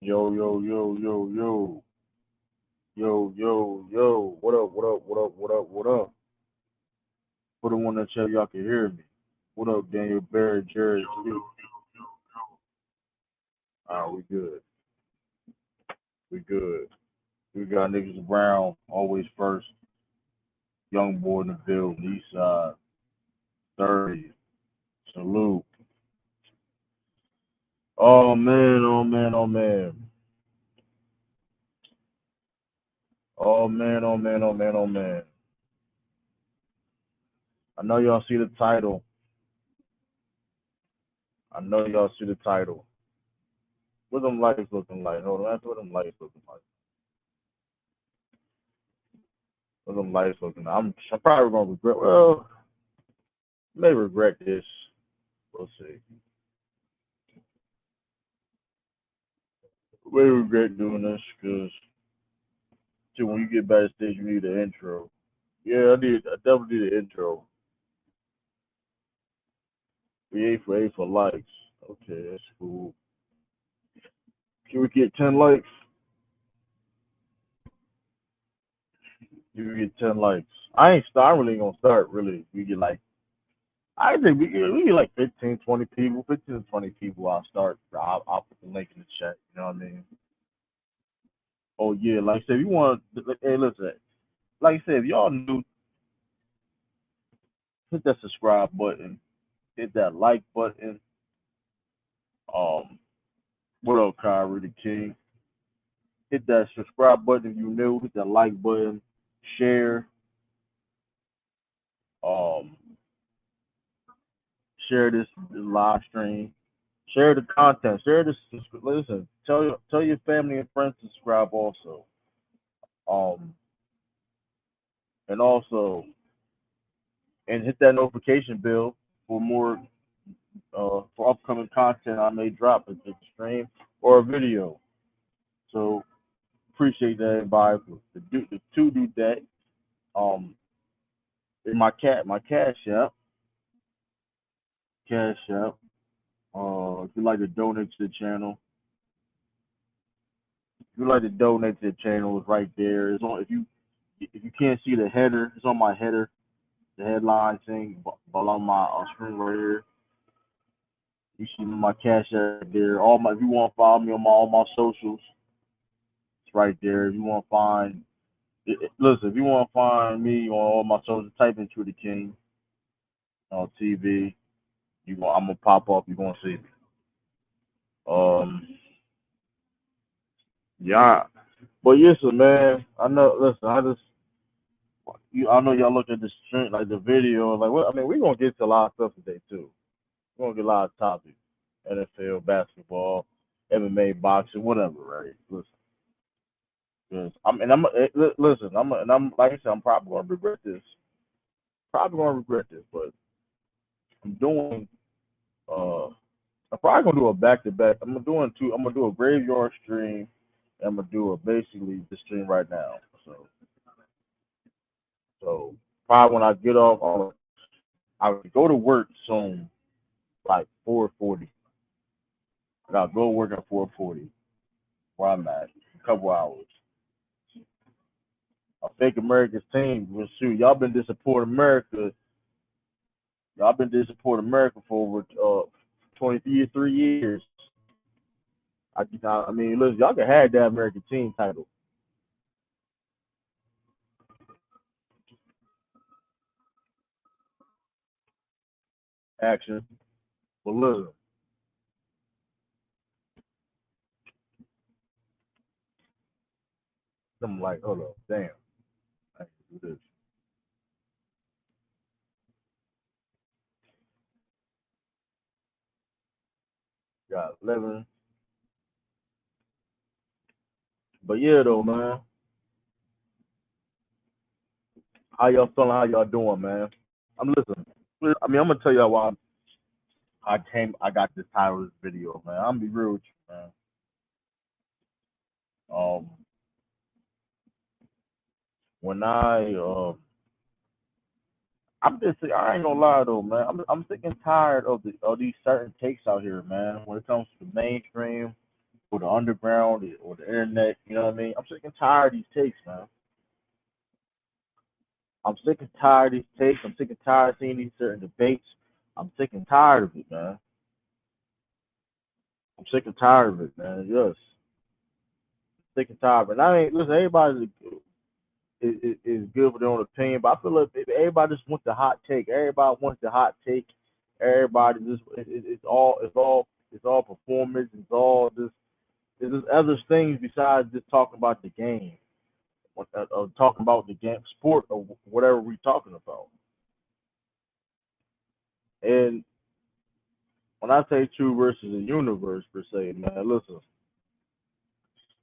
Yo, yo, yo, yo, yo. Yo, yo, yo. What up, what up, what up, what up, what up? For the one that tell y'all can hear me. What up, Daniel Barrett, Jared Speak? We good. We good. We got niggas Brown, always first. Young boy in the building, east side. 30. Salute. Oh man, oh man, oh man. Oh man, oh man, oh man, oh man. I know y'all see the title. I know y'all see the title. What them lights looking like? Hold on, that's what them lights looking like. What them lights looking like? I'm probably gonna regret. Well, may regret this. We'll see. May regret doing this because when you get backstage, you need an intro. Yeah, I did. I definitely need an intro. We eight for likes. Okay, that's cool. Can we get 10 likes? Can we get 10 likes? I ain't start. I'm really gonna start. Really, we get like. I think we get like 15, 20 people. 15 to 20 people. I'll start. I'll put the link in the chat. You know what I mean? Oh yeah, like I said, if you want. Hey, listen. Like I said, if y'all new, hit that subscribe button. Hit that like button. Um, what up, Kyrie the King? Hit that subscribe button if you new. Hit that like button. Share. Um, share this live stream. Share the content. Share this. Listen. Tell your family and friends to subscribe also. Um, and also hit that notification bell for more for upcoming content I may drop at the stream or a video. So appreciate that everybody to do that. Um, in my cash app. If you like to donate to the channel, the channel is right there. It's on if you can't see the header, it's on my header, the headline thing below my screen right here. You see my cash app there. If you want to follow me on all my socials, it's right there. If you want to listen, if you want to find me on all my socials, type in True the King on TV. I'm gonna pop up. You're gonna see me. Um, yeah, but yes, man. I know. Listen, I know y'all look at the stream, like the video, like what I mean. We're gonna get to a lot of stuff today too. We're gonna get a lot of topics: NFL, basketball, MMA, boxing, whatever. Right? Listen, 'cause listen. I'm like I said, I'm probably gonna regret this. Probably gonna regret this, but I'm doing. I'm probably gonna do a back to back. I'm gonna do a graveyard stream. And I'm gonna do a basically the stream right now. So probably when I get off, I'll go to work soon, like 4:40. I gotta go to work at 4:40 where I'm at. A couple hours. I fake America's team. Well, shoot, y'all been disappointing America. Y'all been disappointing America for over 23 years. I mean, listen, y'all can have that American team title. Action. But listen, I'm like, hold up, damn, I can do this. Got 11. But yeah, though, man, how y'all feeling? How y'all doing, man? I'm listening. I mean, I'm gonna tell y'all why I got this title of this video, man. I'm gonna be real with you, man. Um, when I ain't gonna lie though, man. I'm sick and tired of these certain takes out here, man. When it comes to the mainstream, or the underground or the internet. You know what I mean? I'm sick and tired of these takes, man. I'm sick and tired of these takes. I'm sick and tired of seeing these certain debates. I'm sick and tired of it, man. I'm sick and tired of it, man. Yes, sick and tired. But I ain't listen. Everybody is good for their own opinion, but I feel like if everybody just wants the hot take. Everybody wants the hot take. Everybody just it's all performance. It's all this. There's other things besides just talking about the game or talking about the game, sport, or whatever we're talking about. And when I say true versus a universe per se, man, listen,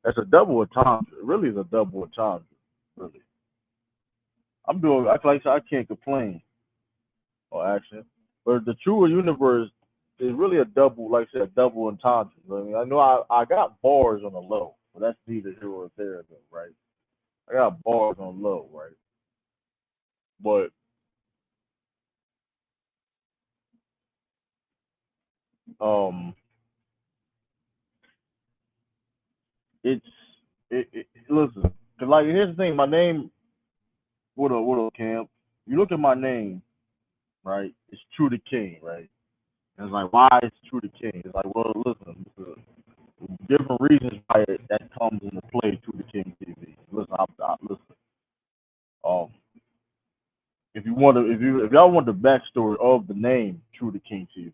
that's a double entendre. It really is a double entendre. Really, I'm doing. I like I can't complain or action, but the true universe is really a double, like I said, a double entendre. You know what I mean, I know I got bars on the low, but that's neither here or there, though, right? I got bars on low, right? But um, it's listen, cause like here's the thing, my name, what a camp. You look at my name, right? It's True the King, right? And it's like, why is True the King? It's like, well, listen, different reasons why that comes into play. True the King TV. Listen, listen. Um, if y'all want the backstory of the name True the King TV,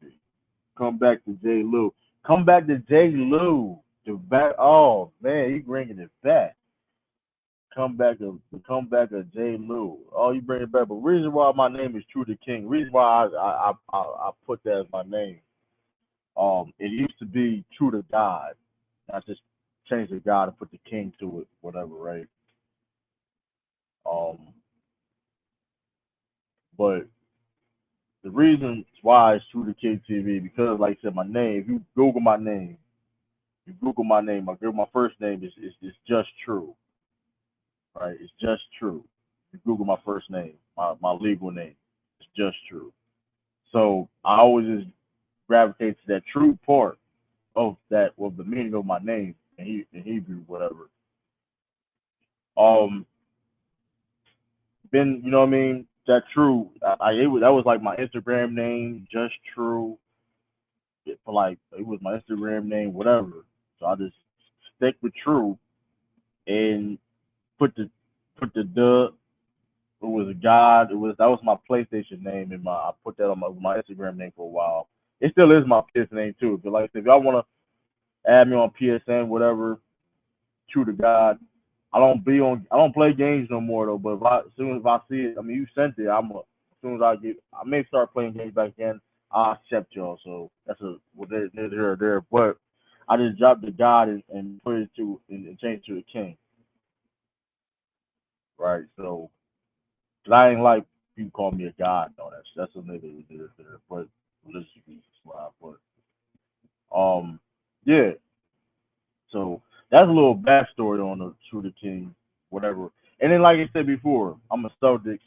come back to J. Lou. Come back to J. Lou. The back. Oh man, he bringing it back. Come back to J. Lou. Oh, you bring it back. But reason why my name is True the King. Reason why I put that as my name. It used to be True to God. I just changed the God and put the King to it, whatever, right? Um, but the reason why it's True to King TV because, like I said, my name. If you Google my name, my girl, my first name is just True, right? It's just True. You Google my first name, my legal name, it's just True. So I always just gravitate to that true part of that, of the meaning of my name in Hebrew, whatever. Um, been, you know what I mean? That true. That was like my Instagram name, just true. For like it was my Instagram name, whatever. So I just stick with true and put the duh. It was a God. That was my PlayStation name and I put that on my Instagram name for a while. It still is my PS name too. But like if y'all wanna add me on PSN, whatever, true to God. I don't play games no more though. But as soon as I see it, I mean you sent it. As soon as I may start playing games back again. I'll accept y'all. So that's they're there. But I just dropped the God and put it to and changed it to a King, right? So 'cause I ain't like people call me a God. No, that's a nigga there. But let's just slide. But yeah. So that's a little backstory on the True the King, whatever. And then, like I said before, I'm a Celtics.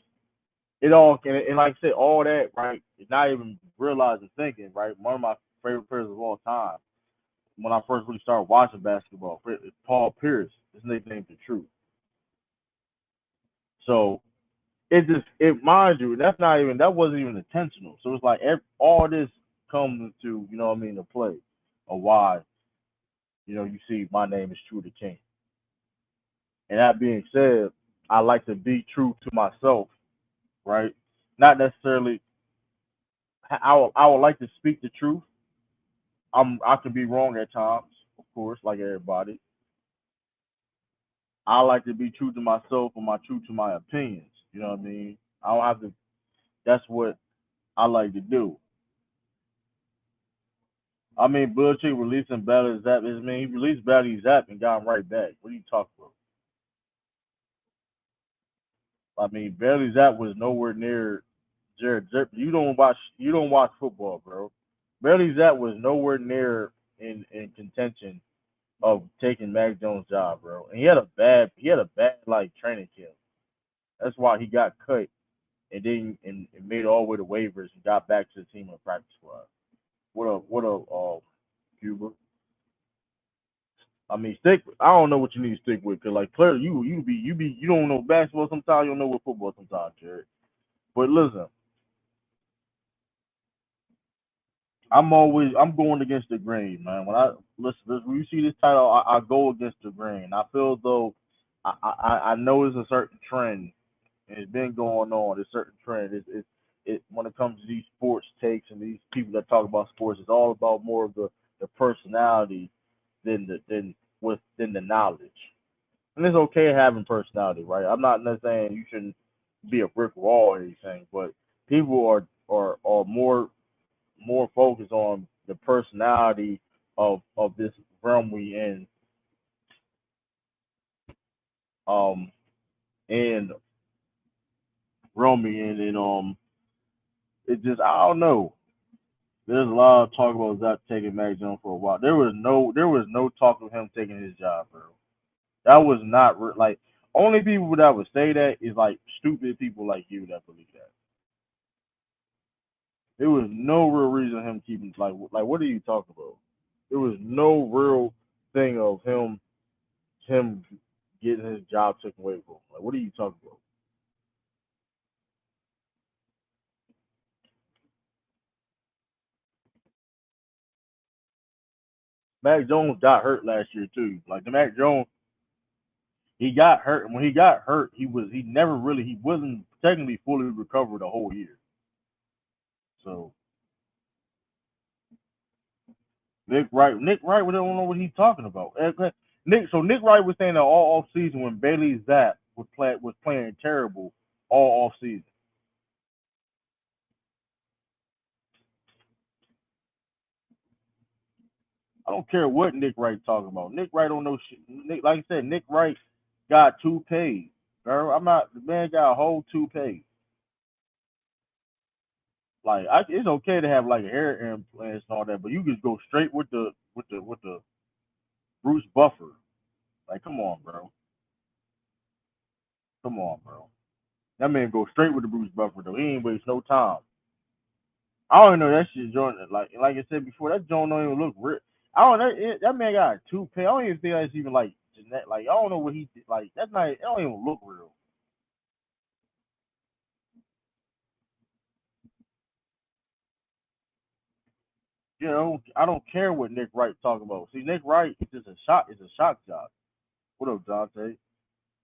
It all can, and like I said, all that right. It's not even realizing thinking right. One of my favorite players of all time. When I first really started watching basketball, Paul Pierce. His nickname's the Truth. So mind you, that wasn't even intentional. So it's like all this comes into what I mean to play, or why you see my name is True the King. And that being said, I like to be true to myself, right? Not necessarily. I would like to speak the truth. I can be wrong at times, of course, like everybody. I like to be true to myself and true to my opinions. You know what I mean? I don't have to. That's what I like to do. I mean, Belichick releasing Bailey Zapp. I mean, he released Bailey Zapp and got him right back. What are you talking about? I mean, Bailey Zapp was nowhere near Jared. You don't watch football, bro. Bailey Zapp was nowhere near in contention of taking Mac Jones' job, bro. And he had a bad like training camp. That's why he got cut and then and made it all the way to waivers and got back to the team on the practice squad. What a Cuba. I mean, stick. I don't know what you need to stick with, cause like clearly you don't know basketball sometimes. You don't know what football sometimes, Jared. But listen, I'm going against the grain, man. When I listen, when you see this title, I go against the grain. I feel as though I know it's a certain trend, and it's been going on. It's a certain trend. It when it comes to these sports takes and these people that talk about sports, it's all about more of the personality than the knowledge. And it's okay having personality, right? I'm not saying you shouldn't be a brick wall or anything, but people are more focused on the personality of this realm we in, um and realm we in, and it just I don't know. There's a lot of talk about Zach taking Mac Jones for a while. There was no talk of him taking his job, bro. That was not like only people that would say that is like stupid people like you that believe that. There was no real reason him keeping like what are you talking about? There was no real thing of him getting his job taken away from him. Like what are you talking about? Mac Jones got hurt last year too. Like the Mac Jones, he got hurt. And when he got hurt, he wasn't technically fully recovered the whole year. So Nick Wright, we don't know what he's talking about. Nick Wright was saying that all off season when Bailey Zapp was playing terrible all off season. I don't care what Nick Wright talking about. Nick Wright don't know shit. Like I said, Nick Wright got toupees, girl. I'm not the man got a whole toupee. It's okay to have like hair implants and all that, but you just go straight with the Bruce Buffer. Like, come on, bro. Come on, bro. That man go straight with the Bruce Buffer though. He ain't waste no time. I don't even know that shit joint. Like I said before, that joint don't even look real. I don't know that man got a toupee. I don't even think that's even like genetic. Like I don't know what he did. Like that's not. It don't even look real. You know, I don't care what Nick Wright talking about. See, Nick Wright is just a shock. Is a shock job. What up, Dante?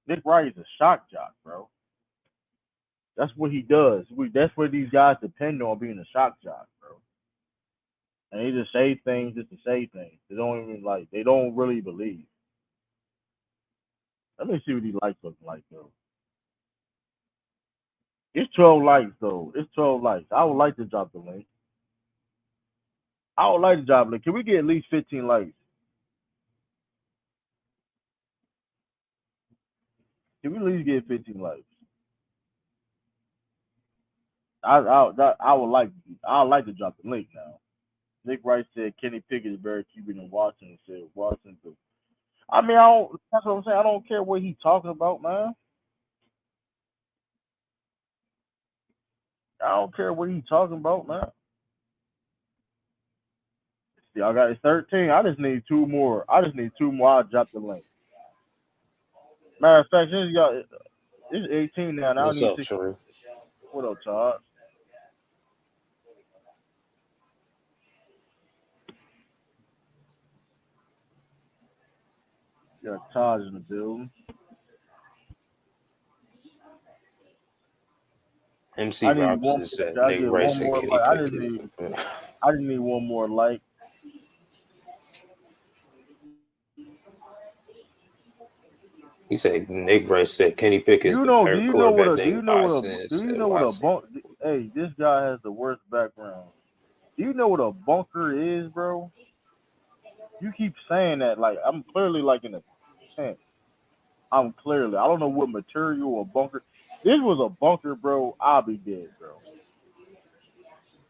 Nick Wright is a shock jock, bro. That's what he does. That's what these guys depend on being a shock jock, bro. And they just say things just to say things. They don't even like. They don't really believe. Let me see what he likes looking like though. It's 12 likes though. It's 12 likes. I would like to drop the link. I would like to drop the link. Can we get at least 15 likes? Can we at least get 15 likes? I would like to drop the link now. Nick Wright said Kenny Pickett is better QB than Watson. Said Watson. I mean, I don't. That's what I'm saying. I don't care what he's talking about, man. I don't care what he's talking about, man. See, I got it 13. I just need two more. I just need two more. I'll drop the link. Matter of fact, since you got it's 18 now. Now I What's need up, 6. Trey? What up, Todd? Got Todd in the building. MC I need one. Robinson said Can I Nick get Wright one said more Kenny like? Pickett. I just need one more like. He said Nick Wright said Kenny Pickett is the better quarterback than Watson. Do you Said know what a Watson. bunk? Hey, this guy has the worst background. Do you know what a bunker is, bro? You keep saying that like I'm clearly like in a tent. I'm clearly. I don't know what material or bunker. This was a bunker, bro. I'll be dead, bro.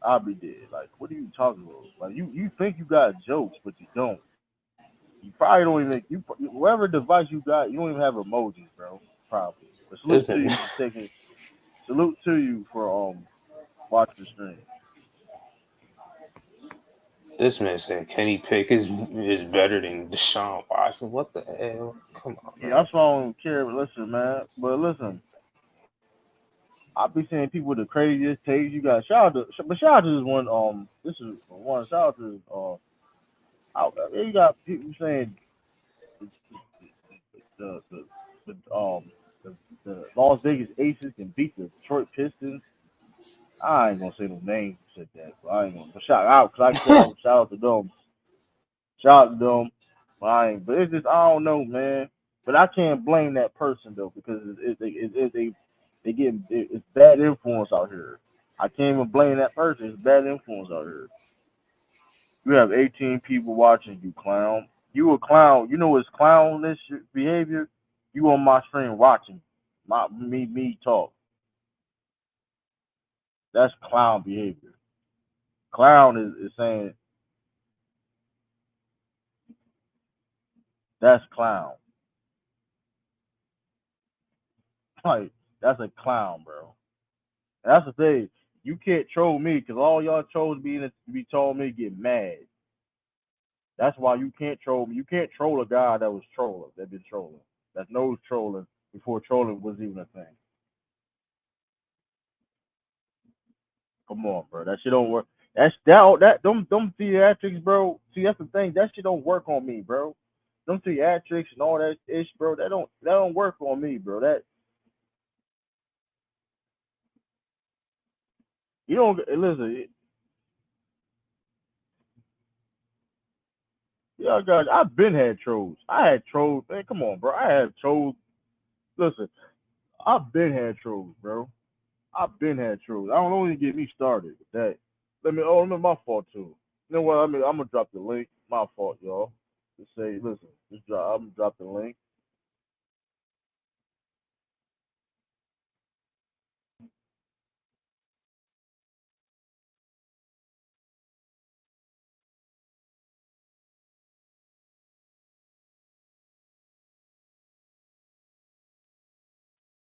I'll be dead. Like, what are you talking about? Like, you think you got jokes, but you don't. You probably don't even. Whatever device you got, you don't even have emojis, bro. Probably. But salute to you for taking. Salute to you for watching the stream. This man said Kenny Pickett is better than Deshaun Watson. What the hell? Come on, man. Yeah, that's why I don't care. But listen, man. But listen, I be seeing people with the craziest takes. You got shout out to this one. This is one shout out to you got people saying the the the, the the Las Vegas Aces can beat the Detroit Pistons. I ain't gonna say no names. Said that, but I ain't gonna. But shout out because I said I would shout out to them. Shout out to them. But I ain't. But it's just I don't know, man. But I can't blame that person though because they get it's bad influence out here. I can't even blame that person. It's bad influence out here. You have 18 people watching you, clown. You a clown. You know what's clownish behavior? You on my screen watching me talk. That's clown behavior. Clown is saying that's clown. Like that's a clown, bro. And that's the thing. You can't troll me because all y'all trolls be told me get mad. That's why you can't troll me. You can't troll a guy that was trolling, that been trolling, that knows trolling before trolling was even a thing. Come on, bro. That shit don't work. Them theatrics, bro. See, that's the thing. That shit don't work on me, bro. Them theatrics and all that ish, bro. That don't work on me, bro. That you don't listen. Yeah, guys, I've been had trolls. I had trolls. Man, come on, bro. I had trolls. Listen, I've been had trolls, bro. I've been had trolls. I don't only get me started with that. My fault too. You know what? I'm gonna drop the link. My fault, y'all. Just say, listen, I'm gonna drop the link.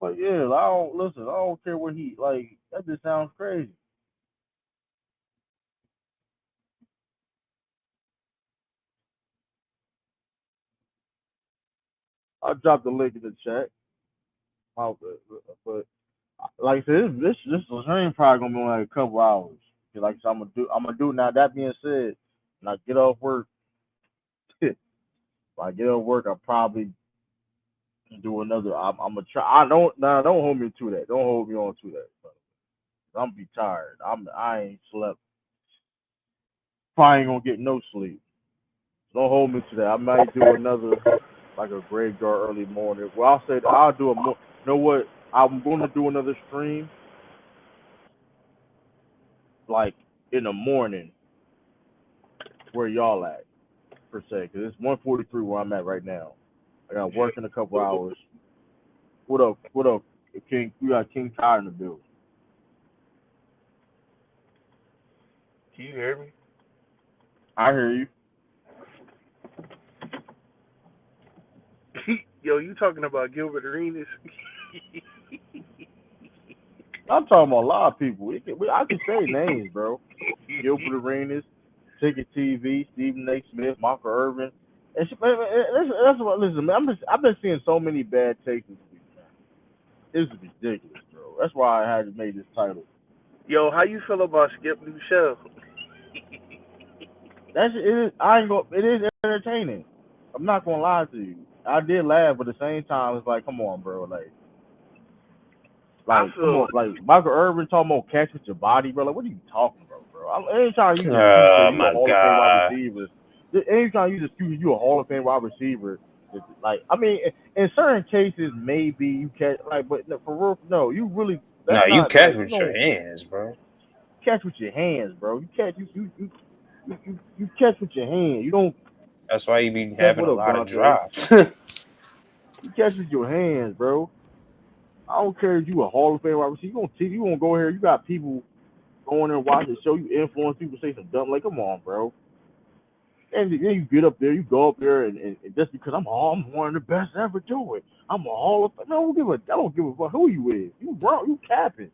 But yeah, I don't listen. I don't care what he like. That just sounds crazy. I'll drop the link in the chat. But like I said, this stream probably gonna be like a couple hours. Like so I'm gonna do now. That being said, when I get off work, when I get off work, I'll probably do another. I'm gonna try. Don't hold me to that. Don't hold me on to that. I'm gonna be tired. I ain't slept. Probably ain't gonna get no sleep. Don't hold me to that. I might do another like a graveyard early morning. Well, I'll say I'll do a more. You know what? I'm gonna do another stream like in the morning where y'all at per se, because it's 1:43 where I'm at right now. I got work in a couple hours. What up? What up, King? We got King Tide in the building. Can you hear me? I hear you. Yo, you talking about Gilbert Arenas? I'm talking about a lot of people. I can say names, bro. Gilbert Arenas, Ticket TV, Stephen A. Smith, Michael Irvin. That's what. Listen, man. I've been seeing so many bad takes this week, man. This is ridiculous, bro. That's why I had to make this title. Yo, how you feel about Skip New That's it. I ain't go. It is entertaining. I'm not gonna lie to you. I did laugh, but at the same time, it's like, come on, bro. Come on. Like Michael Irvin talking about catch with your body, bro. Like, what are you talking about, bro? Anytime you use an excuse Oh because you a my Hall of Fame wide god. receiver, anytime you use an excuse you a Hall of Fame wide receiver, like, I mean, in certain cases, maybe you catch, like, but no, for real, no, you really, No, that's you not catch like, you with your don't hands, bro. catch with your hands, bro. You catch, you catch with your hands. You don't That's why you be catch having with a a lot of Dante. drops. You catch with your hands, bro. I don't care if you a Hall of Fame wide receiver. You gonna go here. You got people going there and watching the show. You influence people say some dumb, like, come on, bro. And then you get up there, you go up there, and just because I'm one of the best ever do it. I'm a Hall of Fame. I don't give a fuck who you is. You wrong. You capping.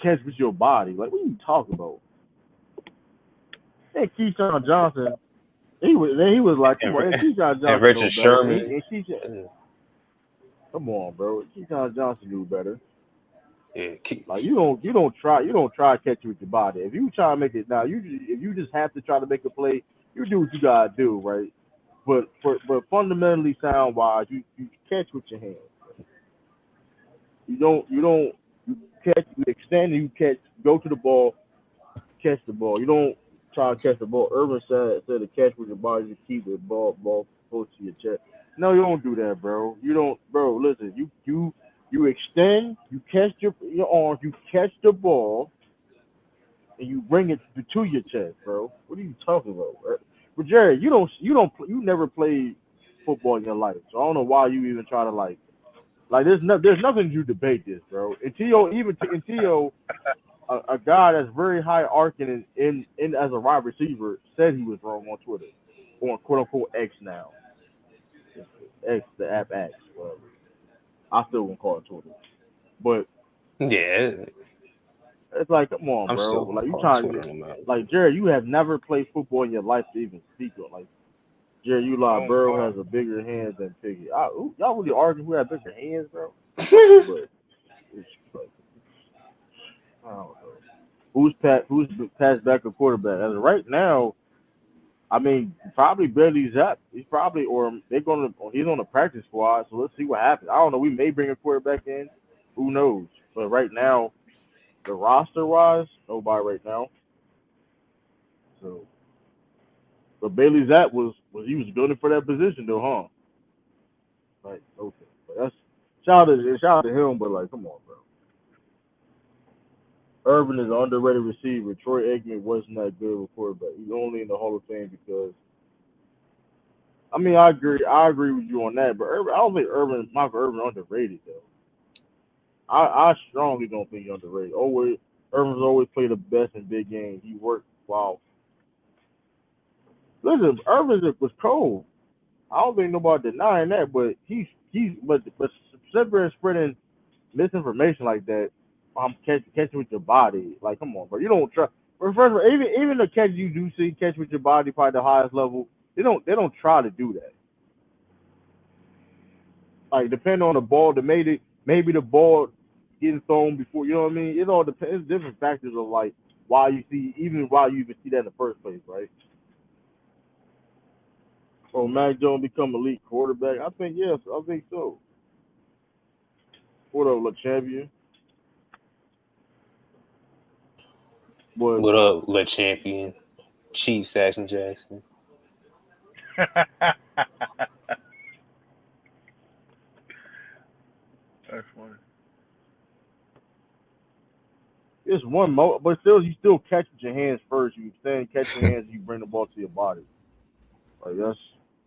Catch with your body. Like, what are you talking about? And Keyshawn Johnson, he was like, come on, Keyshawn Johnson and Richard know better. Sherman. Come on, bro. Keyshawn Johnson knew better. Yeah, Like you don't try to catch it with your body. If you try to make it now, if you just have to try to make a play, you do what you gotta do, right? But fundamentally sound wise, you catch with your hands. You catch, you extend, you catch, go to the ball, catch the ball. You don't try to catch the ball. Urban said to catch with your body, you keep the ball close to your chest. No, you don't do that, bro. You don't, bro. Listen, you extend, you catch your arms, you catch the ball, and you bring it to your chest, bro. What are you talking about, bro? But Jerry, you never played football in your life, so I don't know why you even try to like there's nothing you debate this, bro. Until a guy that's very high arcing in as a wide receiver said he was wrong on Twitter, on quote unquote X now. X, the app X, whatever. I still won't call it Twitter, but yeah, it's like, come on, I'm bro. still Like you on trying Twitter, to, no matter. like Jerry, you have never played football in your life to even speak on. Like Jerry, you lie. Burrow has a bigger hands than Piggy. Y'all really arguing who had bigger hands, bro? But it's like, I don't know. Who's pass back or quarterback? As of right now, I mean, probably Bailey's up. He's probably, or he's on the practice squad. So let's see what happens. I don't know. We may bring a quarterback in. Who knows? But right now, the roster wise, nobody right now. So, but Bailey Zapp was he was building for that position though, huh? Like, okay, but that's shout out to him. But like, come on, bro. Urban is an underrated receiver. Troy Aikman wasn't that good of a quarterback. He's only in the Hall of Fame because. I mean, I agree with you on that. But I don't think Michael Urban underrated though. I strongly don't think he's underrated. Urban's always played the best in big games. He worked wow. Listen, Urban was cold. I don't think nobody denying that, but he's spreading misinformation like that. I'm catching with your body. Like, come on, bro. You don't try. First of all, even the catch you do see catch with your body, probably the highest level. They don't try to do that. Like, depending on the ball, maybe the ball getting thrown before. You know what I mean? It all depends. It's different factors of like why you even see that in the first place, right? So Mac Jones become elite quarterback? I think yes. I think so. What up, Le Champion? What up, Le Champion? Chief Saxon Jackson. That's funny. It's one but you still catch with your hands first. You stand, catch your hands, you bring the ball to your body. Like that's,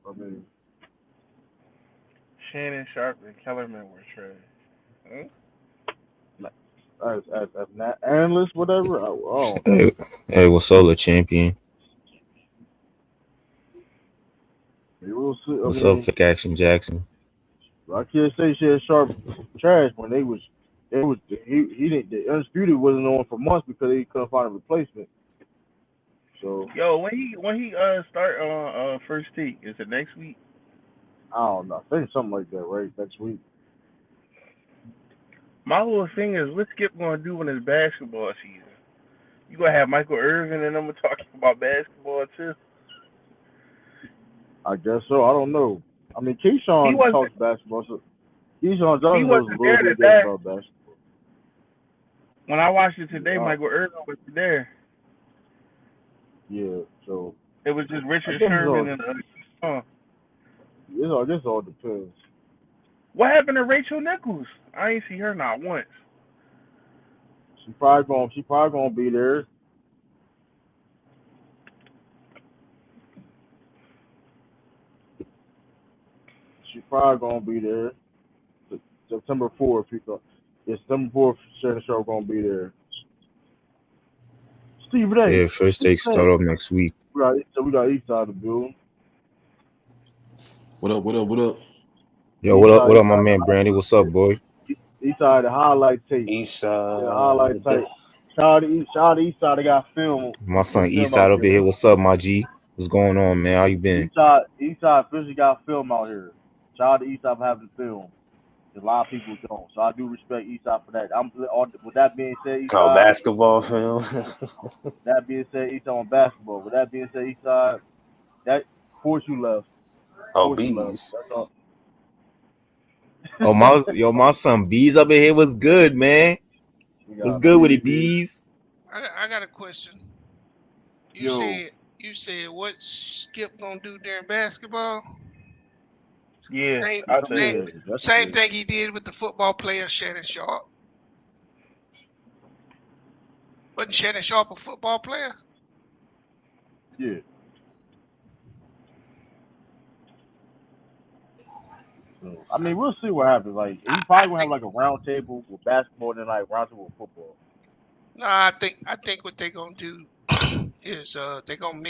I mean. Shannon Sharp and Kellerman were trash. As analysts, whatever. Oh. Hey, what's up, Le Champion? We'll see. What's up, Fake Action Jackson? I can't say Shannon Sharp trash when he didn't. The Undisputed wasn't on for months because they couldn't find a replacement. So Yo, when he start on first take, is it next week? I don't know. I think something like that, right? Next week. My whole thing is, what's Skip gonna do when it's basketball season? You gonna have Michael Irvin and I'm talking about basketball too? I guess so. I don't know. I mean, Keyshawn talks basketball. So Keyshawn Johnson knows a little bit about basketball. When I watched it today, Michael Irvin was there. Yeah, so it was just Richard Sherman and I guess it all depends. What happened to Rachel Nichols? I ain't see her not once. She probably gonna be there. She probably gonna be there. September 4th, September 4th, Shannon Sharp gonna be there. Stephen A. Yeah, first take start up next week. We got East Side of the building. What up? Yo, what up, my man Brandy? What's up, boy? East Side, the highlight tape. East Side. Yeah, highlight tape. Shout out to Eastside. They got film. My son Film Eastside out over there. here. What's up, my G? What's going on, man? How you been? Eastside officially got film out here. Shout out to Eastside for having film. A lot of people don't, so I do respect Eastside for that. With that being said, Eastside. Basketball film. That being said, Eastside on basketball. With that being said, Eastside, that force you left. Bees. That's all. My son Bees up in here was good, man. What's good with it, Bees? I got a question. You said what Skip gonna do during basketball? Yeah, Same thing he did with the football player Shannon Sharp. Wasn't Shannon Sharp a football player? Yeah. So, I mean, we'll see what happens. Like, he probably gonna have like a round table with basketball and then like round table with football. No, I think what they're gonna do is they're gonna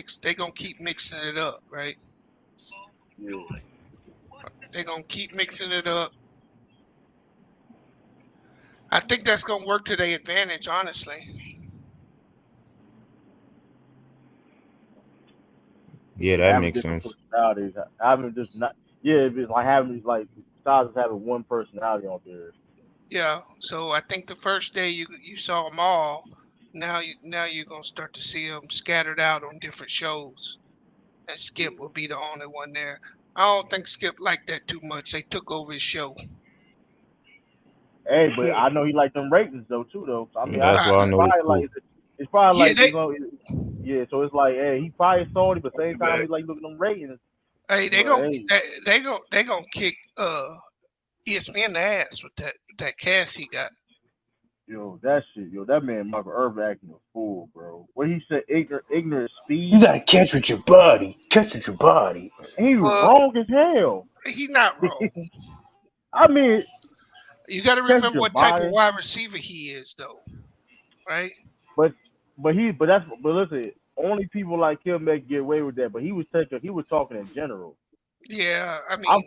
keep mixing it up, right? Yeah. They're gonna keep mixing it up. I think that's gonna work to their advantage, honestly. Yeah, that makes sense. Personalities. Having just not. Yeah, it's like having these like styles having one personality on there. Yeah. So I think the first day you saw them all. Now you're gonna start to see them scattered out on different shows, and Skip will be the only one there. I don't think Skip liked that too much. They took over his show. Hey, but I know he liked them ratings though too though. So, I mean, that's why I know it's cool. It's probably so it's like, hey, he probably saw it, but same time he's like looking at them ratings. Hey, they gonna kick ESPN the ass with that cast he got. That man Michael Irvin acting a fool, bro. What he said, ignorant speed. You gotta catch with your body. Catch with your body. He was wrong as hell. He's not wrong. I mean, you got to remember what type of wide receiver he is, though, right? But listen, only people like him that get away with that. But he was talking in general. Yeah, I mean,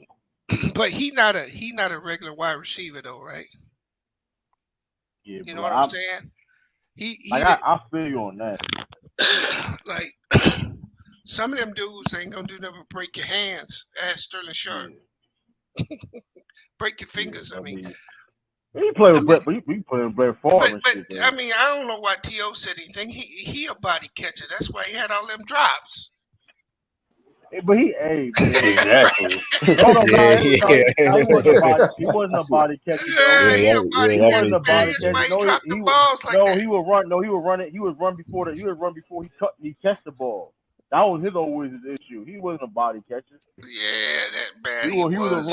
but he not a regular wide receiver though, right? Yeah, you know what I'm saying? I feel you on that. Like some of them dudes ain't gonna do nothing but break your hands. Ask Sterling Sharp. Yeah. Break your fingers. I mean, he played with Brett, but he played with Brett Favre. But I mean, I don't know why T.O. said anything. He a body catcher. That's why he had all them drops. But exactly. He wasn't a body catcher. He wasn't a body catcher. He would run. He would run before he catch the ball. That was his always issue. He wasn't a body catcher. Yeah, that bad. He was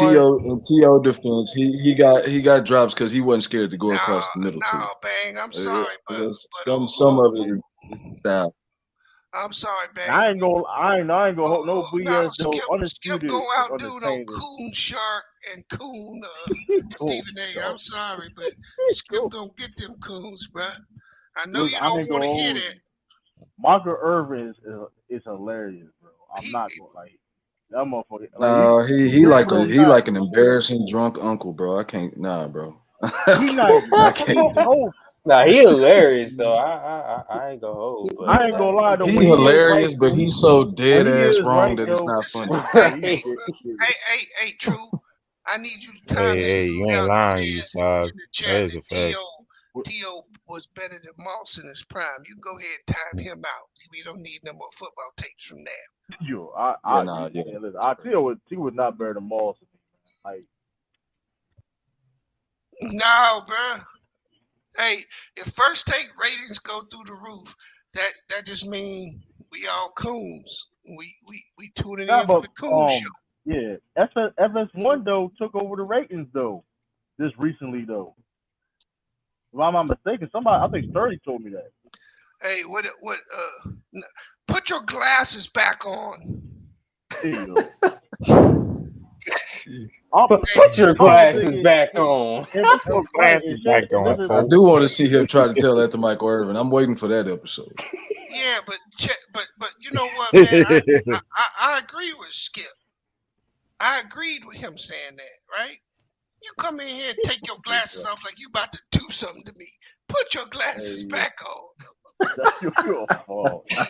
T.O. defense. He got drops because he wasn't scared to go across the middle too. Bang. I'm sorry, but some of it is style. I'm sorry, Bang. I ain't gonna hold no BS though. Undisputed. Skip go out doing no Coon Shark and Coon Stephen A. I'm sorry, but Skip gonna get them coons, bro. I know you don't want to hear that. Michael Irvin is hilarious, bro. I'm not gonna like that motherfucker. No, he like an embarrassing drunk uncle, bro. I can't, bro. He not. He hilarious though. I ain't gonna hold. But I ain't gonna lie though. He hilarious, but he's so dead ass wrong that it's not funny. Hey, True. I need you to time Hey, you ain't lying, you dog. That is a fact. T.O. was better than Moss in his prime. You can go ahead and time him out. We don't need no more football tapes from that. Listen, I feel he was not better than Moss. Like, no, bro. Hey, if first take ratings go through the roof, that just means we all coons. We tuning in for the coon show. Yeah, FS1 though took over the ratings though, just recently though. If I'm not mistaken, I think Sturdy told me that. Hey, put your glasses back on. There you go. Put your glasses back on. I do want to see him try to tell that to Michael Irvin. I'm waiting for that episode. Yeah, but you know what, man? I agree with Skip. I agreed with him saying that, right? You come in here and take your glasses off like you about to do something to me. Put your glasses back on.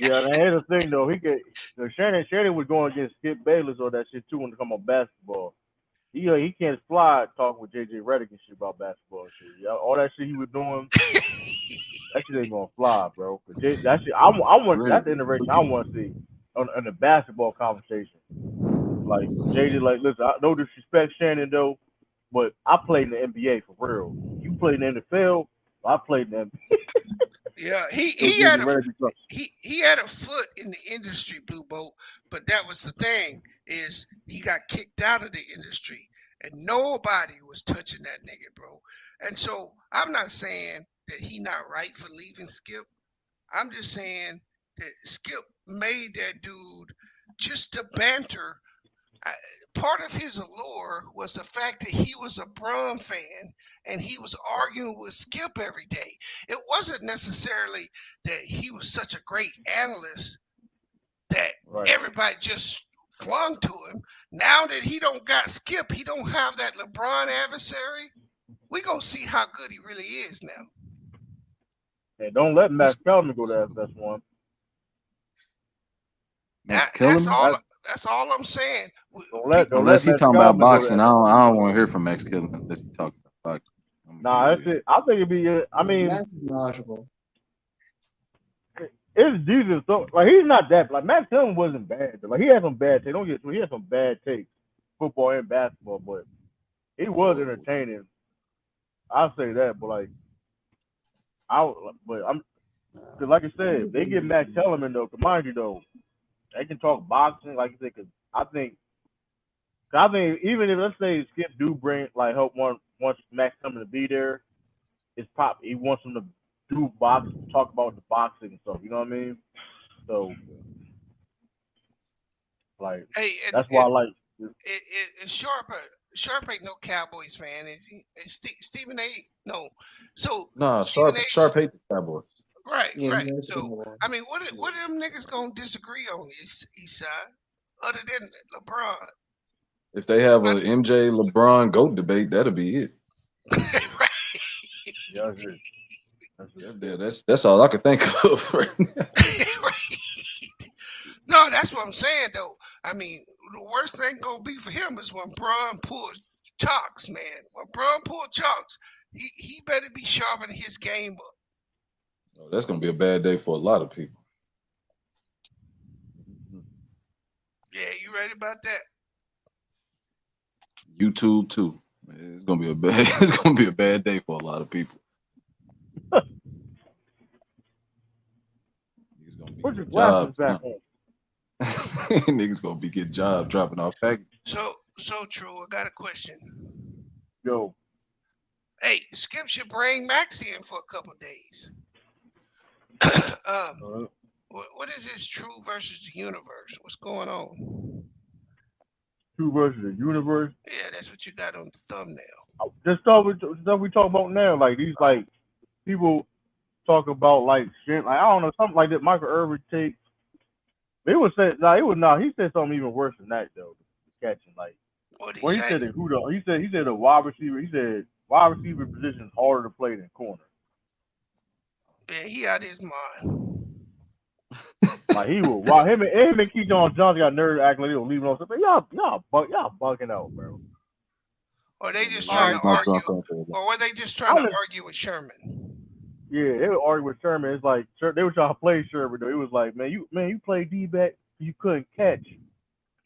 Yeah, and here's the thing though. Shannon was going against Skip Bayless or that shit too when it come on basketball. He can't fly talking with JJ Redick and shit about basketball and shit. Yeah, all that shit he was doing, that shit ain't gonna fly, bro. That shit, I want that's the innovation I want to see on the basketball conversation. Like JJ, like listen, no disrespect Shannon though, but I played in the NBA for real. You played in the NFL, I played in the NBA. Yeah, he had a foot in the industry, Blue Boat, but that was the thing is he got kicked out of the industry and nobody was touching that nigga, bro. And so I'm not saying that he not right for leaving Skip. I'm just saying that Skip made that dude just to banter. Part of his allure was the fact that he was a Bron fan and he was arguing with Skip every day. It wasn't necessarily that he was such a great analyst that everybody just flung to him. Now that he don't got Skip, he don't have that LeBron adversary. We gonna see how good he really is now. And don't let Max Kellerman go there. That's one. That's all I'm saying. Unless he talking about boxing, I don't want to hear from Max Kellerman unless he talking about boxing. Nah, that's it. I think it'd be. I mean, Max is knowledgeable. It's Jesus. So like he's not that. Like Max Kellerman wasn't bad. Like he had some bad takes. Don't get he had some bad takes, football and basketball, but he was entertaining. I'll say that. But like, cause like I said, they get Max Kellerman though. Cause mind you though, they can talk boxing. Like you said, cause I think even if let's say Skip do bring like help wants Max Kellerman to be there, it's pop. He wants him to do talk about the boxing and stuff. You know what I mean? So like that's why I like. Sharp ain't no Cowboys fan. Stephen A. No. So Sharp hate the Cowboys. Right. So I mean, what are them niggas gonna disagree on East Side other than LeBron? If they have a MJ LeBron GOAT debate, that'll be it. Right. Yeah, that's all I can think of right now. Right. No, that's what I'm saying though. I mean, the worst thing gonna be for him is when Bron pulls chalks, man. When Bron pulls chalks, he better be sharpening his game up. Oh, that's gonna be a bad day for a lot of people. Yeah, you ready about that? YouTube too. It's gonna be a bad day for a lot of people. Put your glasses back on. Niggas gonna be getting jobs dropping off packages. So true. I got a question. Yo. Hey, Skip should bring Maxie in for a couple days. What is this True versus the Universe? What's going on? True versus the Universe? Yeah, that's what you got on the thumbnail. Just stuff we talk about now, like these like people talk about like shit, like I don't know, something like that Michael Irvin takes. He said something even worse than that though. Catching like he said that he said the wide receiver. He said wide receiver position is harder to play than corner. Yeah, he out his mind. Like he will. While him and Keyshawn Johnson got nerve acting like they don't leave him on something. Y'all bugging out, bro. Or they just trying to argue, or were they just trying to argue with Sherman? Yeah, they would argue with Sherman. It's like they were trying to play Sherman though. It was like, man, you play D-back, you couldn't catch.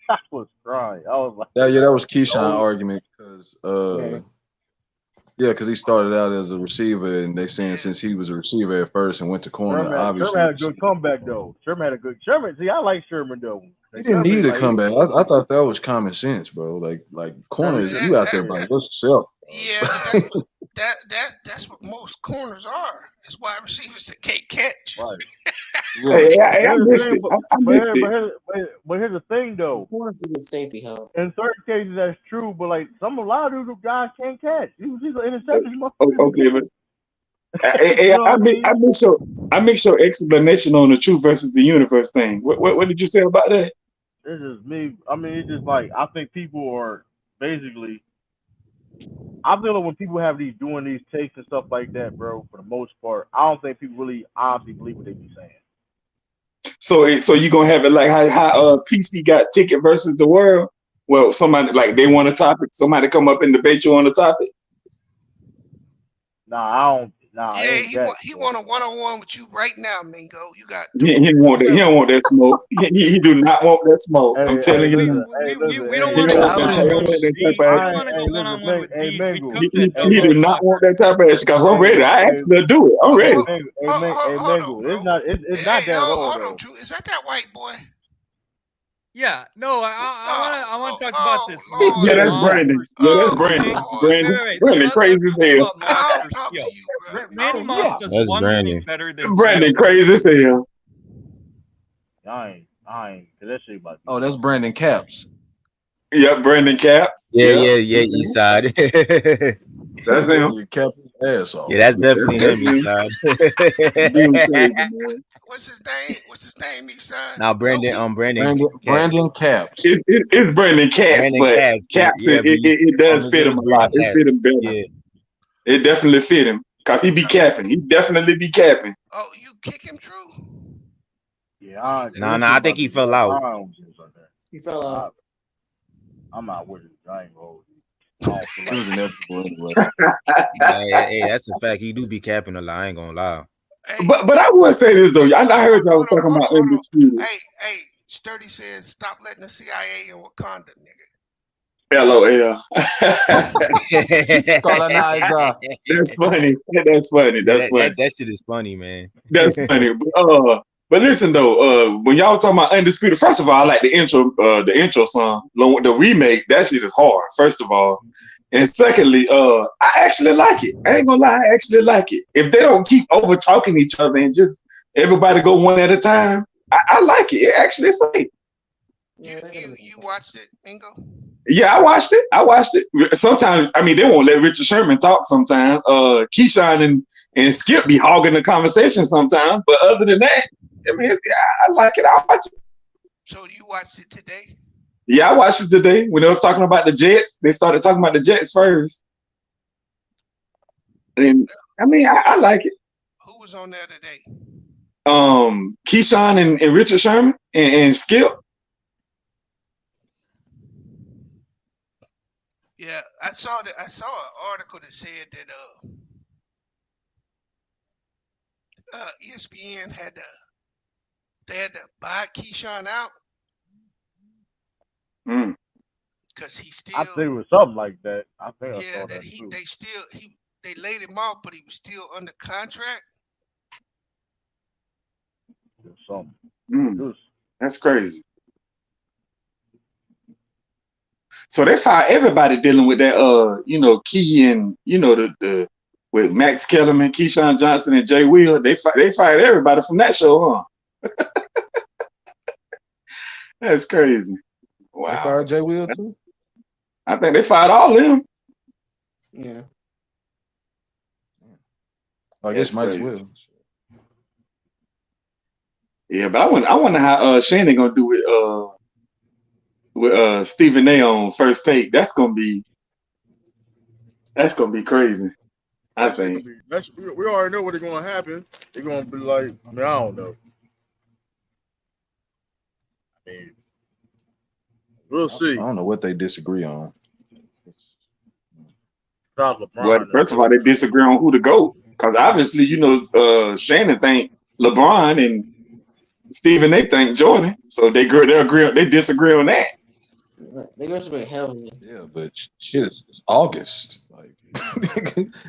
I was crying. I was like, yeah, that was Keyshawn argument because because he started out as a receiver, and they saying since he was a receiver at first and went to corner, obviously Sherman had a good comeback though. Sherman. See, I like Sherman though. He didn't need a comeback. I thought that was common sense, bro. Like corners, you out there by yourself. Yeah, that's what most corners are. It's wide receivers that can't catch. Right. I missed it. But here's the thing, though. Safety help. In certain cases, that's true. But like a lot of these guys can't catch. He's an interception. Okay, but I mix your explanation on the True versus the Universe thing. What did you say about that? It's just me. I mean, it's just like I think people are basically. I feel like when people have doing these takes and stuff like that, bro, for the most part, I don't think people really honestly believe what they be saying. So you gonna have it like how PC got Ticket versus the World? Well, somebody like they want a topic. Somebody come up and debate you on the topic. Nah, I don't. Nah, Yeah, he want a one-on-one with you right now, Mingo. You got. He don't want that. He don't want that smoke. He do not want that smoke. I'm telling you. We don't want to one-on-one with these. We come to he do not want that type of action because I'm ready. I actually do it. I'm ready. Mango, it's not that at all. Hold on, Drew. Is that white boy? Yeah, no, I want to talk about this. Yeah, that's Brandon. Yeah, that's Brandon. Brandon crazy as hell. Randy Moss does one thing better than Brandon crazy as hell. I ain't. That shit about. Oh, that's Brandon Caps. Yep, Brandon Caps. Yeah, East Side. That's him. You kept his ass off. Yeah, that's definitely him, East Side. What's his name, East Side? Now, Brandon Caps. It's Brandon Caps, but Caps, it does fit him a lot. It fit him better. Yeah. It definitely fit him because he be capping. He definitely be capping. Oh, you kick him, Drew? Yeah. No, I think he fell out. He fell out. I'm not with it. I ain't old. It was inevitable anyway. Hey, that's a fact. He do be capping a lot. I ain't gonna lie. Hey, but I would say this though. I heard y'all was talking about Undisputed. Hey, Sturdy says stop letting the CIA in Wakanda, nigga. LOL. Colonizer. That's funny. That's funny. That shit is funny, man. That's funny. But listen though, when y'all was talking about Undisputed, first of all, I like the intro song. The remake, that shit is hard, first of all. And secondly, I actually like it. I ain't gonna lie, I actually like it. If they don't keep over talking each other and just everybody go one at a time, I like it. It actually is great. You watched it, Mingo? Yeah, I watched it. Sometimes, I mean, they won't let Richard Sherman talk sometimes. Keyshawn and Skip be hogging the conversation sometimes. But other than that, I mean, I like it. I watch it. So you watched it today? Yeah, I watched it today. When they was talking about the Jets, they started talking about the Jets first. And I mean, I like it. Who was on there today? Keyshawn and Richard Sherman and Skip. Yeah, I saw an article that said that ESPN had to buy Keyshawn out because he still. I think it was something like that. I think. Yeah, that they laid him off, but he was still under contract. Something. That's crazy. So they fired everybody dealing with that, Key and the with Max Kellerman, Keyshawn Johnson, and Jay Wheeler. They fired everybody from that show, huh? That's crazy. Wow. They fired Jay Wheeler too? I think they fired all of them. Yeah. I guess might as well. Yeah, but I wonder how Shannon gonna do it with Stephen A on First Take. That's gonna be crazy. I think we already know what's gonna happen. They're gonna be like, I don't know. I mean, we'll see. I don't know what they disagree on. Well, first of all, they disagree on who to go. Because obviously, Shannon think LeBron and Stephen A think Jordan. So they disagree on that. They disagree heavily. Yeah, but shit, it's August. Like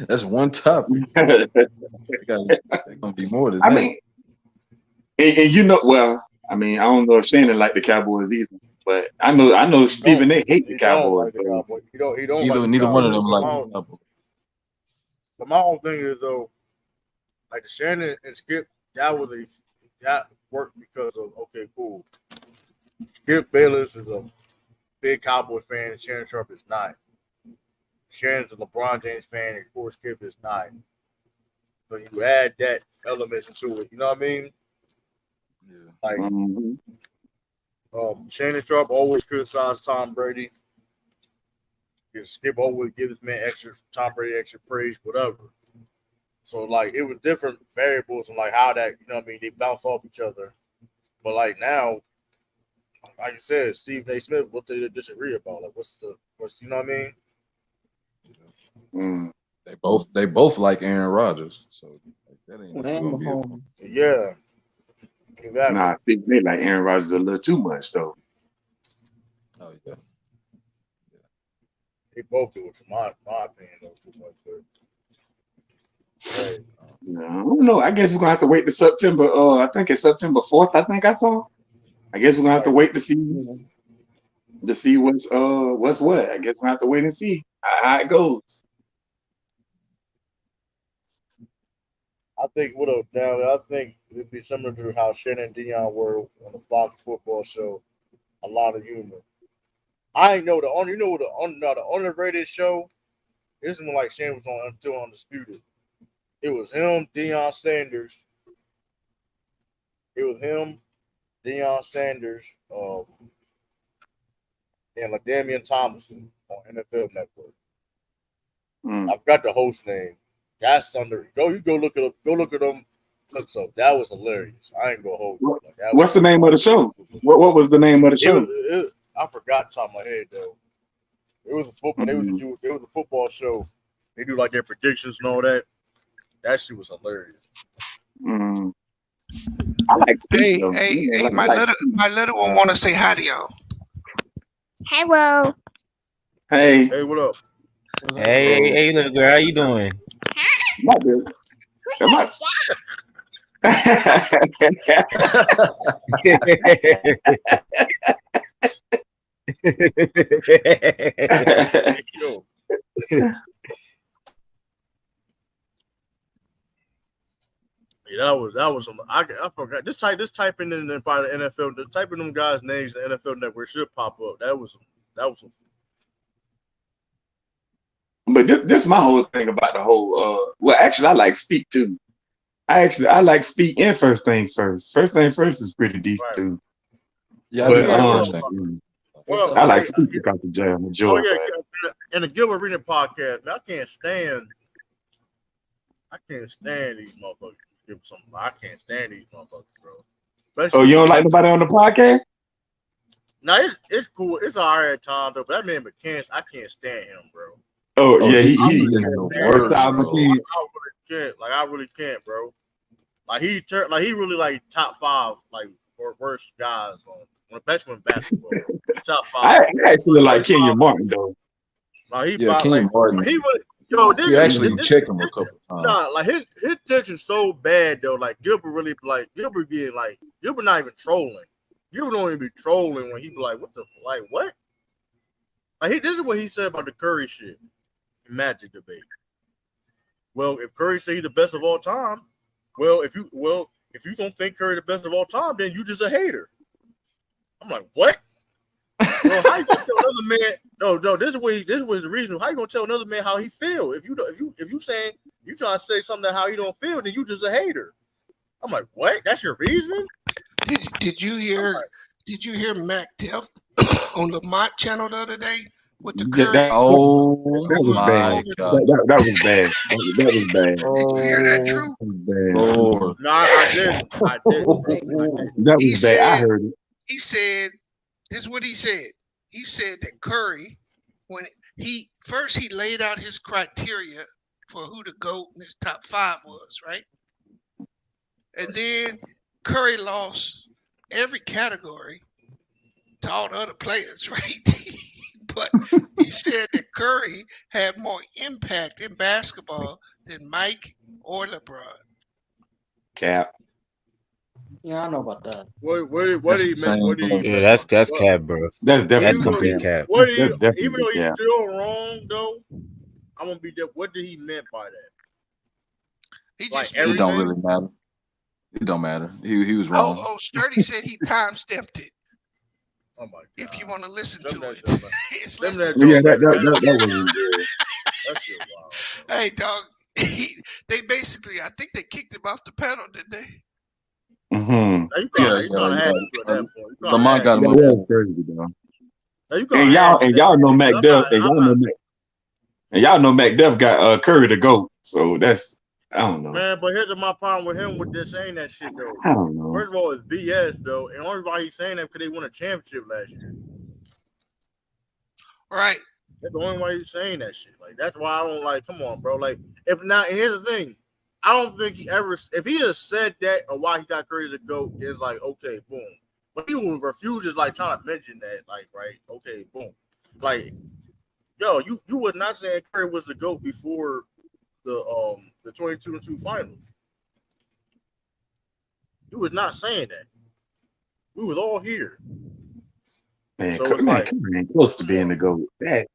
that's one topic. There's gonna be more than that. I mean, and well, I mean, I don't know if Shannon like the Cowboys either. But I know Stephen A hate the Cowboys. He don't neither one of them like the Cowboys. But my whole thing is though, like the Shannon and Skip, that worked because of okay, cool. Skip Bayless is a big Cowboy fan, and Shannon Sharp is not. Shannon's a LeBron James fan, and of course Skip is not. So you add that element into it, you know what I mean? Yeah. Like Shannon Sharp always criticized Tom Brady. Skip always gives Tom Brady extra praise, whatever. So like it was different variables and like how that, you know what I mean, they bounce off each other. But like now, like I said, Steve A. Smith, what they disagree about? Like, what's you know what I mean? They both like Aaron Rodgers, so like, that ain't gonna be yeah. Exactly. Nah, Steve, they like Aaron Rodgers a little too much though. Oh yeah. They both do it, from my opinion, though, too much. But, no, I don't know. I guess we're gonna have to wait to September. I think it's September 4th. I think I saw. I guess we're gonna have to wait to see what's what. I guess we're gonna have to wait and see how it goes. I think I think it'd be similar to how Shannon and Dion were on the Fox football show. A lot of humor. I ain't know the underrated show. This is when like Shannon was on still Undisputed. It was him, Deion Sanders. It was him, Deion Sanders, and LaDainian Tomlinson on NFL Network. I forgot the host name. That's under. You go look at them clips up. That was hilarious. I ain't gonna hold you. Like, what's the name of the show? What was the name of the show? I forgot the top of my head though. It was a football. It was a football show. They do like their predictions and all that. That shit was hilarious. I like Hey, my little one want to say hi to y'all. Hello. Hey, what up? Hey, little girl, how you doing? My dude. Yeah, that was some. I forgot. Just type in by the NFL. Just type in them guys' names. The NFL Network should pop up. That was some. But this my whole thing about the whole. Well, actually, I like Speak too. I like Speak and First Things First. First Things First is pretty decent too. Yeah, but, I like Speak because the jam. Oh yeah, and the Gilbert Reading podcast. Man, I can't stand these motherfuckers. I can't stand these motherfuckers, bro. Especially you don't like nobody on the podcast? No, it's cool. It's all right at times, though. But that man McCann, I can't stand him, bro. Oh yeah, he I really can't, bro. Like he really like top 5 like or worst guys on especially in basketball. Top 5. I actually like Kenyon Martin though. Like Kenyon Martin. He really, you actually check him a couple times. Nah, like his tension's so bad though. Like Gilbert not even trolling. Gilbert don't even be trolling when he be like, what? Like this is what he said about the Curry shit. Magic debate. Well, if Curry say he's the best of all time, if you don't think Curry the best of all time, then you just a hater. I'm like, what? Well, how you gonna tell another man? No. This was the reason. How you gonna tell another man how he feel? If you saying you trying to say something how he don't feel, then you just a hater. I'm like, what? That's your reasoning? Did you hear Mac Deft on the Mott channel the other day with the Curry? That was bad. That was bad. That was bad. Did you hear that, True? No, I didn't. That was bad. I heard it. He said, this is what he said. He said that Curry, when he laid out his criteria for who the GOAT in his top 5 was, right? And then Curry lost every category to all the other players, right? But he said that Curry had more impact in basketball than Mike or LeBron. Cap. Yeah, I know about that. What do you mean? Yeah, that's cap, bro. That's definitely complete cap. Even though he's still wrong, though, I'm gonna be there. What did he meant by that? He just it don't really matter. It don't matter. He was wrong. Oh, Sturdy said he time stamped it. Oh my God. If you want to listen to it, it's that wasn't good. That's shit wild. Hey, dog. They basically, I think they kicked him off the panel, didn't they? Mm-hmm. Lamont got him. That was crazy, though. And y'all know Mac Duff. And y'all know Mac Duff got Curry to go. So that's. I don't know. Man, but here's my problem with him with this saying that shit though. I don't know. First of all, it's BS though, and only why he's saying that because they won a championship last year. Right. That's the only why he's saying that shit. Like that's why I don't like. Come on, bro. Like if not, and here's the thing. I don't think he ever. If he has said that or why he got Curry to go, it's like okay, boom. But he will refuse just like trying to mention that, like right, okay, boom. Like, yo, you was not saying Curry was the GOAT before the 22-2 finals. You was not saying that. We was all here. Man, So Curry ain't close to being the GOAT. That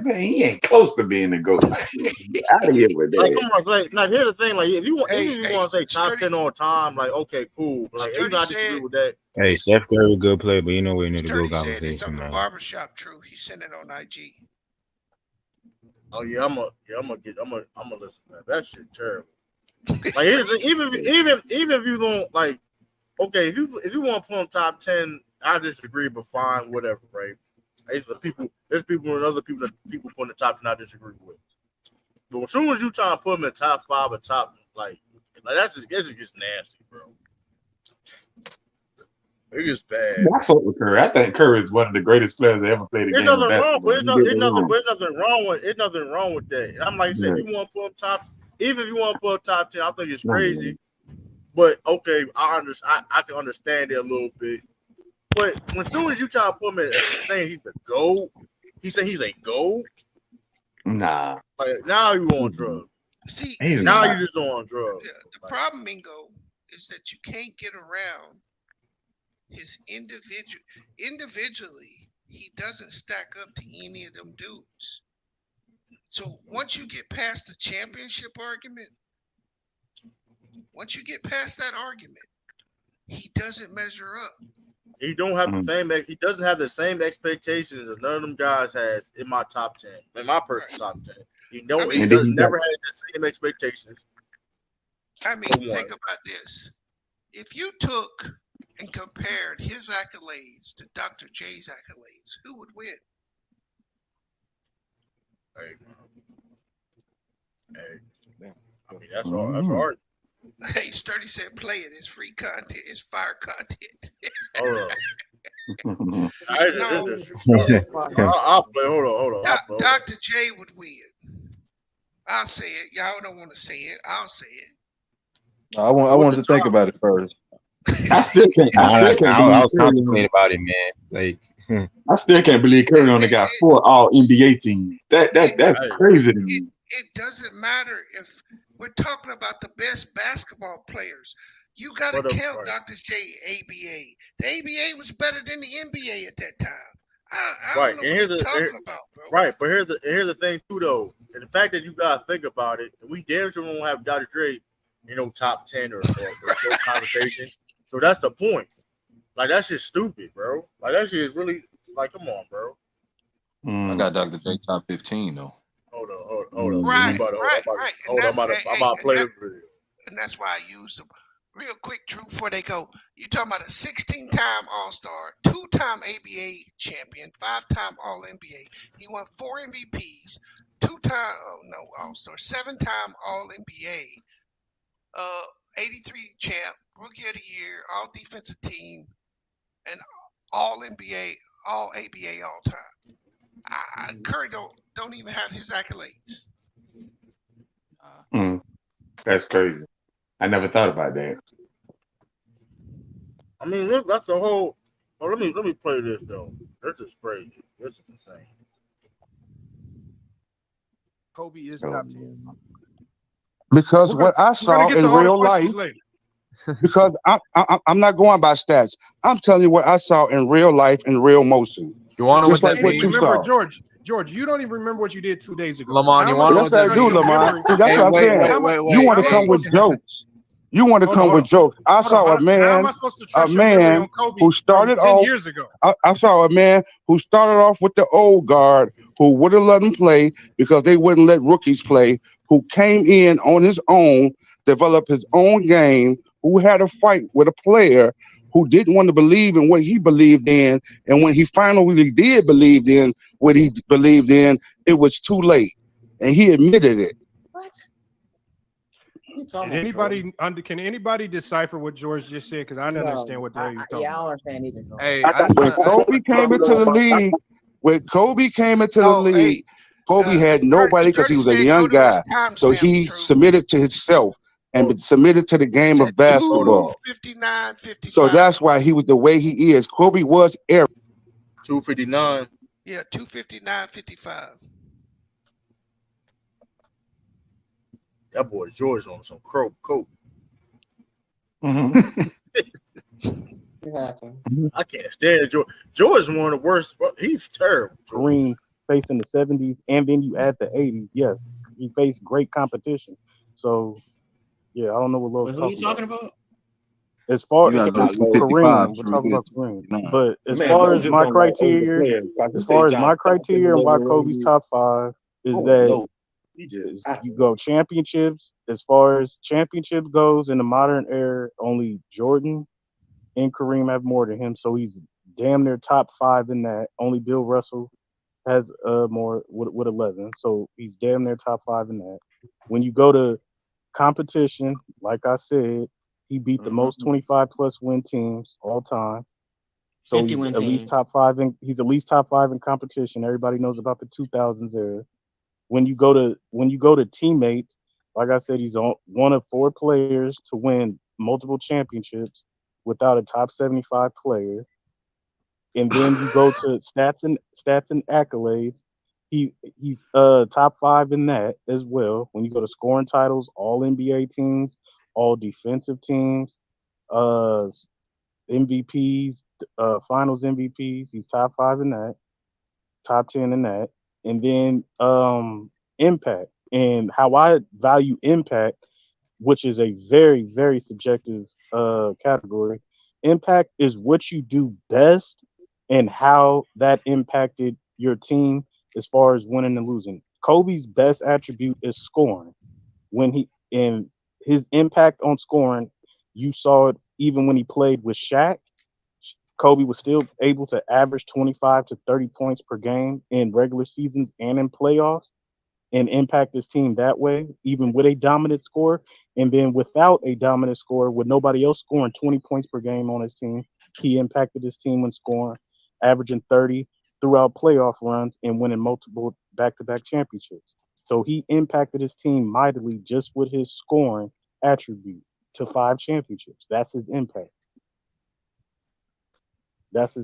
man, he ain't close to being the GOAT. Get out of here with that. Like, come on, like, now here's the thing. Like, if you want to say top 10 all time, like, okay, cool. Like, you not disagree with that. Hey, Steph Curry was a good player, but you know we need to go It's on conversation, the man. barbershop. True, he sent it on IG. Oh yeah, I'm gonna listen to that. That shit terrible. Like, even if you don't like, okay, if you want to put on top 10, I disagree, but fine, whatever, right? There's people and other people put in the top 10 I disagree with. But as soon as you try to put them in top 5 or top like that's just nasty, bro. It gets bad. I fuck with Curry. I think Curry is one of the greatest players that ever played the game of basketball. There's nothing wrong with that. And I'm like, say, if you want to put them top, even if you want to put up top 10, I think it's crazy. But okay, I can understand it a little bit. But as soon as you try to put him in saying he's a GOAT, he said he's a GOAT. Nah. Like now you on drugs. See, now you just on drugs. The problem, Mingo, is that you can't get around his individually. He doesn't stack up to any of them dudes. So once you get past the championship argument, he doesn't measure up. He don't have the same. He doesn't have the same expectations as none of them guys has in my top 10. In my personal top 10, he never had the same expectations. I mean, think about this: if you took and compared his accolades to Dr. J's accolades, who would win? Hey, I mean that's all. That's hard. Hey, Sturdy said, "Play it. It's free content. It's fire content." I'll play. Hold on. Dr. J would win. I'll say it. Y'all don't want to say it. I'll say it. I wanted to think about it first. I still can't. I was contemplating about it, man. Like, I still can't believe Curry only got 4 All NBA teams. That's crazy to me. It doesn't matter if we're talking about the best basketball players. You got to count Dr. J ABA. The ABA was better than the NBA at that time. I don't know what you're talking about, bro. Right, but here's the thing too, though, and the fact that you gotta think about it. We damn sure don't have Dr. Dre, top 10 or conversation. So that's the point. Like that's just stupid, bro. Like that shit is really like, come on, bro. I got Dr. J top 15 though. Hold on. Right. I'm about to play this video. And that's why I use them. Real quick, Drew, before they go, you're talking about a 16-time All-Star, 2-time ABA champion, 5-time All-NBA. He won 4 MVPs, 2-time All-Star, 7-time All-NBA, 83 champ, Rookie of the Year, All Defensive Team, and All-NBA, All-ABA all-time. Curry don't even have his accolades. That's crazy. I never thought about that. I mean, look, that's the whole. Oh, let me play this though. This is crazy. This is insane. Kobe is top 10. Because what I saw in real life. Because I'm not going by stats. I'm telling you what I saw in real life in real motion. You want to just like what you remember, saw. George, you don't even remember what you did 2 days ago. Lamont, you want to? Yes, I do, Lamont. See, that's what I'm saying. You want to come with jokes. You want to come with jokes. I saw a man who started off 10 years ago. I saw a man who started off with the old guard who would have let him play because they wouldn't let rookies play, who came in on his own, developed his own game, who had a fight with a player who didn't want to believe in what he believed in. And when he finally did believe in what he believed in, it was too late. And he admitted it. What? you talking Can about? can anybody decipher what George just said? Because I don't understand what the hell you're talking I don't about. understand either. Bro. Hey, When Kobe came into the league, Kobe had nobody because he was a young guy. So he submitted to himself and submitted to the game of basketball. 59, 55. So that's why he was the way he is. Kobe was air. 259. Yeah, 259, 55. That boy George on some coke. I can't stand George. George is one of the worst. He's terrible. Kareem facing the 70s, and then you add the 80s. Yes, he faced great competition. So, yeah, I don't know what Lowe's Who are you talking about? As far You as gotta go to Kareem, 255. we're talking about Kareem. Nah. But as Man, far George as just my don't like older criteria, players. If I could as say far as John my Stockton criteria is and why overrated. Kobe's top 5 is Oh, that no. He just is you go championships. As far as championship goes in the modern era, only Jordan and Kareem have more than him. So he's damn near top 5 in that. Only Bill Russell has more with 11. So he's damn near top 5 in that. When you go to competition, like I said, he beat the most 25 plus win teams all time. So 50 he's win at least teams. top 5 in he's at least top 5 in competition. Everybody knows about the 2000s era. When you go to teammates, like I said, he's one of 4 players to win multiple championships without a top 75 player. And then you go to stats and accolades. He's top 5 in that as well. When you go to scoring titles, all NBA teams, all defensive teams, uh MVPs, finals MVPs, he's top 5 in that, top 10 in that. And then impact, and how I value impact, which is a very, very subjective category. Impact is what you do best and how that impacted your team as far as winning and losing. Kobe's best attribute is scoring. When he in his impact on scoring, you saw it even when he played with Shaq. Kobe was still able to average 25 to 30 points per game in regular seasons and in playoffs and impact his team that way, even with a dominant score. And then without a dominant score, with nobody else scoring 20 points per game on his team, he impacted his team when scoring, averaging 30 throughout playoff runs and winning multiple back-to-back championships. So he impacted his team mightily just with his scoring attribute to 5 championships. That's his impact. That's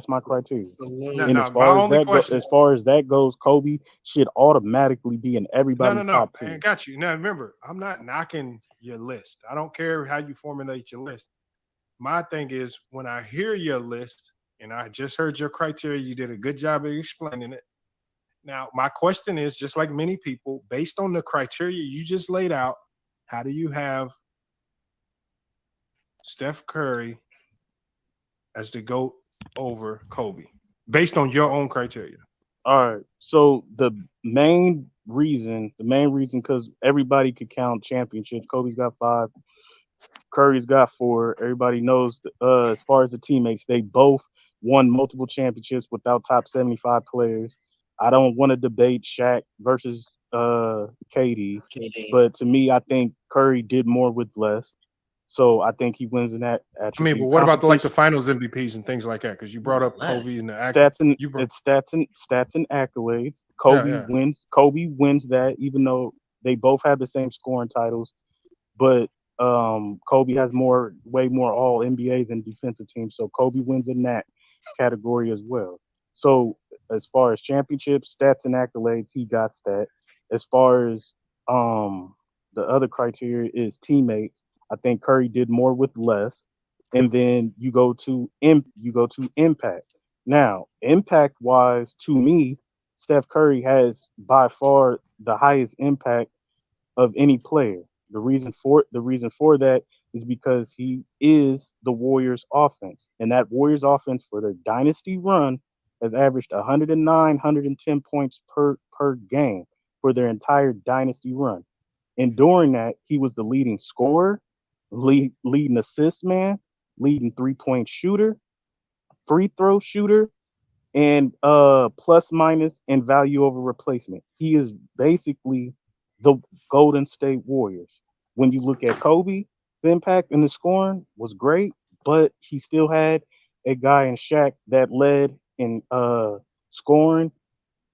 my criteria. And No, my only question. as far as that goes, Kobe should automatically be in everybody's No. top I 10. got you. Now remember, I'm not knocking your list. I don't care how you formulate your list. My thing is when I hear your list, and I just heard your criteria, you did a good job of explaining it. Now, my question is, just like many people, based on the criteria you just laid out, how do you have Steph Curry as the GOAT over Kobe, based on your own criteria? All right. So the main reason, because everybody could count championships. Kobe's got 5, Curry's got 4. Everybody knows. As far as the teammates, they both won multiple championships without top 75 players. I don't want to debate Shaq versus KD, but to me, I think Curry did more with less. So I think he wins in that attribute. I mean, but what about the finals MVPs and things like that? Because you brought up Kobe and the stats and accolades. Kobe wins that, even though they both have the same scoring titles. But Kobe has way more all NBAs and defensive teams. So Kobe wins in that category as well. So as far as championships, stats and accolades, he got that. As far as the other criteria is teammates, I think Curry did more with less. And then you go to impact. Now, impact wise, to me, Steph Curry has by far the highest impact of any player. The reason for that is because he is the Warriors offense. And that Warriors offense for their dynasty run has averaged 109, 110 points per game for their entire dynasty run. And during that, he was the leading scorer, leading assist man, leading 3-point shooter, free throw shooter, and plus minus and value over replacement. He is basically the Golden State Warriors. When you look at Kobe, the impact and the scoring was great, but he still had a guy in Shaq that led in scoring,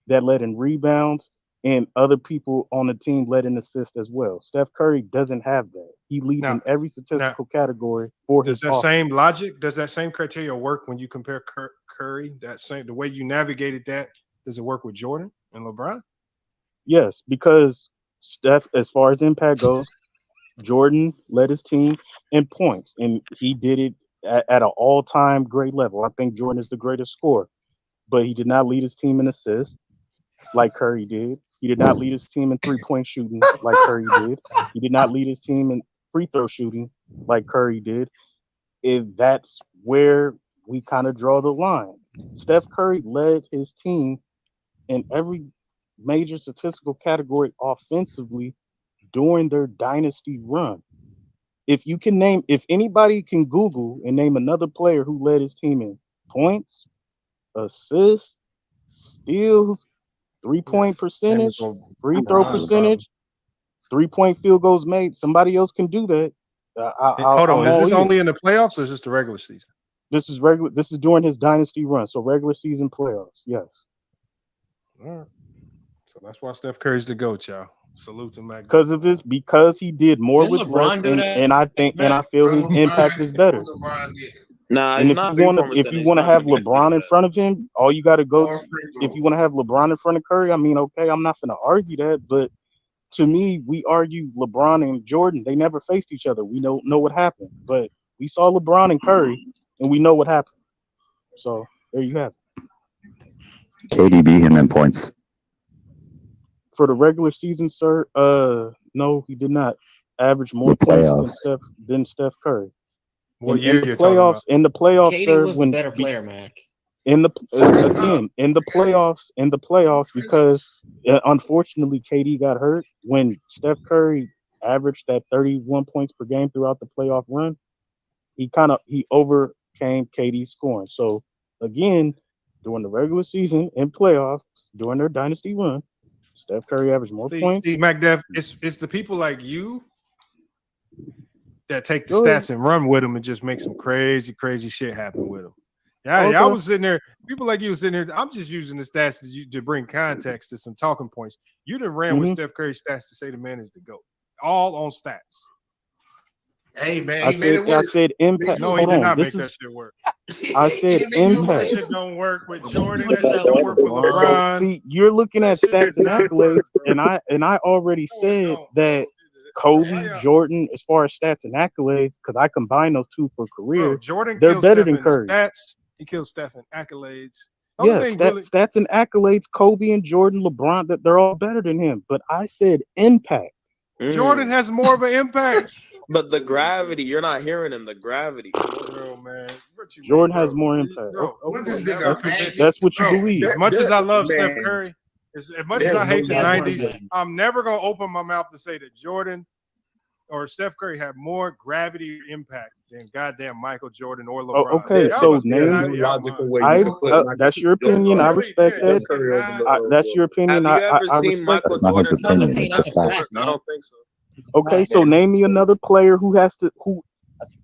that led in rebounds, and other people on the team led in assists as well. Steph Curry doesn't have that. He leads in every statistical category for his Does that same logic, does that same criteria work when you compare Curry? The way you navigated that, does it work with Jordan and LeBron? Yes, because Steph, as far as impact goes, Jordan led his team in points, and he did it at an all-time great level. I think Jordan is the greatest scorer, but he did not lead his team in assists like Curry did. He did not lead his team in three-point shooting like Curry did. He did not lead his team in free throw shooting like Curry did. If that's where we kind of draw the line. Steph Curry led his team in every major statistical category offensively during their dynasty run. If anybody can Google and name another player who led his team in points, assists, steals, 3-point percentage, free throw percentage, 3-point field goals made, somebody else can do that. Hold on, is this only in the playoffs or is this the regular season? This is regular. This is during his dynasty run, so regular season playoffs. Yes. All right. So that's why Steph Curry's the GOAT, y'all. Salute to Mac. Because he did more with less, and I feel his impact is better. Nah, And it's not if you want to have LeBron in front of him, all you got to go. If you want to have LeBron in front of Curry, I mean, okay, I'm not going to argue that, but to me, we argue LeBron and Jordan. They never faced each other. We know what happened, but we saw LeBron and Curry, and we know what happened. So there you have it. KD beat him in points. For the regular season, sir, no, he did not average more points than Steph Curry. What year you're talking about? In the playoffs, KD sir, was the better player, Mac. In the playoffs, because unfortunately KD got hurt when Steph Curry averaged that 31 points per game throughout the playoff run. He overcame KD's scoring. So again, during the regular season and playoffs, during their dynasty run, Steph Curry averaged more points. See, MacDev, it's the people like you that take the stats and run with them and just make some crazy shit happen with them. Yeah, Okay. I was sitting there. People like you sitting there. I'm just using the stats to bring context to some talking points. You done ran with Steph Curry's stats to say the man is the GOAT. All on stats. Hey man, I said impact. No, he did not make that shit work. I said impact. That shit don't work with Jordan. That shit don't work with LeBron. See, you're looking at stats and accolades, and I already said that Kobe, Jordan, as far as stats and accolades, because I combine those two for career, Bro, Jordan they're kills better Steph than Curry. Stats. He kills Steph in accolades. Yes, stats and accolades, Kobe and Jordan, LeBron, that they're all better than him. But I said impact. Jordan has more of an impact. But the gravity, you're not hearing him. The gravity. Bro, man. Jordan has more impact. That's what you believe. As much as I love Steph Curry, as much as I hate the 90s, I'm never going to open my mouth to say that Jordan or Steph Curry have more gravity impact than goddamn Michael Jordan or LeBron. Oh, okay, so that's your opinion. I respect that. That's your opinion. Have you ever I seen respect Michael that. Jordan? I don't think so. Okay, so name me another player who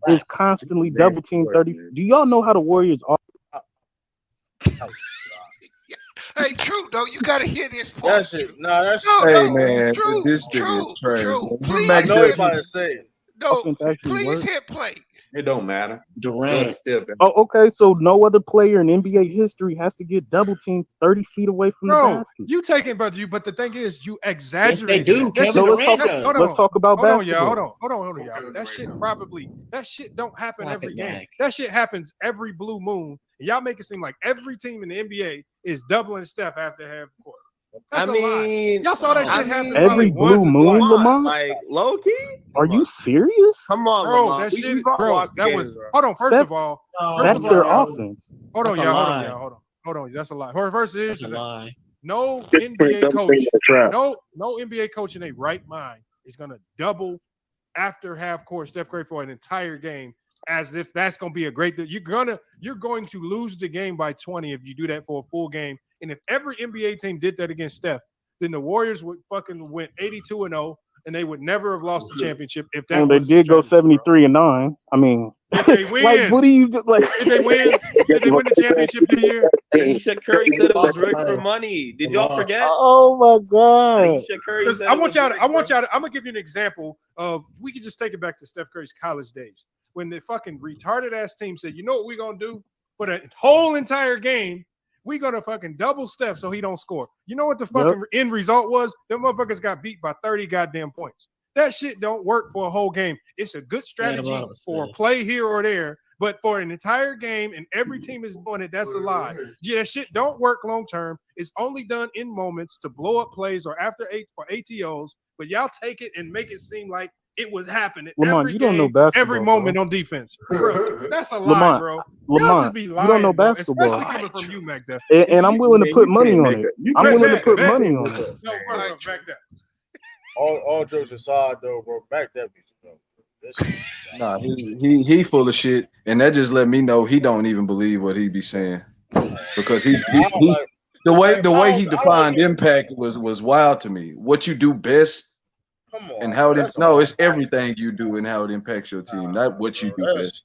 is constantly double team 30. Do y'all know how the Warriors are? Hey, True, though, you gotta hear this part. Hey man, True, this nigga is trash. please. I know you about to say it. No, please hit play. It don't matter. Durant. Oh, okay. So no other player in NBA history has to get double teamed 30 feet away from the basket. You take it, but the thing is, you exaggerate. Yes, they do. Kevin Durant does. Let's talk about basketball. Hold on, y'all. That shit don't happen every game. That shit happens every blue moon. And y'all make it seem like every team in the NBA is doubling Steph after half court. That's y'all saw that shit happen every blue moon, Lamont. Like low key. Are you serious? Come on, bro. Lamont. That shit, bro. That was. Hold on. First of all, that's their offense. Hold on, y'all. Hold on. That's a lie. First, that's a lie. No NBA coach. No NBA coach in a right mind is gonna double after half court Steph Curry for an entire game. As if that's going to be a great thing. You're going to lose the game by 20 if you do that for a full game. And if every NBA team did that against Steph, then the Warriors would fucking win 82-0, and they would never have lost the championship if that. And they did go 73-9. I mean, did they win? Like, what do you like? Did they win? Did they win the championship that year? Ayesha Curry said it was rigged for money. Did y'all forget? Oh my God! Ayesha Curry said I want y'all to. I'm gonna give you an example of. We can just take it back to Steph Curry's college days when the fucking retarded ass team said, "You know what we're gonna do for the whole entire game? We gonna fucking double Steph so he don't score." You know what the fucking end result was? Them motherfuckers got beat by 30 goddamn points. That shit don't work for a whole game. It's a good strategy for a play here or there, but for an entire game and every team is doing it, that's a lie. Yeah, that shit don't work long term. It's only done in moments to blow up plays or after ATOs, but y'all take it and make it seem like it was happening Lamont, every you game, don't know basketball, every moment on defense. Bro, that's a lie, bro. Y'all just be lying, you don't know bro, basketball. especially coming from you, Magda. And I'm willing to put money on it. I'm willing to put money on it. No, bro, back that. All jokes aside, though, bro, back that bitch, bro. Nah, he full of shit, and that just let me know he don't even believe what he be saying because he's the way he defined impact was wild to me. What you do best, and how it it's everything you do and how it impacts your team, not what you do best.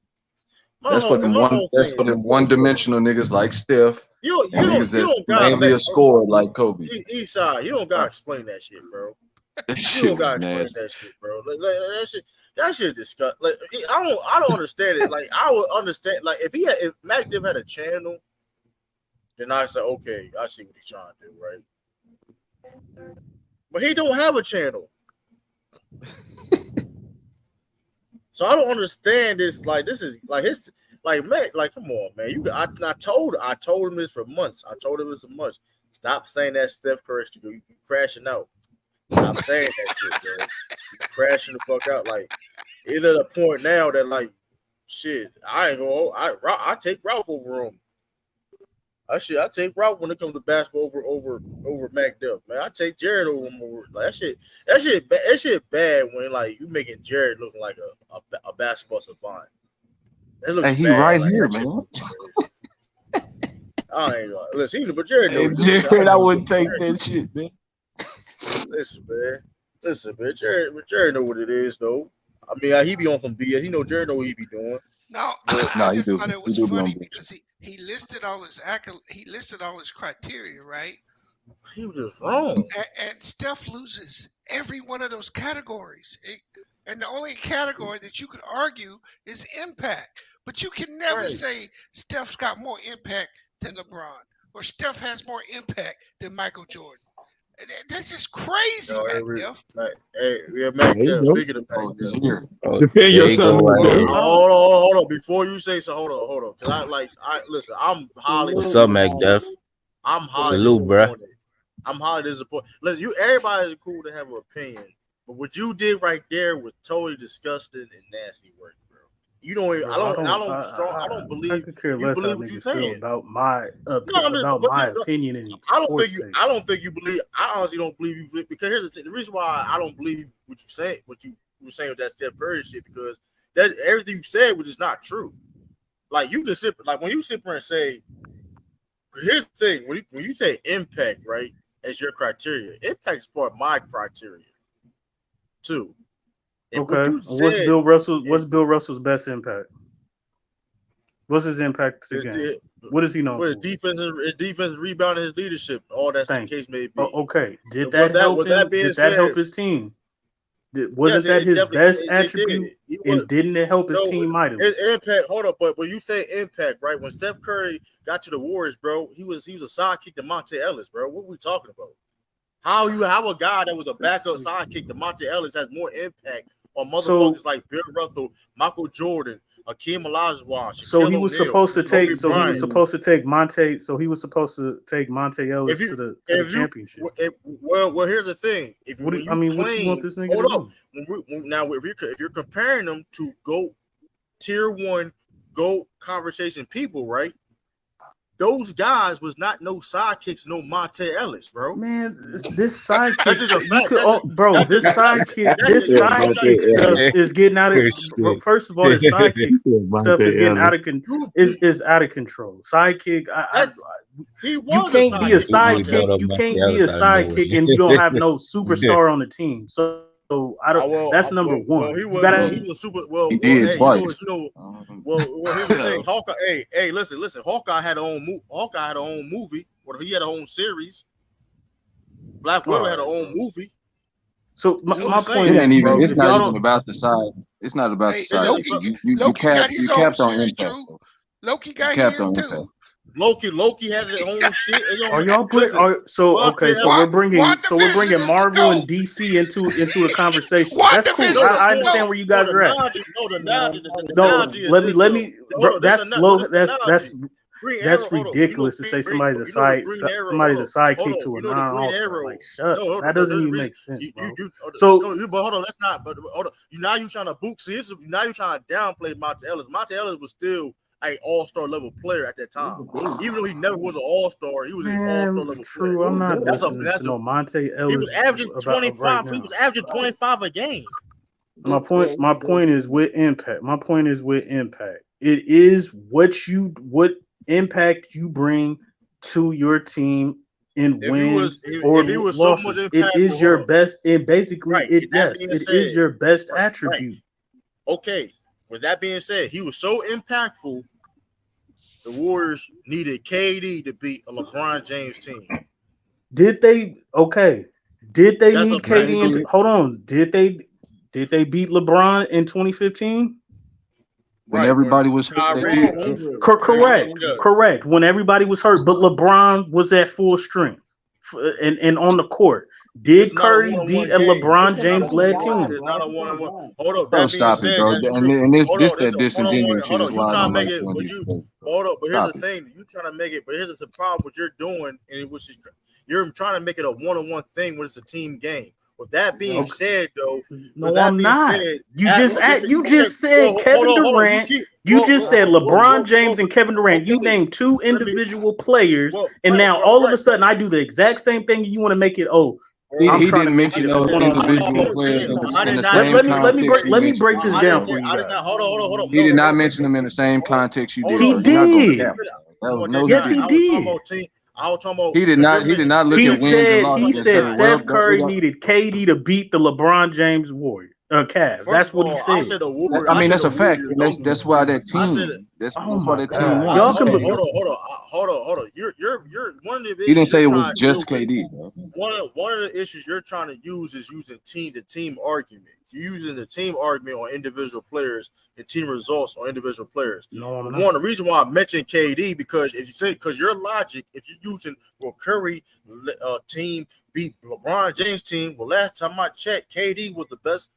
That's for them one-dimensional niggas like Steph. You and niggas that's mainly a scorer like Kobe. Eastside, you don't gotta explain that shit, bro. That You shit don't gotta was explain nasty. that shit, bro. That shit disgust. Like I don't understand it. Like I would understand. Like if Mac Div had a channel, then I say okay, I see what he's trying to do, right? But he don't have a channel, so I don't understand this. Like this is like his like Mac. Like come on, man. I told him this for months. I told him this for months. Stop saying that Steph Curry. You crashing out. Stop saying that shit, bro. You're crashing the fuck out. Like, it's at a point now that, like, shit, I ain't gonna. I take Ralph over him. I take Ralph when it comes to basketball over Mac Duff, man. I take Jared over him. Like that shit bad when like you making Jared look like a basketball savant. That looks And he bad, right like, here, that man. I ain't gonna listen, but Jared knows. Jared, I wouldn't take that shit, man. Listen, man. Jared know what it is, though. I mean, he be on some BS. Jared know what he be doing. No, Nah, I just you do. thought it You was do be funny on because he listed all his criteria, right? He was just wrong. And Steph loses every one of those categories. And the only category that you could argue is impact. But you can never say Steph's got more impact than LeBron or Steph has more impact than Michael Jordan. That's just crazy, Mac. Mac Jeff. Speaking of Mac Jeff. Defend yourself. Hold on. Before you say so, hold on. Cause listen, I'm highly. What's up, Mac Def? I'm highly Salute, bruh. I'm highly disappointed. Listen, everybody's cool to have an opinion, but what you did right there was totally disgusting and nasty work, bro. You don't even. I don't believe. I could care you less believe how what you're niggas feel saying about my opinion in each I don't think you believe. I honestly don't believe you because here's the thing. The reason why I don't believe what you say, what you were saying with that Steph Curry shit, because that everything you said was just not true. Like you can sit, like when you sit there and say, here's the thing: when you say impact, right, as your criteria, impact is part of my criteria too. And okay, what's Bill Russell's best impact? What's his impact to the game? What is he known for? Defense, rebounding, his leadership, all that's the case may be. Okay, did that help his team? Wasn't that his best attribute? And didn't it help his team mightily? Impact. Hold up, but when you say impact, right? When Steph Curry got to the Warriors, bro, he was a sidekick to Monte Ellis, bro. What are we talking about? How a guy that was a backup sidekick to Monte Ellis has more impact on motherfuckers like Bill Russell, Michael Jordan, Akeem Olajuwon. So he was supposed to take. So he was supposed to take Monte. So he was supposed to take Monte Ellis to the championship. Well, here's the thing. What do you want this nigga hold up. Now, if you're comparing them to GOAT, tier 1 GOAT conversation people, right? Those guys was not no sidekicks, no Monte Ellis, bro. Man, this sidekick, this sidekick stuff is getting out of. First of all, this sidekick stuff is getting out of control. Sidekick, you can't be a sidekick. You can't be a sidekick, and you don't have no superstar on the team. So So I don't. That's number one. He You was. gotta. He was super. Well, He did hey, twice. Well, here's the thing. Hawkeye. Hey, listen. Hawkeye had her own movie. Well, he had a own series. Black Widow had her own movie. So my point it ain't is, even. bro, It's not even about the side. It's not about the side. You capped on impact. Loki got capped his on too. impact. Loki has his own shit. Are y'all put? So we're bringing Marvel and DC into the conversation. That's cool. I understand where you guys are at. Let me. That's ridiculous to say somebody's a sidekick to a non-all-star. Like, shut. That doesn't even make sense, bro. But hold on, that's not. But hold on. Now you trying to now you trying to downplay Monte Ellis. Monte Ellis was still an all-star level player at that time. Even though he never was an all-star, he was an all-star level player. I'm not listening to no Monte Ellis. He was averaging 25. Right, he was averaging 25 a game. My point is with impact. It is what impact you bring to your team in wins or losses. It is your best. It basically it is your best attribute. Right. Okay. With that being said, he was so impactful. The Warriors needed KD to beat a LeBron James team. Did they? Okay. Did they need KD? Hold on. Did they beat LeBron in 2015? When everybody was hurt. Correct. When everybody was hurt, but LeBron was at full strength and on the court. Did Curry beat a LeBron James led team? It's not a one-on-one. Hold up. Don't stop it, bro. And this that disingenuous shit is why I don't like it. Hold up, but here's the thing. You're trying to make it, but here's the problem. What you're doing, and which is you're trying to make it a one-on-one thing when it's a team game. With that being said, though, no, I'm not. You just said Kevin Durant. You just said LeBron James and Kevin Durant. You named two individual players, and now all of a sudden I do the exact same thing. You want to make it He didn't mention those individual players in the same context. Let me break this down for you. Hold on. He did not mention them in the same context you did. He did. Yes, he did. He did not look at wins and losses. He said Steph Curry needed KD to beat the LeBron James Cavs. That's what he said. I mean, that's a fact. That's why that team. That's why that team won. Hold on. You're one of the issues. He didn't say it was just KD. Bro. One of the issues you're trying to use is using the team argument. You're using the team argument on individual players and team results on individual players. The reason why I mentioned KD because your logic, if you're using Curry team beat LeBron James team, last time I checked, KD was the best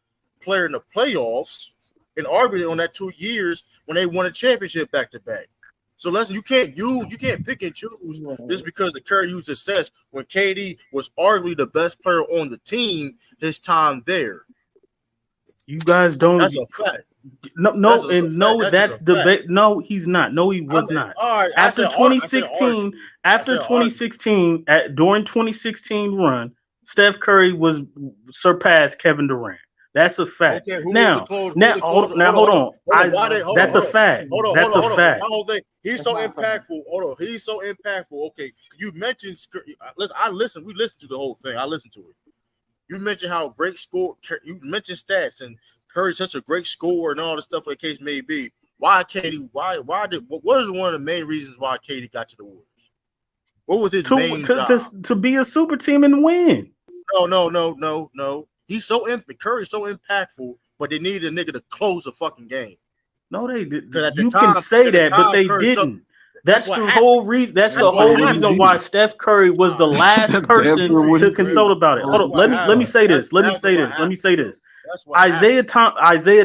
player in the playoffs and arguably on that 2 years when they won a championship back to back. So listen, you can't pick and choose just because the Curry used success when KD was arguably the best player on the team his time there. You guys don't. That's a fact. That's debate. No, he's not. No, he was not. Right, after 2016, during 2016 run, Steph Curry surpassed Kevin Durant. That's a fact. Okay, hold on. That's a fact. That's a fact. He's so impactful. He's so impactful. Okay, you mentioned. I listened. We listened to the whole thing. I listened to it. You mentioned how great score. You mentioned stats and Curry's such a great scorer and all the stuff the case may be. Why KD? Why did? What was one of the main reasons why KD got to the Warriors? What was his main job? To be a super team and win. No. He's Curry's so impactful, but they needed a nigga to close the fucking game. No, they did. You can say that, but they didn't. That's the whole reason. That's the whole reason why Steph Curry was the last person to consult about it. Hold on. Let me say this. Isaiah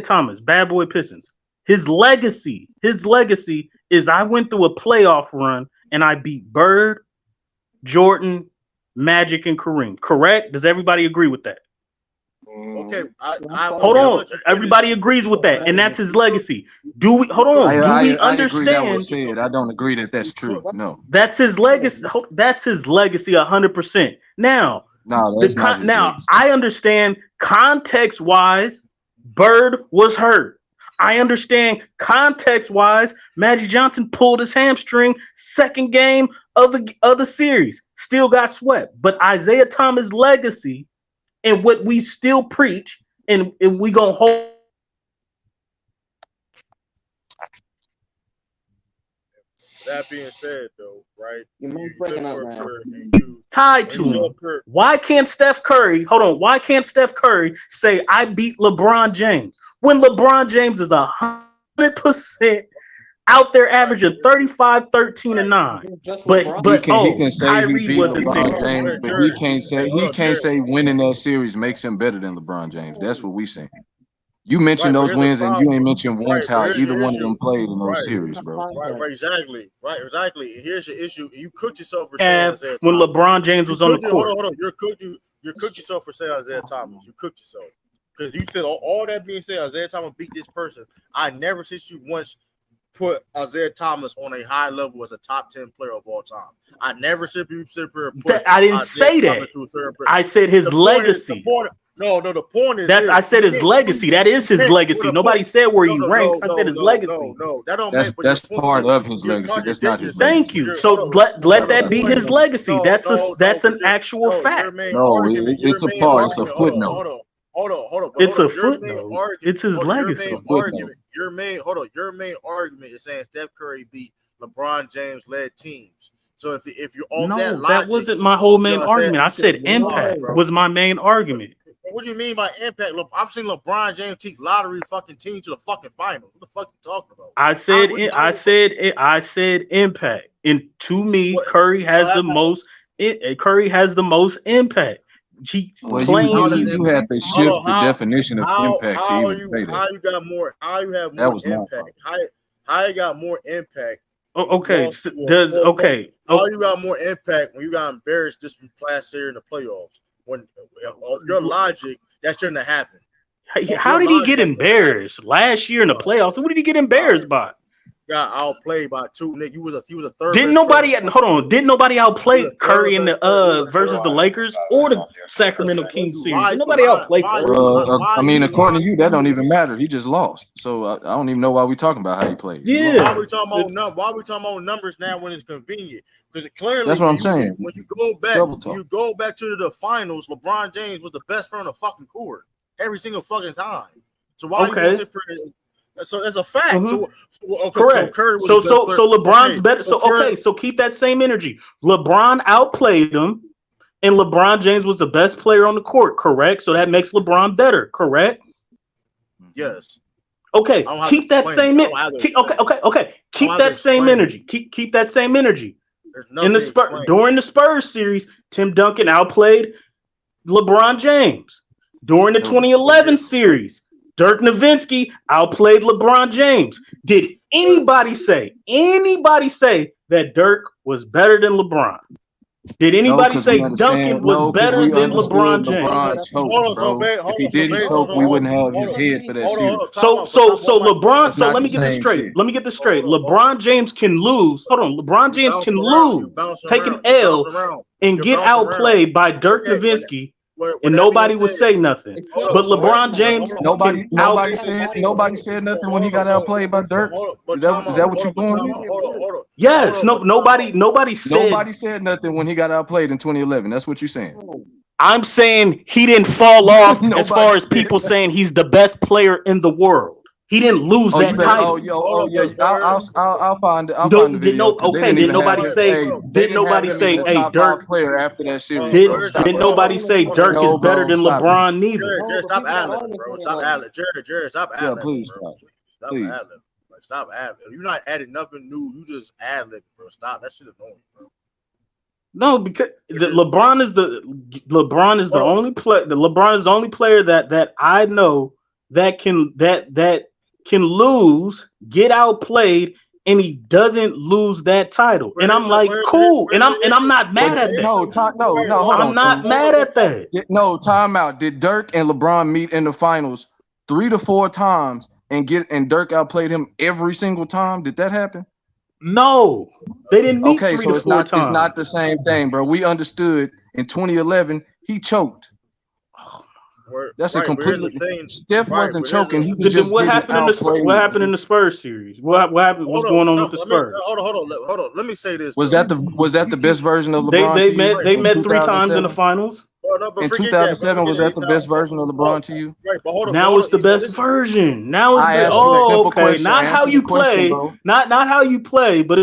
Thomas, bad boy Pistons. His legacy is I went through a playoff run and I beat Bird, Jordan, Magic, and Kareem. Correct? Does everybody agree with that? Okay, hold on. Everybody agrees with that, and that's his legacy. Do we understand? I don't agree that that's true. No, that's his legacy. That's his legacy, 100%. Now, I understand context-wise. Bird was hurt. I understand context-wise. Magic Johnson pulled his hamstring. Second game of the series, still got swept. But Isaiah Thomas' legacy and what we still preach, and we gonna hold. That being said, though, right? Tied to him. Why can't Steph Curry? Hold on. Why can't Steph Curry say I beat LeBron James when LeBron James is 100% out there averaging 35, 13, and 9? But he can say Kyrie he beat was the LeBron James, but he can't say winning that series makes him better than LeBron James. That's what we saying. You mentioned those wins, and you ain't mentioned once how either one of them played in those series, bro. Exactly. And here's your issue. You cooked yourself for saying Isaiah when Thomas. LeBron James was on the court. Hold on. You cooked yourself for saying Isaiah Thomas. You cooked yourself. Because you said all that being said, Isaiah Thomas beat this person. I never since you once put Isaiah Thomas on a high level as a top 10 player of all time. I never said you put I didn't say that. I said his legacy. No, the point is I said his legacy. That is his legacy. Nobody said where he ranks. I said his legacy. No, that don't that's part of his legacy. That's not his legacy. Thank you. So let that be his legacy. That's an actual fact. No, it's a part. It's a footnote. Hold on. It's a footnote. It's his legacy. Your main argument is saying Steph Curry beat LeBron James led teams. So if you're on that logic, that wasn't my whole main argument. I said impact was my main argument. What do you mean by impact? Look, I've seen LeBron James take lottery fucking team to the fucking finals. What the fuck you talking about? I said impact. And to me, Curry has the most. Curry has the most impact. You had to shift the definition of impact to even say that. How you got more? How you have more impact? How you got more impact? Okay. How you got more impact when you got embarrassed this last year in the playoffs? When of your logic, that shouldn't have happened. How did he get embarrassed last year in the playoffs? What did he get embarrassed by? Got outplayed by two. Nick, he was a third. Didn't nobody outplay Curry in the versus the Lakers or the Sacramento Kings series? Didn't nobody outplay Curry? I mean, according to you, that don't even matter. He just lost. So I don't even know why we talking about how he played. Yeah. Why we talking about numbers now when it's convenient? Because clearly, that's what I'm saying. When you go back to the finals, LeBron James was the best player on the fucking court every single fucking time. So why you sit for? So that's a fact. Mm-hmm. Correct. So LeBron's better. So keep that same energy. LeBron outplayed him, and LeBron James was the best player on the court. Correct. So that makes LeBron better. Correct. Yes. Okay. Keep that same. Okay. Keep that same energy. Keep that same energy. In the during the Spurs series, Tim Duncan outplayed LeBron James. During the 2011 series, Dirk Nowitzki outplayed LeBron James. Did anybody say that Dirk was better than LeBron? Did anybody say Duncan was better than LeBron James? If he didn't choke, we wouldn't have his head for that series. So LeBron. So let me get this straight. LeBron James can lose. Hold on. LeBron James can lose, take an L, and get outplayed by Dirk Nowitzki. And nobody would say nothing. But LeBron James, nobody said nothing when he got outplayed by Dirk. Is that what you're doing? Yes. Nobody said nothing when he got outplayed in 2011. That's what you're saying. I'm saying he didn't fall off as far as people saying he's the best player in the world. He didn't lose that title. I'll find the video. Did nobody say, hey, Dirk player after that series? Did nobody say Dirk is better than LeBron? Neither. Jared, stop ad-libbing, bro. Stop ad-libbing. Jared, stop ad-libbing. Yeah, please bro. stop. Please. Stop ad-libbing. You're not adding nothing new. You just ad-libbing, bro. Stop. That shit annoying, bro. No, because LeBron is the only player. LeBron is the only player that I know that can lose, get outplayed, and he doesn't lose that title. And I'm like, cool. And I'm not mad at that. No, hold on. I'm not mad at that. No, time out. Did Dirk and LeBron meet in the finals 3 to 4 times and Dirk outplayed him every single time? Did that happen? No, they didn't meet. Okay, so it's not the same thing, bro. We understood in 2011 he choked. That's a completely. Steph wasn't choking. He was just what happened in the Spurs series? What happened? What's going on with the Spurs? Hold on. Let me say this. Was that the best version of LeBron? They met 3 times in the finals. In 2007, was that the best version of LeBron to you? Right, but hold on. Now it's the best version. Now it's I the asked you a simple okay. question. Not how Answer you the question, play. bro. Not how you play, but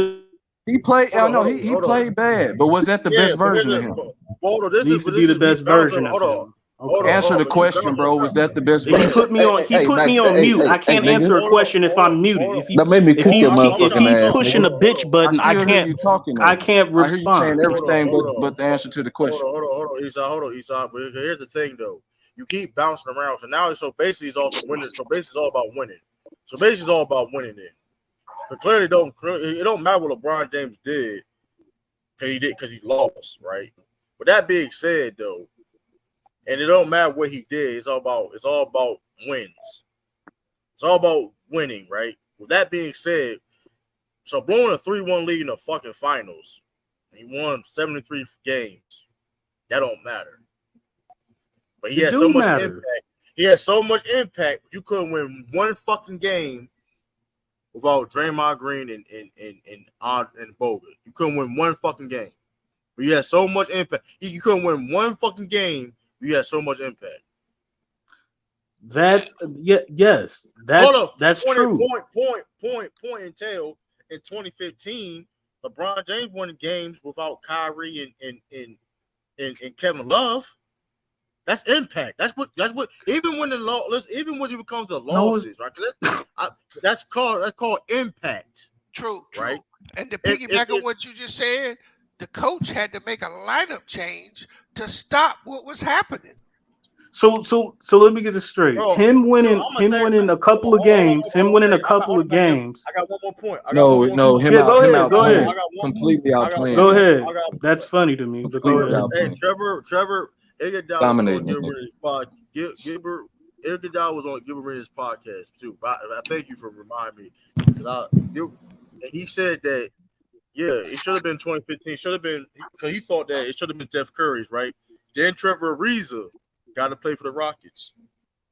He played. I know he played bad, but was that the best version of him? Hold on, this needs is to be the best version of hold on. him. Okay. Answer the question, bro. Was that the best He version? put me on. He put me on mute. I can't answer a question if I'm muted. If he, That made me if kick he's your if motherfucking he's ass, pushing nigga. a bitch button, I still hear you can't. talking, though. I can't I hear you saying respond. everything but the answer to the question. Hold on, Esau. But here's the thing, though. You keep bouncing around. So now, basically, it's also winning. So basically, it's all about winning. So basically, it's all about winning. Then, but clearly, it don't matter what LeBron James did because he lost, right? But that being said, though, and it don't matter what he did. It's all about wins. It's all about winning, right? With that being said, so blowing a 3-1 lead in the fucking finals, he won 73 games. That don't matter. But he It had do so much matter. impact. He had so much impact, but you couldn't win one fucking game without Draymond Green and Bogut. You couldn't win one fucking game. But you had so much impact. You couldn't win one fucking game. You had so much impact. That's yes. That's true. Point and tail. In 2015, LeBron James won games without Kyrie and Kevin Love. That's impact. That's what even when it becomes the losses, right? That's called impact. True. Right. And to piggyback on what you just said, the coach had to make a lineup change to stop what was happening. So let me get this straight. Him winning a couple of games. I got one more point. Him outplaying. Completely outplaying. Go ahead. That's funny to me. But go ahead. Hey, Trevor dominating. Iguodala was on Gilbert Arenas' podcast too. But I thank you for reminding me. And he said that it should have been 2015. Should have been because he thought that it should have been Steph Curry's, right? Then Trevor Ariza got to play for the Rockets.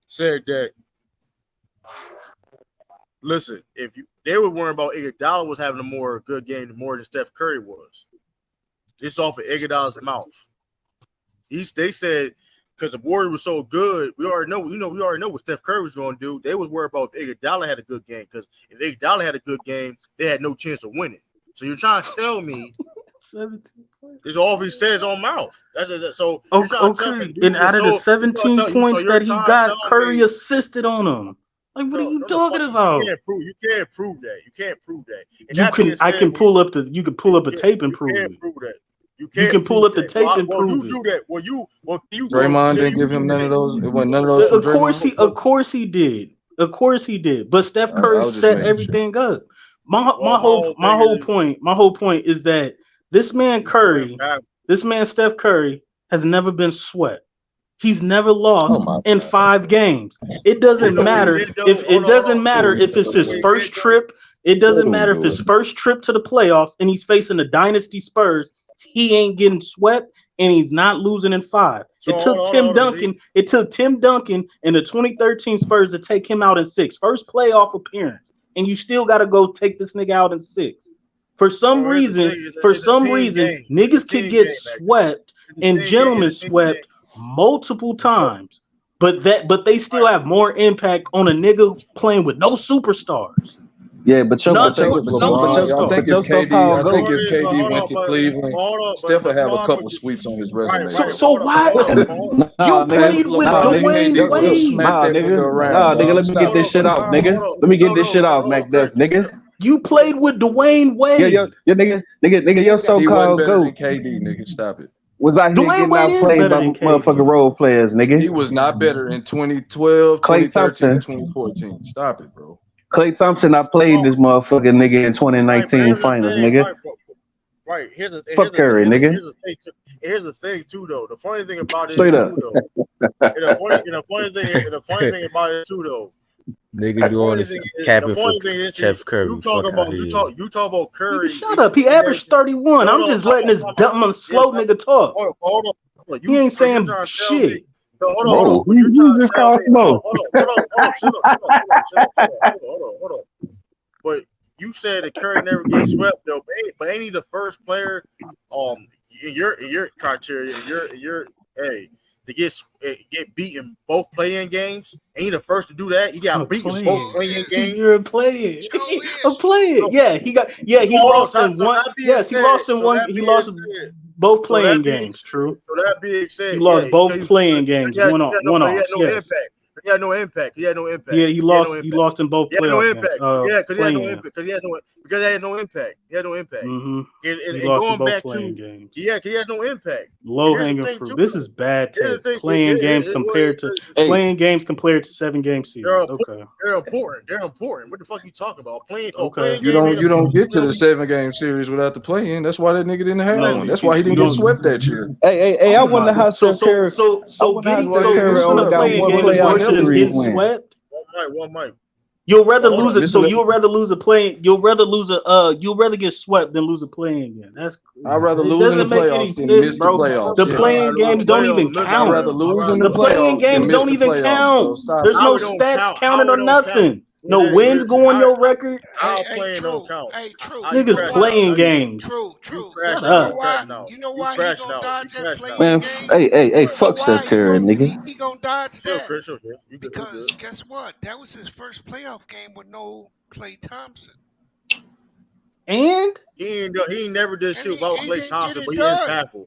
Said that, listen, they were worried about Iguodala was having a more good game more than Steph Curry was. This off of Iguodala's mouth. They said because the Warriors was so good, we already know what Steph Curry was going to do. They was worried about if Iguodala had a good game because if Iguodala had a good game, they had no chance of winning. So you're trying to tell me 17 points. It's all he says on mouth. So okay. And out of the 17 points that he got, Curry assisted on him. Like, what are you talking about? You can't prove that. You can't prove that. And I can pull up the. You can pull up a tape and prove it. You can pull up the tape and prove it. You do that. You Draymond didn't give him none of those. It wasn't none of those. Of course he did. But Steph Curry set everything up. My whole point is that this man Steph Curry has never been swept. He's never lost in 5 games. It doesn't matter if it's his first trip. It doesn't matter if his first trip to the playoffs and he's facing the dynasty Spurs. He ain't getting swept and he's not losing in 5. It took Tim Duncan and the 2013 Spurs to take him out in 6. First playoff appearance. And you still got to go take this nigga out in 6. For some reason, niggas can get swept and gentlemen swept multiple times, but they still have more impact on a nigga playing with no superstars. Yeah, but I think if KD went to Cleveland, Steph would have a couple sweeps on his resume. So why you played with Dwayne Wade? Nigga, let me get this shit out, nigga. Let me get this shit out, Mac Duff, nigga. You played with Dwayne Wade. Yeah, nigga, your so-called GOAT. KD, nigga, stop it. Was out here getting outplayed by motherfucking role players, nigga. He was not better in 2012, 2013, and 2014. Stop it, bro. Klay Thompson, I played this motherfucking nigga in 2019 finals, nigga. Right. Fuck Curry, nigga. Here's the thing, too, though. The funny thing about it, straight up. The funny thing about it, too, though. Nigga doing this capping for Steph Curry. You talk about Curry. Nigga, shut up. He averaged 31. I'm just letting this dumb slow nigga talk. Hold on. He ain't saying shit. Hold on. You just called smoke. Hold on. But you said that Curry never gets swept, though. But ain't he the first player? In your criteria, to get beaten both playing games. Ain't the first to do that. He got beaten both playing games. You're playing. I'm playing. Yeah, he lost in one. Yes, he lost in one. He lost both playing games. True. So that being said, he lost both playing games. One off. Yes. He had no impact. Yeah, he lost. He lost in both. He had no impact. Because he had no impact. Because he had no impact. He had no impact. Mm-hmm. And he lost going in both back playing to games. Yeah, because he had no impact. Low hanging fruit. This is bad take. Playing games compared to 7-game series. Okay. They're important. They're important. What the fuck you talking about? Playing. Okay. You don't get to the 7-game series without the play-in. That's why that nigga didn't have one. That's why he didn't get swept that year. Hey, I wonder how Steph Curry. Getting the playing game is worse than getting swept. One mic. You'll rather lose it. So you'll rather lose a playing. You'll rather get swept than lose a playing game. I'd rather lose in the playoffs than miss the playoffs. The playing games don't even count. I'd rather lose in the playing games don't even count. There's no stats counted or nothing. No wins go on your record. Playing don't count. Niggas playing games. True. Shut up. You know why he gonna dodge that playing Man, game? hey, fuck Steph Curry, nigga. He gonna dodge that because guess what? That was his first playoff game with no Klay Thompson. And he never did shit without Klay Thompson, but he impactful.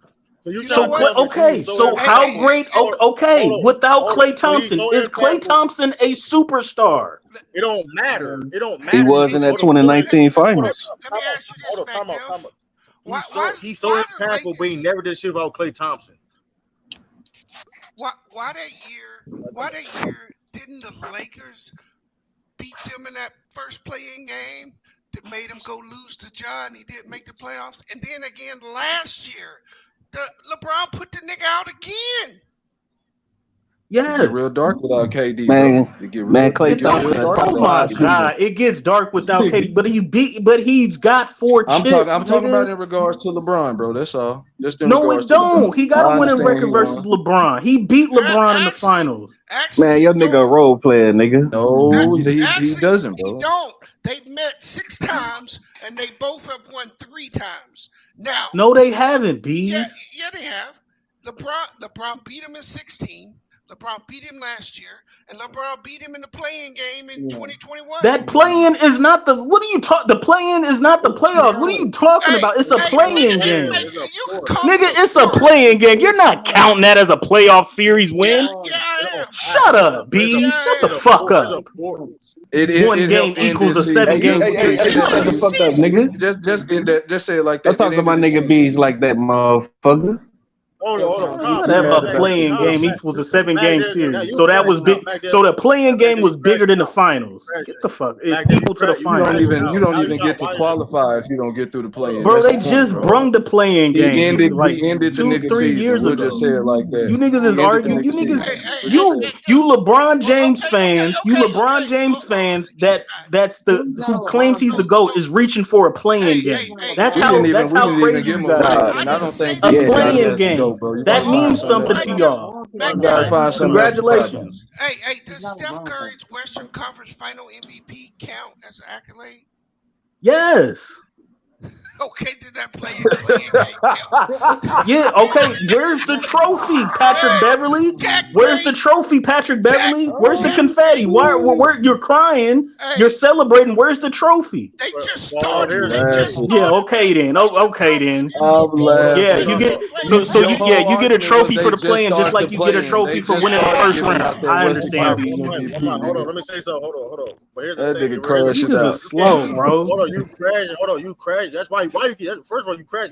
So how great? Okay, without Klay Thompson, is Klay Thompson a superstar? It don't matter. He was in that 2019 finals. Let me ask you this, time out. He's so impactful, but he never did shit without Klay Thompson. Why that year didn't the Lakers beat them in that first playing game that made him go lose to John? He didn't make the playoffs, and then again last year. LeBron put the nigga out again. Yeah, it get real dark without KD. Man, Klay Thompson. Oh my God, it gets dark without KD. But he's got 4 chips. I'm talking about in regards to LeBron, bro. That's all. Just in no, it don't. He got a winning record versus LeBron. He beat LeBron in the finals. Man, your nigga a role player, nigga. No, he doesn't, bro. He don't. They've met 6 times and they both have won 3 times. Now, no, they haven't, B. Yeah, they have. LeBron beat him in 16. LeBron beat him last year, and LeBron beat him in the play-in game in 2021. That play-in is not the. What are you talking? The play-in is not the playoffs. What are you talking about? It's a play-in game, nigga. It's a play-in game. You're not counting that as a playoff series win. Shut up, B. Shut the fuck up. One game equals a 7-game series. Shut the fuck up, nigga. Just say it like that. Don't talk to my nigga B's like that, motherfucker. Hold on. That playing game equals a 7-game series. So that was big. So the playing game was bigger than the finals. Get the fuck. It's equal to the finals. You don't even get to qualify if you don't get through the play-in. Bro, they just brung the playing game. He ended like the nigga 3 years season. ago. We'll just say it like that. You niggas is arguing. You niggas. You LeBron James fans. You LeBron James fans. That's who claims he's the GOAT is reaching for a playing game. That's how crazy you guys are. And I don't think a playing game. That means something to y'all. Congratulations. Hey, does Steph Curry's Western Conference Final MVP count as an accolade? Yes. Okay, did that play in? Yeah, okay. Where's the trophy, Patrick Beverly? Where's the trophy, Patrick Beverly? Where's the confetti? Where you're crying, you're celebrating. Where's the trophy? They just started. Yeah, okay then. Okay then. Yeah, you get you get a trophy for the playing just like you get a trophy for winning the first round. I understand. Hold on, let me say so. Hold on. But here's the thing. That nigga crashed out. Slow, bro. Hold on, you crashed. That's why you first of all you crash.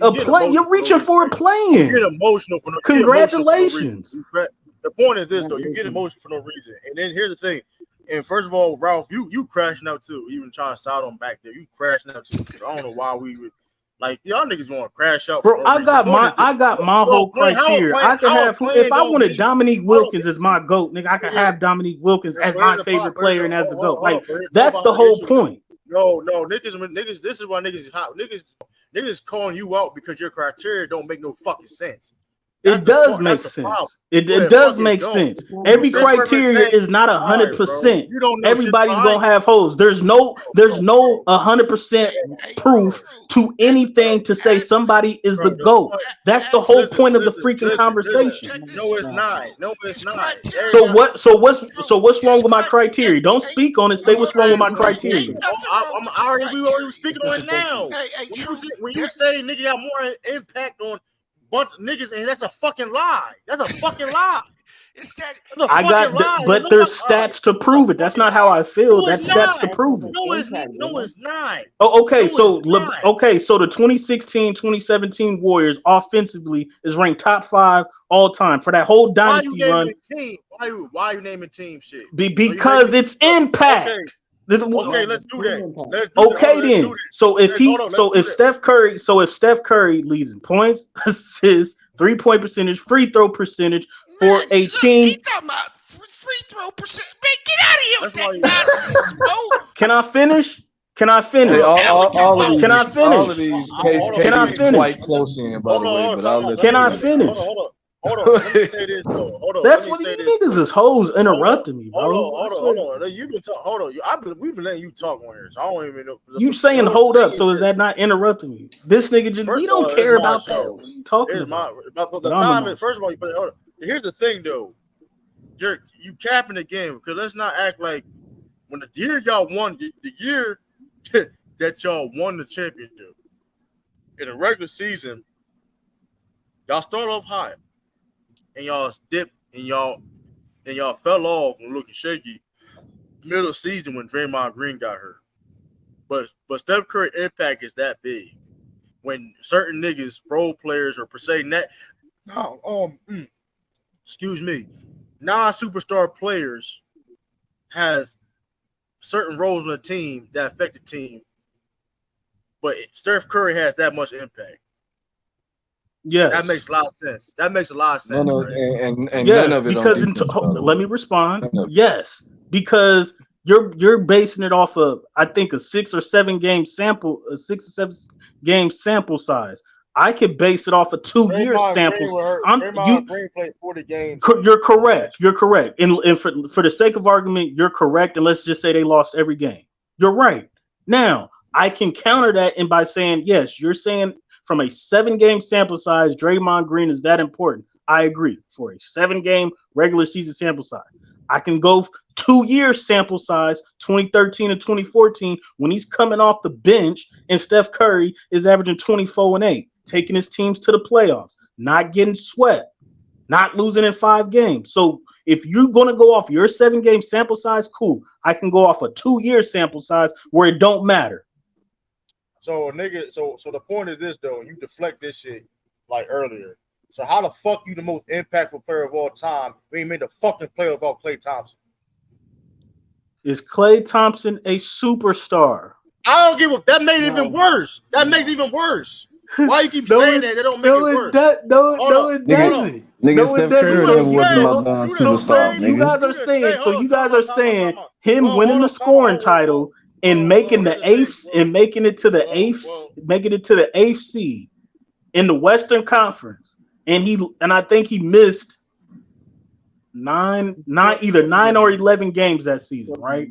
You're reaching for a play-in. You get emotional for no Congratulations. The point is this though, you get emotional for no reason. And then here's the thing. And first of all, Ralph, you crashing out too. Even trying to side on back there, you crashing out too. So I don't know why we would like y'all niggas want to crash out. Bro, I got my whole criteria. I can have if I wanted Dominique Wilkins as my GOAT, nigga, I could have Dominique Wilkins as my favorite player and as the GOAT. Like that's the whole point. No, niggas. This is why niggas is hot. Niggas calling you out because your criteria don't make no fucking sense. It does make sense. It does make sense. Every criteria is not 100%. Everybody's gonna have holes. There's no 100% proof to anything to say somebody is the GOAT. That's the whole point of the freaking conversation. No, it's not. No, it's not. So what's wrong with my criteria? Don't speak on it. Say what's wrong with my criteria. We already speaking on it now. When you say nigga got more impact on bunch of niggas, and that's a fucking lie. That's a fucking lie. But there's stats to prove it. That's not how I feel. That's stats to prove it. No, it's not. Oh, okay. So the 2016-2017 Warriors offensively is ranked top 5 all time for that whole dynasty run. Why are you naming team shit? Because it's impact. Okay, let's do that. So if Steph Curry leads in points, assists, 3-point percentage, free throw percentage for a team. He talking about free throw percent. Man, get out of here with that nonsense, bro. Can I finish? Can I finish? Hey, all of these, can I finish? All of these can I finish? Quite close in, by the way, but I'll let Can I finish? Hold on. Let me say this, though. Hold on. That's what you niggas is hoes interrupting me, bro. Hold on. You been talk. Hold on. We've been letting you talk on here, so I don't even know. You saying hold up? So is that not interrupting me? This nigga just we don't care about that. What are you talking about? The time. First of all, hold on. Here's the thing, though. You capping again because let's not act like when the year y'all won, the year that y'all won the championship in the regular season, y'all start off high. And y'all dipped and y'all fell off and looking shaky middle of season when Draymond Green got hurt. But Steph Curry impact is that big. When certain niggas, role players or per se non-superstar players has certain roles on the team that affect the team. But Steph Curry has that much impact. Yes. That makes a lot of sense. No, right? and none of it. Because let me respond. Yes, because you're basing it off of I think a 6 or 7 game sample size. I could base it off of 2-year samples. Green played 40 games. You're correct. And for the sake of argument, you're correct. And let's just say they lost every game. You're right. Now I can counter that and by saying yes, you're saying. From a 7-game sample size, Draymond Green is that important. I agree. For a 7-game regular season sample size, I can go 2-year sample size, 2013 and 2014, when he's coming off the bench and Steph Curry is averaging 24-8, taking his teams to the playoffs, not getting swept, not losing in 5 games. So if you're going to go off your 7-game sample size, cool. I can go off a 2-year sample size where it don't matter. So nigga, so the point is this though, you deflect this shit like earlier. So how the fuck you the most impactful player of all time when you made the fucking player about Klay Thompson? Is Klay Thompson a superstar? I don't give a that made it even worse. That makes it even worse. Why you keep saying that? They don't make it worse. It doesn't. Nigga, Steph Curry wasn't no superstar, nigga. You guys are saying him winning the scoring title and making the eighth and making it to the eighth seed in the Western Conference, and I think he missed either 9 or 11 games that season, right?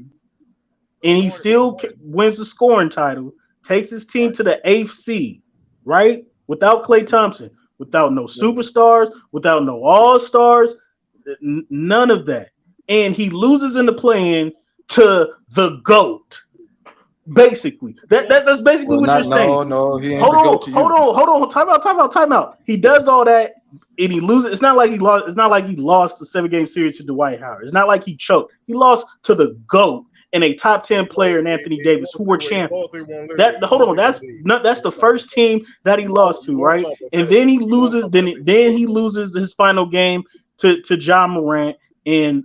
And he still wins the scoring title, takes his team to the 8th seed, right? Without Klay Thompson, without no superstars, without no all-stars, none of that, and he loses in the play-in to the GOAT. Basically, that's basically what you're saying. No, he ain't hold on. Time out. He does all that and he loses. It's not like he lost. It's not like he lost the 7-game series to Dwight Howard. It's not like he choked. He lost to the GOAT and a top 10 player in Anthony Davis, who were champions. That's the first team that he lost to, right? And then he loses. Then he loses his final game to Ja Morant and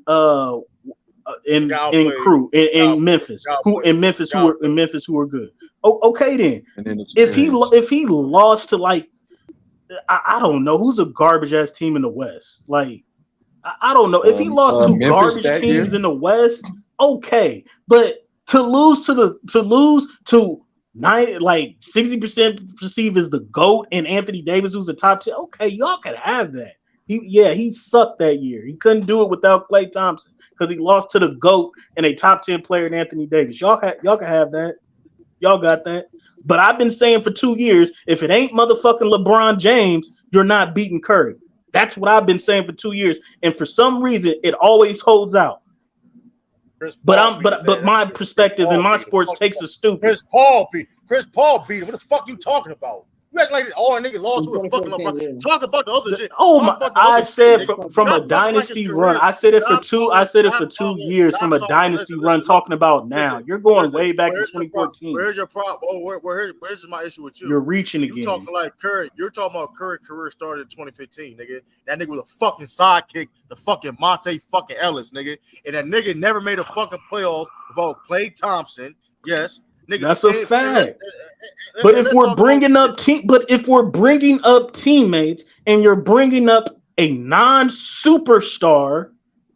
in Memphis, who were good. Okay, then if he lost to like I don't know who's a garbage ass team in the West, like I don't know if he lost to garbage teams in the West, okay, but to lose to 60% perceived as the GOAT and Anthony Davis, who's the top 10, okay, y'all could have that. He sucked that year. He couldn't do it without Klay Thompson because he lost to the GOAT and a top 10 player in Anthony Davis. Y'all can have that. Y'all got that. But I've been saying for 2 years, if it ain't motherfucking LeBron James, you're not beating Curry. That's what I've been saying for 2 years, and for some reason, it always holds out. But my perspective in my sports takes is stupid. Chris Paul beat him. What the fuck you talking about? You act like all nigga lost with a fucking LeBron. Talk about the other shit. Oh my! I said from a dynasty run. I said it for 2. I said it for 2 years from a dynasty run. Talking about now, you're going way back to 2014. Where's your problem? Oh, where's my issue with you? You're reaching again. You talking like Curry? You're talking about Curry career started in 2015, nigga. That nigga was a fucking sidekick, the fucking Monte fucking Ellis, nigga, and that nigga never made a fucking playoff without Klay Thompson. Yes. Nigga, that's a fact. But if we're bringing up teammates and you're bringing up a non-superstar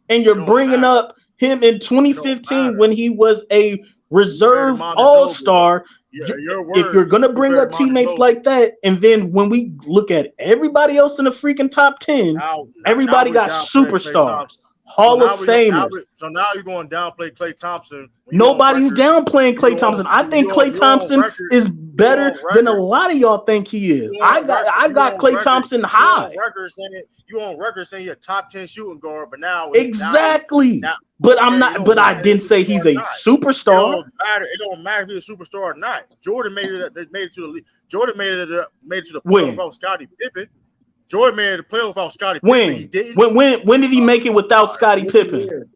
and you're bringing up him in 2015 when he was a reserve all-star, if you're going to bring up teammates like that, and then when we look at everybody else in the freaking top 10, everybody got superstars. Hall of Famers. So now you're going to downplay Klay Thompson. Nobody's downplaying Klay Thompson. I think Klay Thompson is better than a lot of y'all think he is. I got Klay Thompson high. You on record saying you're a top 10 shooting guard, but now exactly. But I'm not. But I didn't say he's a superstar. It don't matter if he's a superstar or not. Jordan made it to the league. Jordan made it to the playoff without Scottie Pippen. Jordan made the playoff without Scottie Pippen. He didn't. When did he make it without Scottie Pippen?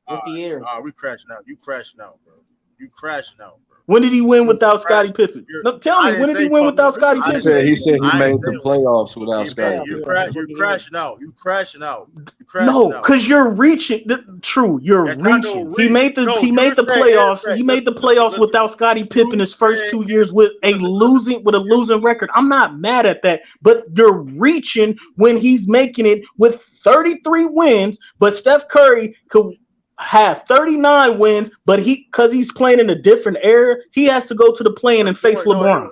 We crashing out. You crashing out, bro. You crashing out, bro. When did he win without Scottie Pippen? No, tell me, when did he win without Scottie Pippen? He said he made the playoffs without Scottie Pippen. You're crashing out. You crashing out. No, because you're reaching. True, you're reaching. He made the playoffs. He made the playoffs without Scottie Pippen his first 2 years with a losing record. I'm not mad at that, but you're reaching when he's making it with 33 wins. But Steph Curry could have 39 wins, but because he's playing in a different era, he has to go to the play-in and face LeBron.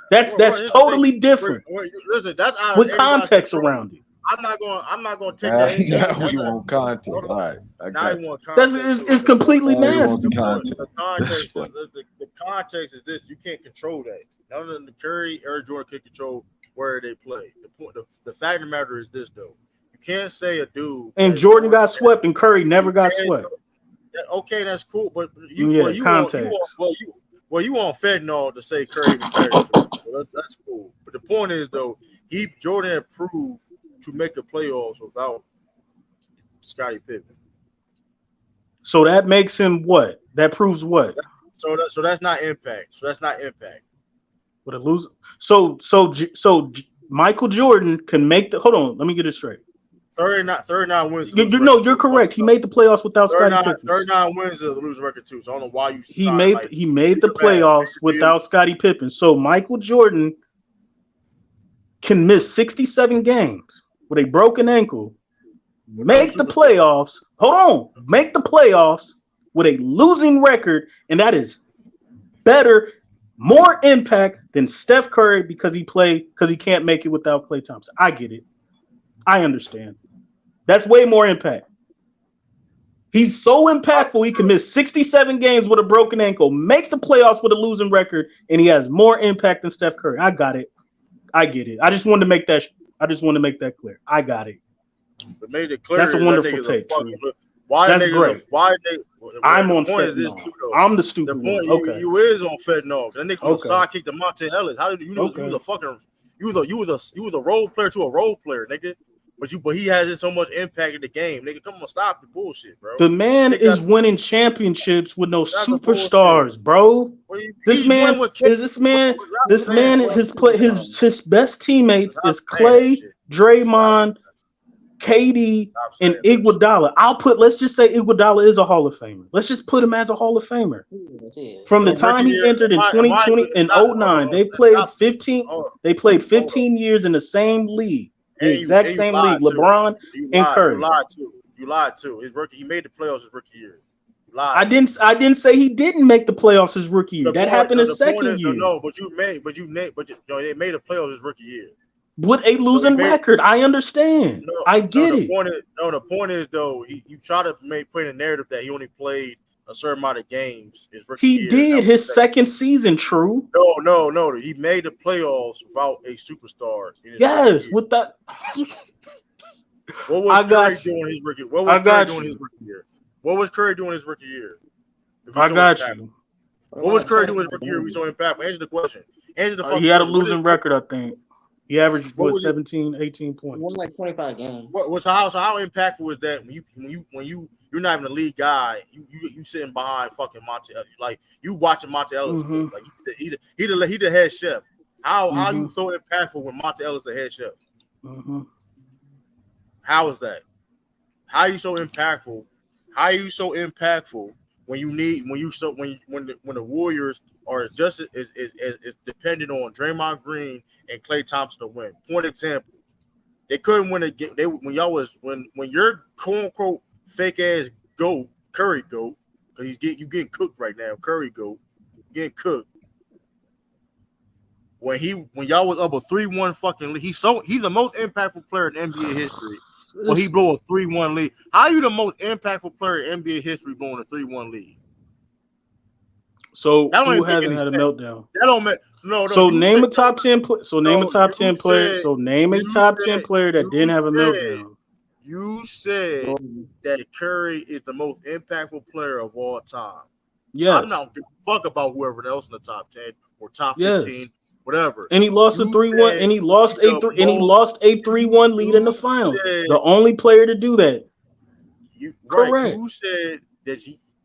That's totally different. Listen, that's with context around it. I'm not going to take that. Now we want context. All right. Now you want context. It's completely nasty. The context is this: you can't control that. None of the Curry or Jordan can control where they play. The fact of the matter is this, though. You can't say a dude. And Jordan got swept, and Curry never got swept. Okay, that's cool, but you context. You want fentanyl to say Curry was better than Jordan, so that's cool. But the point is, though, Jordan had proved to make the playoffs without Scottie Pippen. So that makes him what? That proves what? So that's not impact. With a loser. So Michael Jordan can make the. Hold on, let me get it straight. 39 wins. You're correct. He made the playoffs without Scottie Pippen. 39 wins is a losing record too. So I don't know why you. He made the playoffs without Scottie Pippen. So Michael Jordan can miss 67 games with a broken ankle, make the playoffs. Hold on, make the playoffs with a losing record, and that is better, more impact than Steph Curry because he can't make it without Klay Thompson. I get it. I understand. That's way more impact. He's so impactful, he can miss 67 games with a broken ankle, make the playoffs with a losing record, and he has more impact than Steph Curry. I got it. I get it. I just wanted to make that clear. I got it. But made it clear. That's a wonderful take. That's great. I'm on fentanyl. I'm the stupid one. Okay. You is on fentanyl. That nigga was a sidekick to Monte Ellis. How did you know you was a fucking you was a role player to a role player, nigga? But he has so much impact in the game, nigga. Come on, stop the bullshit, bro. The man is winning championships with no superstars, bro. His best teammates is Klay, Draymond, KD, and Iguodala. Let's just say Iguodala is a Hall of Famer. Let's just put him as a Hall of Famer. From the time he entered in 2020 and 09, they played 15 years in the same league. The exact same league, LeBron and Curry. You lied too. His rookie, he made the playoffs his rookie year. I didn't say he didn't make the playoffs his rookie year. That happened his second year. No, but they made the playoffs his rookie year. with a losing record. I understand. I get it. The point is though, you try to put in a narrative that he only played a certain amount of games his rookie year. He did his second season. True. No. He made the playoffs without a superstar. In his yes, with that. What was Curry doing his rookie? What was Curry doing his rookie year? What was Curry doing his rookie year? I got you. What was Curry doing his rookie year? We so impactful. Answer the question. Answer the fucking He had a question. losing record, I think. He averaged 17, 18 points. He won like 25 games. How impactful is that when you're not even a league guy, you sitting behind fucking Monte, like you watching Monte Ellis, like he the head chef. How you so impactful when Monte Ellis the head chef? How is that? How are you so impactful? How are you so impactful when the Warriors are just is dependent on Draymond Green and Klay Thompson to win? Point example, they couldn't win a game. When your quote unquote fake ass goat Curry goat, because you getting cooked right now. Curry goat getting cooked. When y'all was up a 3-1 fucking lead, he's the most impactful player in NBA history. Well, he blew a 3-1 lead. How are you the most impactful player in NBA history blowing a 3-1 lead? So who hasn't had a meltdown? That don't make no. So name a top 10 player. So name a top 10 player. So name a top 10 player that didn't have a meltdown. You said that Curry is the most impactful player of all time. Yes. I'm not giving a fuck about whoever else in the top 10 or top 15. Whatever. And he lost a 3-1, and he lost a 3-1 lead in the final. The only player to do that. Correct. Right. You said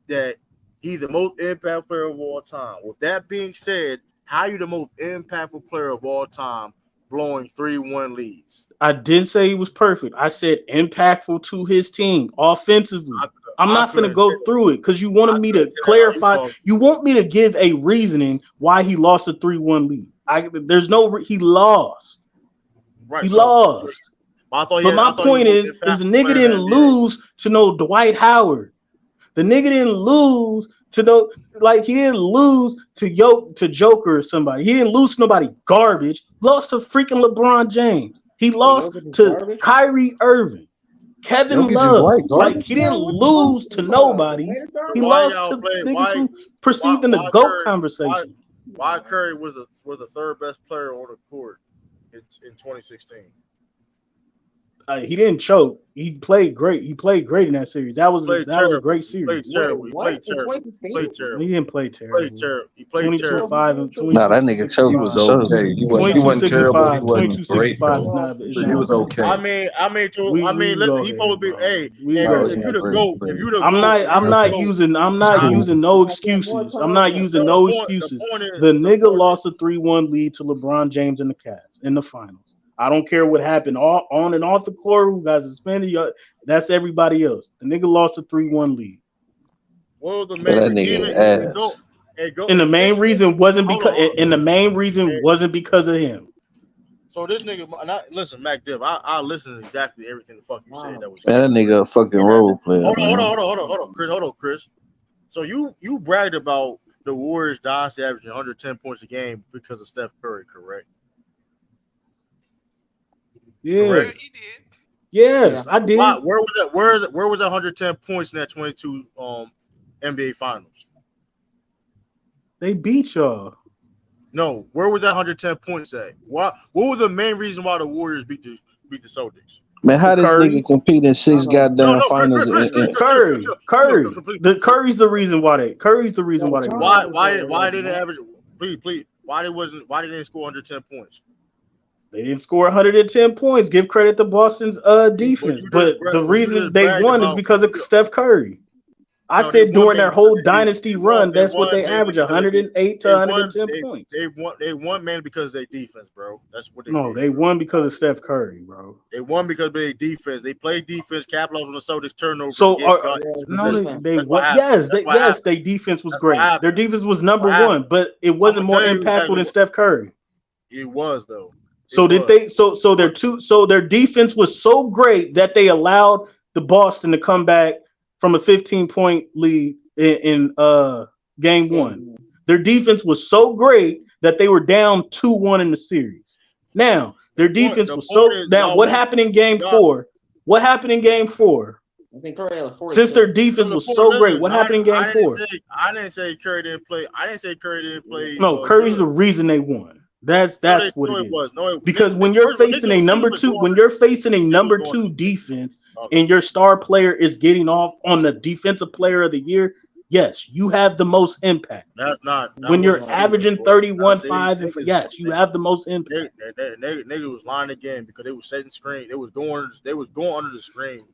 that he's the most impactful player of all time. With that being said, how are you the most impactful player of all time blowing 3-1 leads? I didn't say he was perfect. I said impactful to his team offensively. I'm not going to go through it because you wanted me to clarify. You want me to give a reasoning why he lost a 3-1 lead. There's no he lost. Right, he lost. But my point is the nigga didn't lose to no Dwight Howard. The nigga didn't lose to no he didn't lose to Joker or somebody. He didn't lose to nobody garbage. Lost to freaking LeBron James. He lost to Kyrie Irving. Kevin Love, he didn't lose to nobody. He lost to niggas who perceived in the GOAT conversation. Why Curry was the third best player on the court in 2016? He didn't choke. He played great. He played great in that series. That was a great series. He played terrible. He played terrible. He didn't play terrible. He played terrible. Nah, that nigga choked. He was okay. He wasn't terrible. He wasn't great. He was okay. I mean, listen, he supposed to be. Hey, if you the GOAT, I'm not using no excuses. I'm not using no excuses. The nigga lost a 3-1 lead to LeBron James in the Cavs in the finals. I don't care what happened on and off the court. Who got suspended? That's everybody else. The nigga lost a 3-1 lead. Well, the main and the main reason wasn't because of him. So this nigga, listen, Mac Div, I listen to exactly everything the fuck you said. That was that nigga a fucking role player. Hold on, Chris. So you bragged about the Warriors dynasty averaging 110 points a game because of Steph Curry, correct? Yeah, correct? He did. Yes, I did. Where was that? Where was that 110 points in that 22 NBA Finals? They beat y'all. No, where was that 110 points at? What was the main reason why the Warriors beat the Celtics? Man, how this nigga compete in 6 goddamn finals? Curry. Curry's the reason why they. Curry's the reason why they. Why didn't they average? Please. Why didn't they score 110 points? They didn't score 110 points. Give credit to Boston's defense, but the reason they won is because of Steph Curry. I said during their whole dynasty run, that's what they average: 108 to 110 points. They won, man, because of their defense, bro. That's what they. No, they won because of Steph Curry, bro. They won because of their defense. They played defense, capitalized on the Celtics turnover. So they won. Yes, their defense was great. Their defense was number one, but it wasn't more impactful than Steph Curry. It was though. So did they? So their defense was so great that they allowed the Boston to come back from a 15-point lead in game one. Their defense was so great that they were down 2-1 in the series. Now, Their defense was so. Now, what happened in Game 4? What happened in Game 4? I think Curry had 40. Since their defense was so great, what happened in Game 4? I didn't say Curry didn't play. I didn't say Curry didn't play. No, Curry's the reason they won. That's what it is. Because when you're facing a number two defense, and your star player is getting off on the defensive player of the year, yes, you have the most impact. That's not when you're averaging 31-5 and yes, you have the most impact. Nigga was lying again because they was setting screen. They was going under the screen.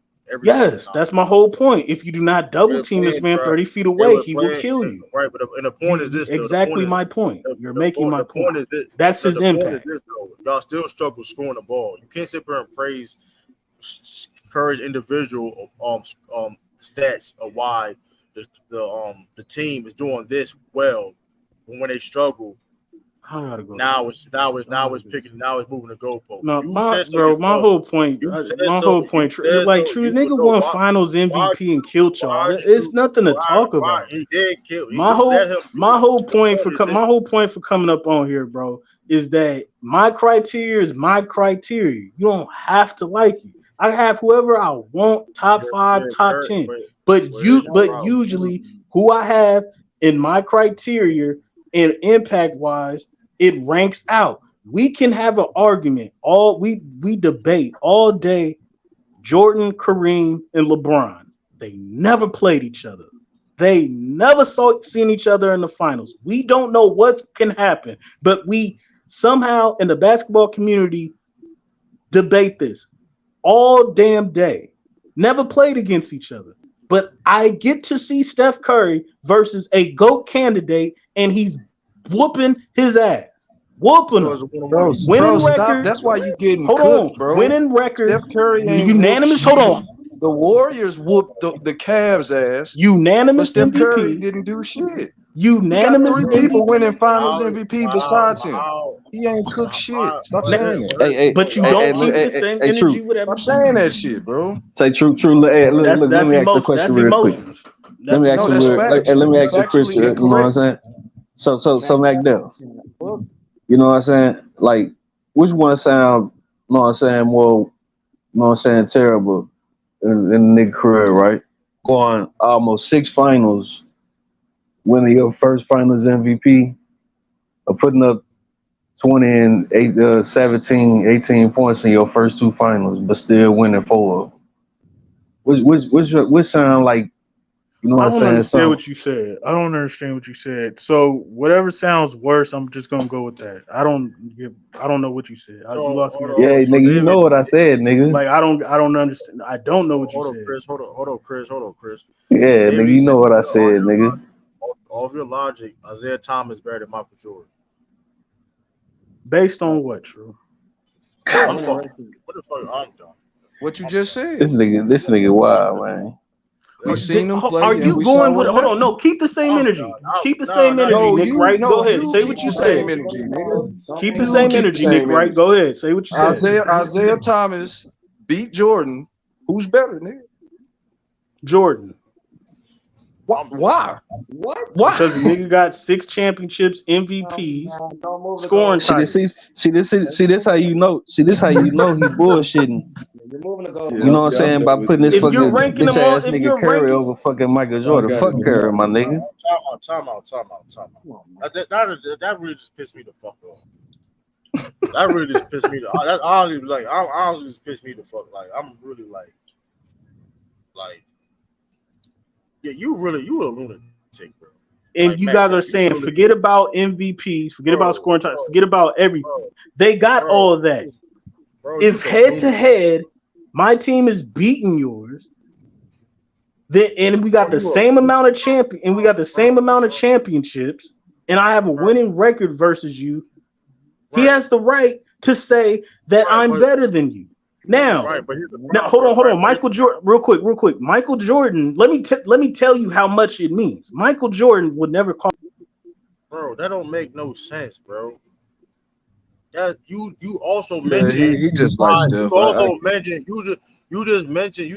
Yes, that's my whole point. If you do not double team this man 30 feet away, he will kill you. Right, but the point is this. Exactly my point. You're making my point. Is this, that's his impact. Y'all still struggle scoring the ball. You can't sit there and praise Curry's individual stats of why the team is doing this well, but when they struggle. Now it's moving the goalpost. No, my whole point, nigga won Finals MVP and killed y'all. It's nothing to talk about. He did kill. My whole point for coming up on here, bro, is that my criteria is my criteria. You don't have to like it. I have whoever I want, top 5, top 10. But usually who I have in my criteria and impact wise, it ranks out. We can have an argument. We debate all day. Jordan, Kareem, and LeBron. They never played each other. They never seen each other in the finals. We don't know what can happen, but we somehow in the basketball community debate this all damn day. Never played against each other. But I get to see Steph Curry versus a GOAT candidate, and he's whooping his ass. Whooping him. Bro, stop. That's why you getting cooked, bro. Winning record. Steph Curry ain't unanimous. Hold on. The Warriors whooped the Cavs ass. Unanimous Steph MVP. Curry didn't do shit. Unanimous. He got 3 people winning Finals MVP besides him. He ain't cooked shit. Stop saying it. But you don't keep the same energy with everything. Stop saying that shit, bro. Say true. Let me ask you a question real quick. Let me ask you a question. You know what I'm saying? So McDowell. You know what I'm saying? Like, which one sound, you know what I'm saying, more, you know what I'm saying, terrible in the nigga career, right? Going almost 6 finals, winning your first finals MVP, or putting up 20 and 17, 18 points in your first 2 finals, but still winning 4 of them. Which sound like, you know what I'm saying? I don't understand what you said. So whatever sounds worse, I'm just gonna go with that. I don't know what you said. You lost me. Yeah, nigga, you know what I said, nigga. Like I don't understand. I don't know what you said. Hold on, Chris. Yeah, nigga, you know what I said, nigga. All of your logic, Isaiah Thomas better than Michael Jordan. Based on what, True? What the fuck? I'm done. What you just said? This nigga wild, man. We seen him play. Are you going with? Hold on, no. Keep the same energy. Keep the same energy, Nick. Right? Go ahead. Say what you said. Keep the same energy, Nick. Right? Go ahead. Say what you said. Isaiah Thomas beat Jordan. Who's better, nigga? Jordan. Why? What? Why? Because the nigga got 6 championships, MVPs, scoring titles. See this how you know. See this how you know he bullshitting. You know what I'm saying? By putting this fucking bitch ass nigga Curry over fucking Michael Jordan. Fuck Curry, my nigga. Time out. That really just pissed me the fuck off. That really just pissed me the. That honestly just pissed me the fuck. Like I'm really like. Yeah, you a lunatic, bro. And like, you guys are saying, forget about MVPs, forget about scoring titles, forget about everything. They got all of that. If head to head, my team is beating yours, then and we got the same amount of championships, and I have a winning record versus you, he has the right to say that I'm better than you. Now, hold on. Michael Jordan, real quick. Michael Jordan. Let me tell you how much it means. Michael Jordan would never call. Bro, that don't make no sense, bro. That you also mentioned. He just like Steph. You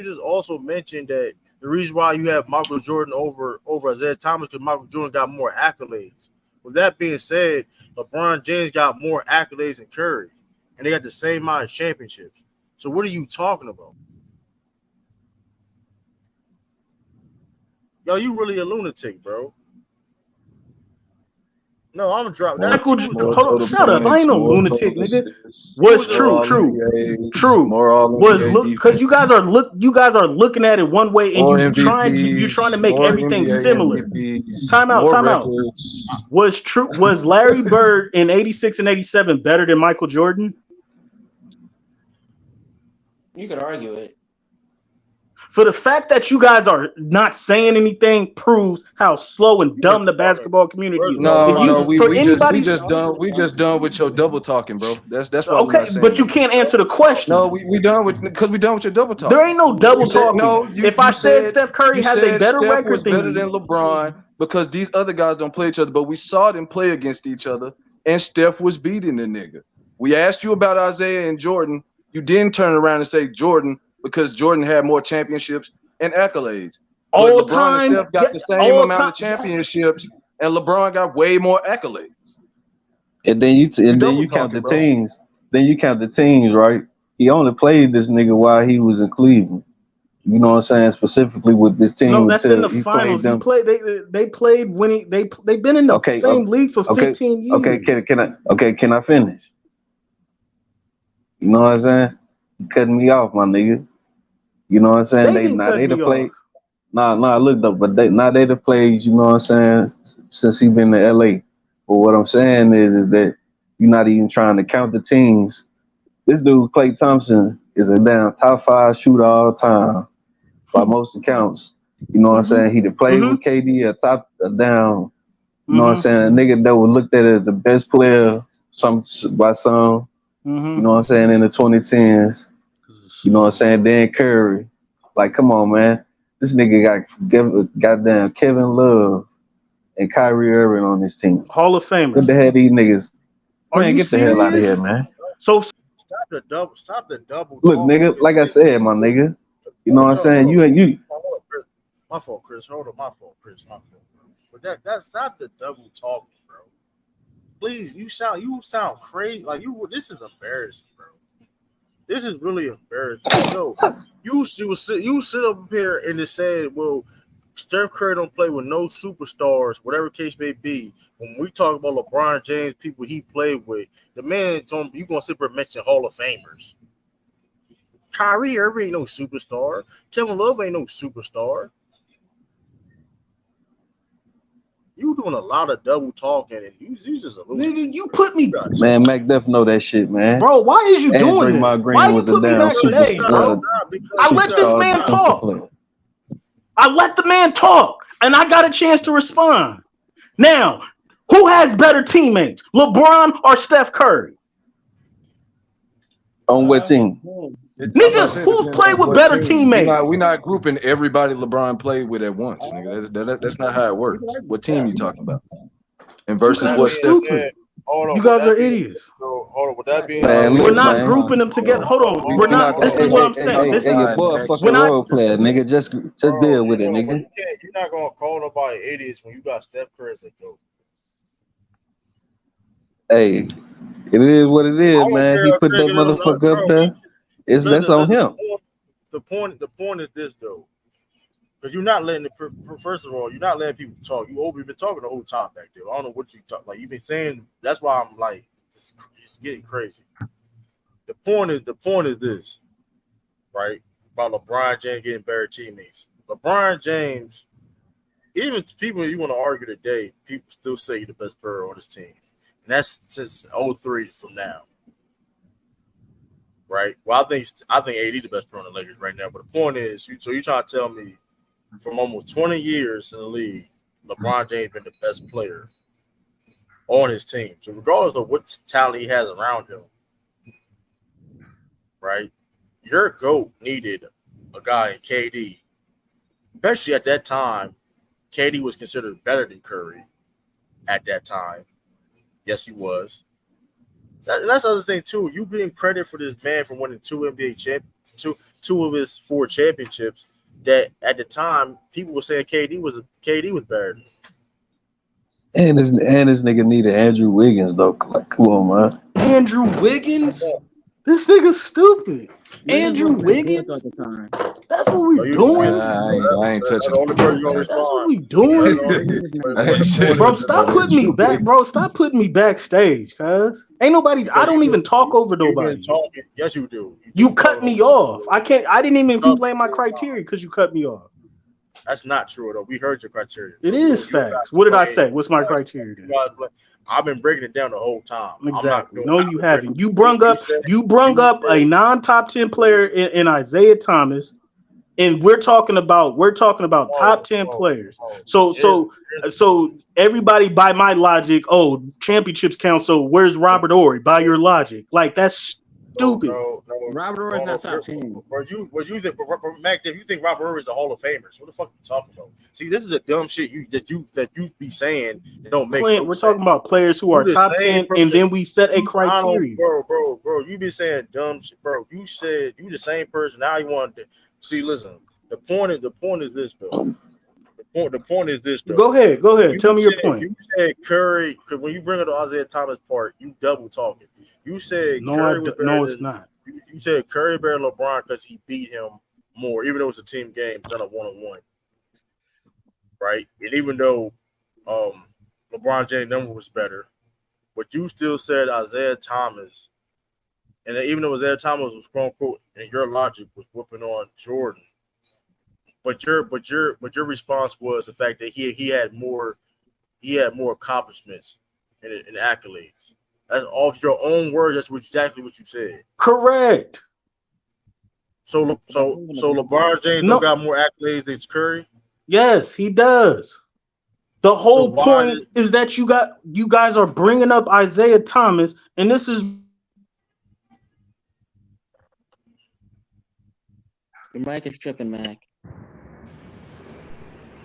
just also mentioned that the reason why you have Michael Jordan over Isaiah Thomas because Michael Jordan got more accolades. With that being said, LeBron James got more accolades than Curry. and they got the same amount of championships. So what are you talking about? Yo, you really a lunatic, bro. No, I'm dropping. Michael, hold on, shut up. I ain't no lunatic, nigga. Was true. Was look because you guys are looking at it one way, and you're trying to make everything similar. Time out. Was Larry Bird in 86 and 87 better than Michael Jordan? You could argue it. For the fact that you guys are not saying anything proves how slow and dumb the basketball community is. We just done with your double talking, bro. That's why okay. But you can't answer the question. No, we done with your double talking. There ain't no double talking. If I said Steph Curry has a better record was better than LeBron because these other guys don't play each other, but we saw them play against each other, and Steph was beating the nigga. We asked you about Isaiah and Jordan. You didn't turn around and say Jordan, because Jordan had more championships and accolades. But LeBron and Steph got the same amount of championships, and LeBron got way more accolades. And then you count the teams. Then you count the teams, right? He only played this nigga while he was in Cleveland. You know what I'm saying? Specifically with this team. No, that's in the finals. They played when they've been in the same league for 15 years. Can I finish? You know what I'm saying? You cutting me off, my nigga. You know what I'm saying? They played. Look though, but they the plays, you know what I'm saying, since he been to LA. But what I'm saying is that you're not even trying to count the teams. This dude, Klay Thompson, is a damn top 5 shooter all time by most accounts. You know what I'm saying? He played with KD down. You know what I'm saying? A nigga that was looked at as the best player by some. You know what I'm saying, in the 2010s. You know what I'm saying? Dan Curry. Like, come on, man. This nigga got goddamn Kevin Love and Kyrie Irving on this team. Hall of Famers. What the hell these niggas? Man, get serious? the hell out of here, man. So stop the double. Look, nigga, like I said, my nigga. You know what I'm saying? You. My fault, Chris. Hold on, my fault, Chris. My fault. But that's not the double talking, bro. Please, you sound crazy. Like this is embarrassing, bro. This is really embarrassing. Yo, you sit up here and just say, well, Steph Curry don't play with no superstars, whatever case may be. When we talk about LeBron James, people he played with, the man's on. You gonna sit there and mention Hall of Famers? Kyrie Irving ain't no superstar. Kevin Love ain't no superstar. You doing a lot of double talking, and you just a little. Nigga, you put me. Man, McDuff know that shit, man. Bro, why is you doing this? Why you put me back today, bro? I let this man talk. I let the man talk, and I got a chance to respond. Now, who has better teammates, LeBron or Steph Curry? On what team? Nigga, who's played with better teammates? We're not grouping everybody LeBron played with at once, nigga. That's not how it works. What team you talking about? And versus what Steph Curry? You guys are idiots. Hold on, with that being we're not grouping them together. Hold on, we're not. This is what I'm saying. This is boy, fucking role player, nigga. Just deal with it, nigga. You're not gonna call nobody idiots when you got Steph Curry as a GOAT. Hey, it is what it is, man. He put that motherfucker up there. That's on him. The point is this, though, because you're not letting first of all, you're not letting people talk. You've been talking the whole time back there. I don't know what you talk. Like you've been saying. That's why I'm like, it's getting crazy. The point is this, right? About LeBron James getting better teammates. LeBron James, even people you want to argue today, people still say he's the best player on his team. And that's since 03 from now. Right? Well, I think AD the best player on the Lakers right now. But the point is, so you're trying to tell me from almost 20 years in the league, LeBron James been the best player on his team. So regardless of what talent he has around him, right? Your GOAT needed a guy in KD. Especially at that time, KD was considered better than Curry at that time. Yes, he was. That's the other thing too. You getting credit for this man for winning two of his 4 championships. That at the time people were saying KD was better. And this nigga needed Andrew Wiggins though. Like, come on, man. Andrew Wiggins. This nigga's stupid. Andrew Wiggins. At the time. That's what we doing. I ain't touching the only person gonna That's respond. what we doing. Bro, stop putting me back. Bro, stop putting me backstage, cuz. Ain't nobody. I don't even talk over nobody. Talking. Yes, you do. You cut me off. I didn't even explain my criteria because you cut me off. That's not true though. We heard your criteria. It is facts. What did I say? What's my criteria? I've been breaking it down the whole time. Exactly. No, you haven't. You brung up a non-top 10 player in Isaiah Thomas, and we're talking about top 10 players. So everybody, by my logic, championships count. So where's Robert Horry? By your logic, like that's stupid. No. Robert Horry is not top 10. What you think, Mac? If you think Robert Horry is a Hall of Famer, so what the fuck are you talking about? See, this is the dumb shit that you be saying. That don't make. We're talking about players who are top 10, and then we set a criteria. Bro, you been saying dumb shit, bro. You said you the same person. Now you want to see. Listen, the point is this, though. The point is this, though. Go ahead. Tell me your point. You said Curry, because when you bring it to Isaiah Thomas part, you double talking. You said it's not. You said Curry better than LeBron because he beat him more, even though it's a team game, done a one-on-one, right? And even though LeBron James' number was better, but you still said Isaiah Thomas, and even though Isaiah Thomas was quote unquote, and your logic was whooping on Jordan, but your response was the fact that he had more accomplishments and accolades. That's off your own words. That's exactly what you said. Correct. So LeBron James got more accolades than Curry? Yes, he does. The whole point is that you guys are bringing up Isaiah Thomas, and this is the mic is tripping, Mac.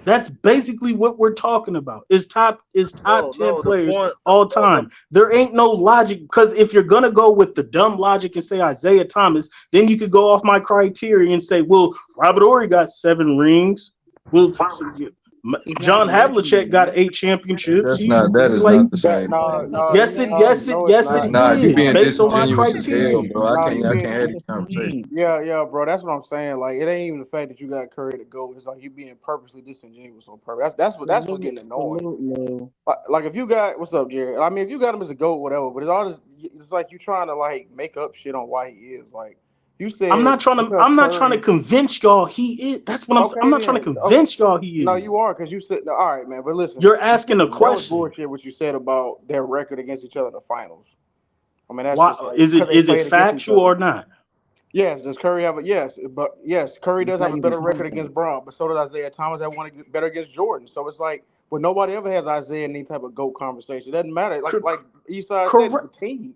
That's basically what we're talking about. Is top 10 players all time. There ain't no logic, because if you're gonna go with the dumb logic and say Isaiah Thomas, then you could go off my criteria and say, well, Robert Horry got 7 rings. Well, John Havlicek got 8 championships. That is not the same. Yes, it is. You being based on my disingenuous as criteria. hell, bro. I can't have this conversation. Yeah, bro. That's what I'm saying. Like, it ain't even the fact that you got Curry to go. It's like you being purposely disingenuous on purpose. That's what getting annoying. Like if you got what's up, Jared? I mean, if you got him as a GOAT, whatever. But it's all this. It's like you trying to like make up shit on why he is. Like you said, I'm not trying to convince y'all he is. That's what I'm not trying to convince y'all he is. No, you are, because you said, all right, man. But listen, you're asking a question. Bullshit. What you said about their record against each other in the finals. I mean, that's just like, is it factual or not? Yes. Does Curry have yes, Curry does have a better record against Bron, but so does Isaiah Thomas. That won better against Jordan. So it's like, but nobody ever has Isaiah in any type of GOAT conversation. It doesn't matter. Like Eastside said, it's a team.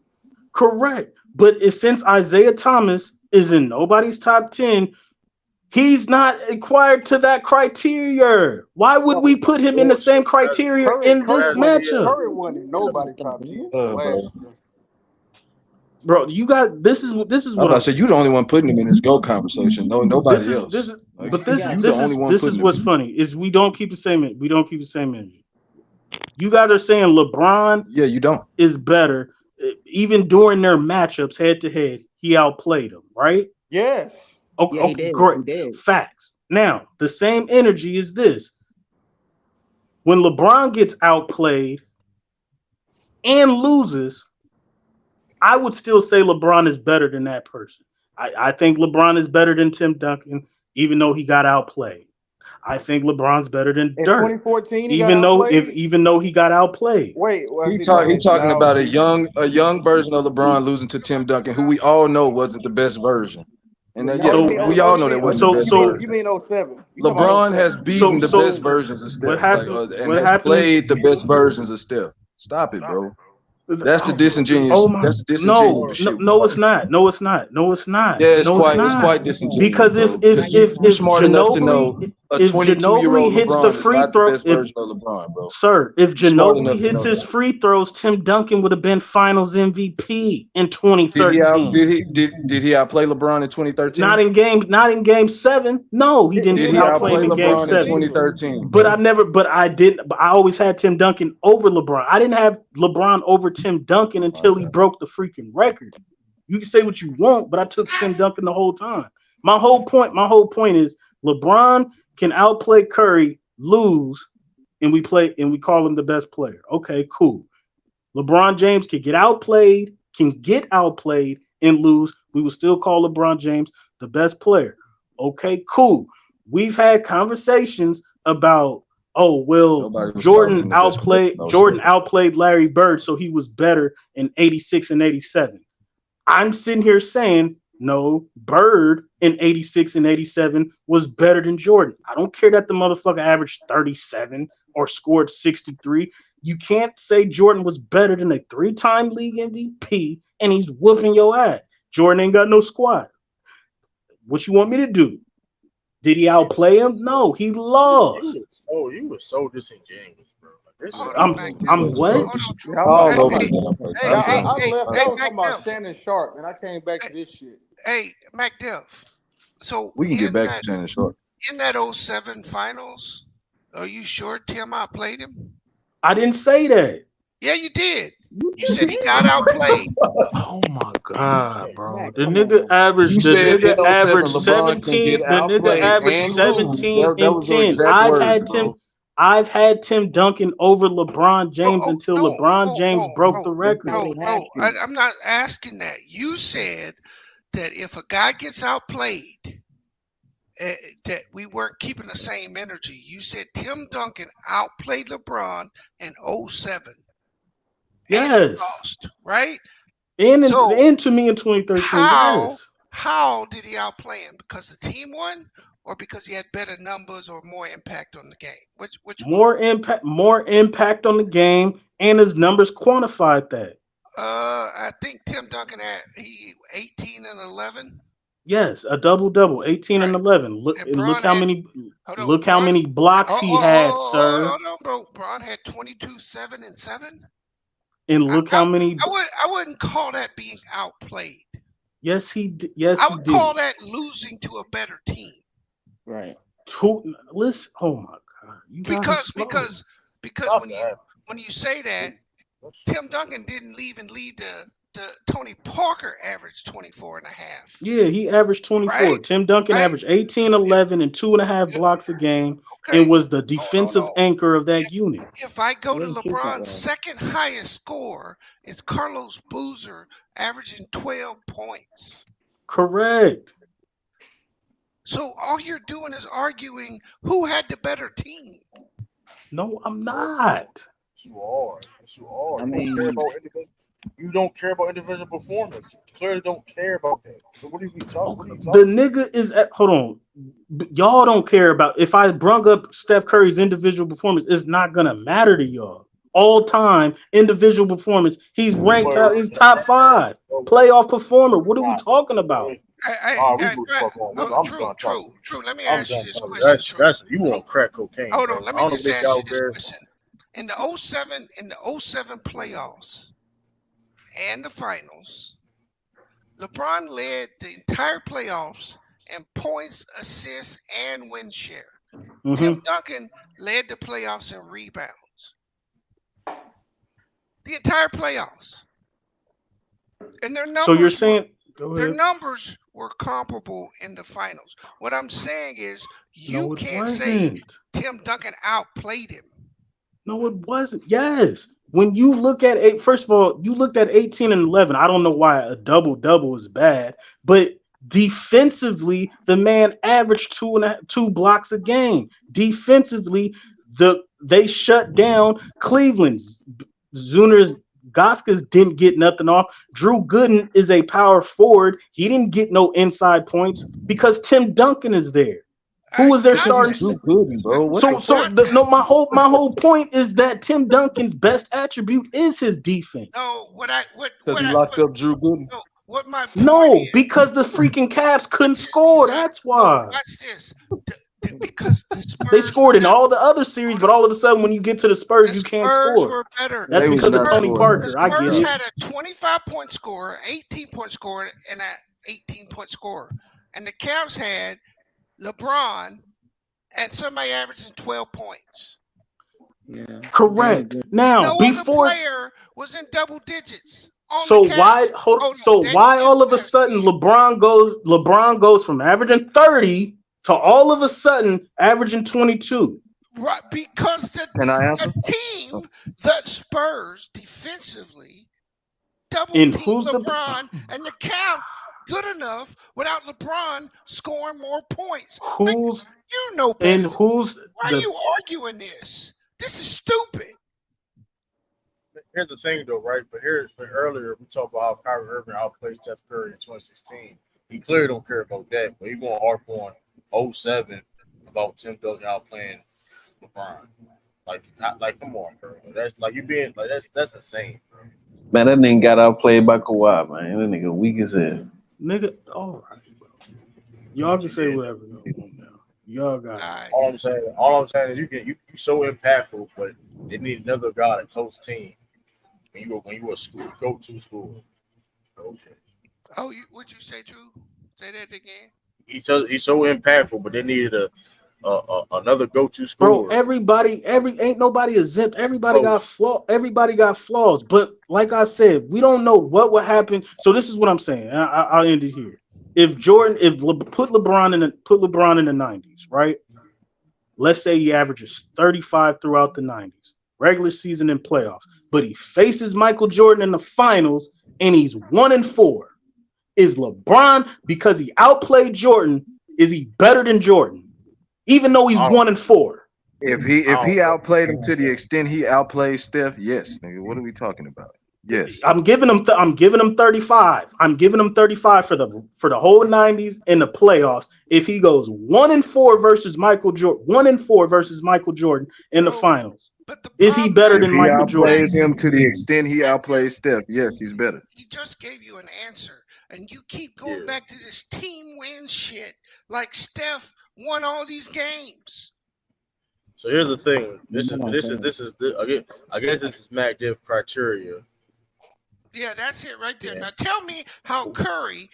Correct. But since Isaiah Thomas is in nobody's top 10, he's not acquired to that criteria. Why would we put him in the same criteria in this matchup? Curry won in nobody's top 10. Bro, you got this is what I said. You're the only one putting him in this GOAT conversation. No, nobody else. This is what's funny is we don't keep the same energy. You guys are saying LeBron, you don't, is better. Even during their matchups head to head, he outplayed him, right? Yes. Okay, great. Facts. Now, the same energy is this. When LeBron gets outplayed and loses, I would still say LeBron is better than that person. I think LeBron is better than Tim Duncan, even though he got outplayed. I think LeBron's better than Dirk. 2014, even though he got outplayed. Wait, he talking about a young version of LeBron losing to Tim Duncan, who we all know wasn't the best version. And we all know that wasn't the best version. You mean 07? LeBron has beaten the best versions of Steph, and has played the best versions of Steph. Stop it, bro. That's the disingenuous. That's the disingenuous shit. No, it's not. No, it's not. Yeah, it's quite disingenuous. Because if you're smart enough to know if Ginobili hits the free throw, best version of LeBron, bro. Sir, if Ginobili hits his free throws, Tim Duncan would have been Finals MVP in 2013. Did he outplay LeBron in 2013? Not in game 7. No, he didn't outplay him in game 7. In 2013. But I always had Tim Duncan over LeBron. I didn't have LeBron over Tim Duncan until he broke the freaking record. You can say what you want, but I took Tim Duncan the whole time. My whole point is LeBron can outplay Curry, lose, and we call him the best player. Okay, cool. LeBron James can get outplayed and lose. We will still call LeBron James the best player. Okay, cool. We've had conversations about, Jordan outplayed Larry Bird, so he was better in 86 and 87. I'm sitting here saying, no, Bird in 86 and 87 was better than Jordan. I don't care that the motherfucker averaged 37 or scored 63. You can't say Jordan was better than a 3-time league MVP and he's whooping your ass. Jordan ain't got no squad. What you want me to do? Did he outplay him? No, he lost. You were so disingenuous, bro. I'm what? I was talking about standing sharp, and I came back to this shit. Hey, MacDiff. So we can get back to standing sharp. In that 07 finals, are you sure Tim outplayed him? I didn't say that. Yeah, you did. You said he got outplayed. Oh my god, bro! The nigga averaged 17. The nigga averaged 17 and 10. I've had Tim Duncan over LeBron James until LeBron James broke the record. I'm not asking that. You said that if a guy gets outplayed, that we weren't keeping the same energy. You said Tim Duncan outplayed LeBron in 07. Yes. And he lost, right? And to me in 2013. How did he outplay him? Because the team won, or because he had better numbers or more impact on the game? Which more impact on the game, and his numbers quantified that. I think Tim Duncan had 18 and 11. Yes, a double-double, 18 and 11. Look how many blocks he had, sir. Hold on, bro. Bron had 22, 7, and 7. And look how many. I wouldn't call that being outplayed. Yes, he did. Yes, I would call that losing to a better team. Right. Listen. Oh my God. Because when you say that, Tim Duncan didn't even lead the Tony Parker averaged 24 and a half. Yeah, he averaged 24. Right? Tim Duncan averaged 18, 11, and 2.5 blocks a game, and was the defensive anchor of that unit. If I go to LeBron's second highest score, it's Carlos Boozer averaging 12 points. Correct. So all you're doing is arguing who had the better team. No, I'm not. You are. I mean, you don't care about individual performance. You clearly don't care about that. So what are we talking about? The nigga is at. Hold on. Y'all don't care about. If I brung up Steph Curry's individual performance, it's not gonna matter to y'all. All time individual performance. He's ranked. He's top 5 playoff performer. What are we talking about? True. Let me ask you this question. You want crack cocaine? Hold on. Let me just ask you this question. In the 07 playoffs and the finals, LeBron led the entire playoffs in points, assists, and win share. Mm-hmm. Tim Duncan led the playoffs in rebounds. The entire playoffs. And their numbers, so you're saying their numbers were comparable in the finals. What I'm saying is you can't say Tim Duncan outplayed him. No, it wasn't. Yes. When you look at first of all, you looked at 18 and 11. I don't know why a double-double is bad, but defensively, the man averaged 2 blocks a game. Defensively, they shut down Cleveland's. Zuner's Goskins didn't get nothing off. Drew Gooden is a power forward. He didn't get no inside points because Tim Duncan is there. Who was their starting? Drew Gooden, bro. My whole point is that Tim Duncan's best attribute is his defense. No, because he locked up Drew Gooden. No, because the freaking Cavs couldn't score. That's why. Watch this. Because the Spurs they scored in all the other series, but all of a sudden when you get to the Spurs, you can't Spurs score. were better. That's because of Tony The Parker. I get Spurs it. had a 25-point scorer, 18-point scorer, and an 18-point scorer. And the Cavs had LeBron and somebody averaging 12 points. Yeah. Correct. Now, no before other player was in double digits. So why why all of a sudden LeBron goes from averaging 30 to all of a sudden averaging 22? Right, because the team, the Spurs, defensively double team LeBron, and the Cavs good enough without LeBron scoring more points. Who's you know better. And who's why are you arguing this? This is stupid. Here's the thing, though, right? But earlier we talked about how Kyrie Irving outplayed Steph Curry in 2016. He clearly don't care about that, but he going to harp on 07 about Tim Duncan outplaying LeBron. Like, come on, bro. That's like you being like that's insane, bro. Man, that nigga got outplayed by Kawhi, man. That nigga weak as hell. Nigga, all right, bro. Y'all can say whatever y'all want now. Y'all got it. All I'm saying is you so impactful, but they need another guy to close the team. When you a school go-to school. Okay. Oh, what'd you say, Drew? Say that again. He's so impactful, but they needed another go-to scorer. Bro, ain't nobody exempt. Everybody got flaws. But like I said, we don't know what would happen. So this is what I'm saying. I'll end it here. If put LeBron in the 90s, right? Let's say he averages 35 throughout the 90s, regular season and playoffs, but he faces Michael Jordan in the finals and he's 1-4. Is LeBron, because he outplayed Jordan, is he better than Jordan? Even though he's 1-4. If he outplayed him to the extent he outplayed Steph, yes, nigga. What are we talking about? Yes. I'm giving him 35. I'm giving him 35 for the whole 90s and the playoffs. If he goes 1-4 versus Michael Jordan, 1-4 versus Michael Jordan in the finals, is he better than Michael Jordan? If he outplays him to the extent he outplays Steph, yes, he's better. He just gave you an answer, and you keep going back to this team win shit. Like Steph won all these games. So here's the thing. I guess this is Mac Div criteria. Yeah, that's it right there. Yeah. Now tell me how Curry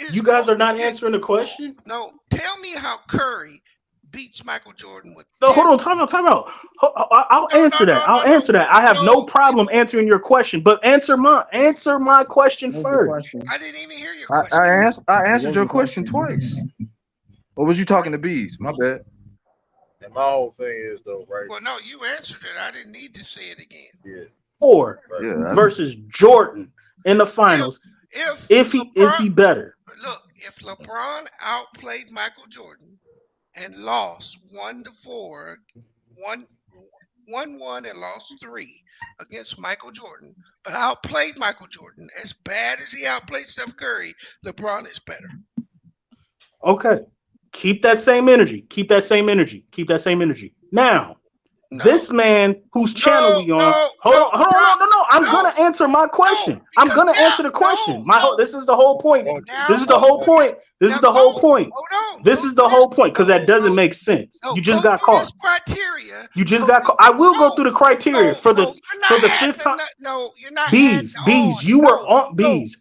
is. You guys are not answering the question? No, tell me how Curry beats Michael Jordan with. No, hold on, time out. I'll answer that. I have no problem answering your question, but answer my question first. I didn't even hear your question. I answered your question twice. What was you talking to Bees? My bad. And my whole thing is though, right? Well, no, you answered it. I didn't need to say it again. Yeah. Versus Jordan in the finals. If he better. Look, if LeBron outplayed Michael Jordan and lost 1-4, 1-1 and lost 3 against Michael Jordan, but outplayed Michael Jordan as bad as he outplayed Steph Curry, LeBron is better. Okay. Keep that same energy. Now, this man whose channel we on. Hold on. No. I'm gonna answer my question. I'm gonna answer the question. This is the whole point. This is the whole point. Because that doesn't make sense. You just got caught. You just got caught. I will go through the criteria for the fifth time. No, you're not. Bees. You were on Bees.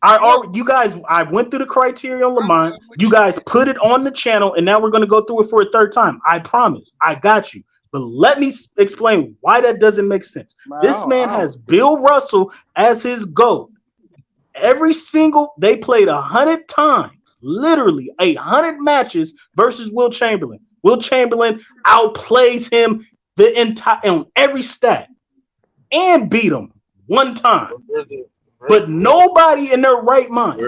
You guys. I went through the criteria on Lamont. You guys put it on the channel, and now we're gonna go through it for a third time. I promise. I got you. But let me explain why that doesn't make sense. This man has Bill Russell as his GOAT. They played 100 times, literally 100 matches versus Will Chamberlain. Will Chamberlain outplays him on every stat and beat him one time. But nobody in their right mind,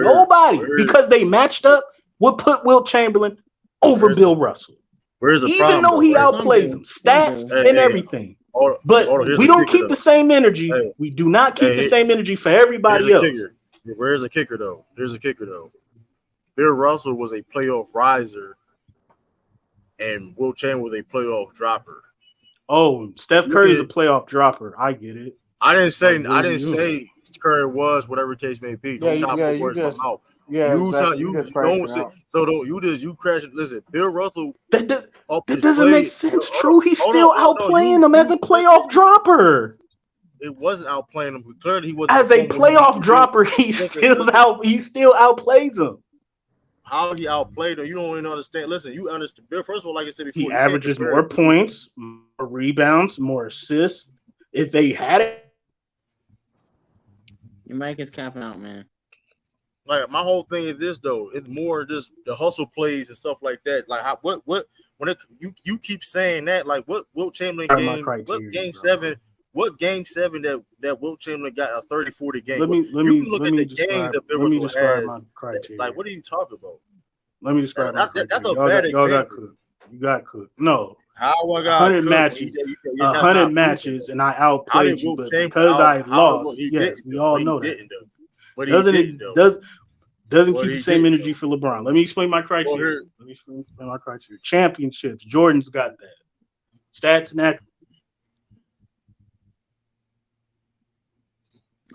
because they matched up, would put Will Chamberlain over Bill Russell. Where's the Even problem, though he though? outplays him, stats and everything. We don't keep the same energy. We do not keep the same energy for everybody else. Where's the kicker, though? Bill Russell was a playoff riser, and Will Chamberlain was a playoff dropper. Oh, Steph Curry is a playoff dropper. I get it. I didn't say Curry was, whatever the case may be. Don't top the words in my mouth. Yeah, you exactly. you just don't crashing sit, out. so don't you crash. Listen, Bill Russell. That That doesn't make sense. True, he's still outplaying them as a playoff dropper. It wasn't outplaying him. Clearly, he wasn't As a playoff dropper. He still outplays them. How he outplayed him, you don't even understand. Listen, you understand. Bill, first of all, like I said before, He averages more points, more rebounds, more assists. If they had it, Your mic is capping out, man. Like my whole thing is this though. It's more just the hustle plays and stuff like that. Like how, what when you keep saying that, like what Wilt Chamberlain game, what game seven that Wilt Chamberlain got a 30-40 game. Let me look at the games that Bill Russell describe has. my criteria. Like what are you talking about? Let me describe my criteria. That's a bad example. Y'all got cooked. You got cooked. No. How I got 100 matches, 100 matches, and I outplayed you, but because I lost, yes, we all know that. Doesn't keep the same energy for LeBron. Let me explain my criteria. Championships. Jordan's got that. Stats and accolades.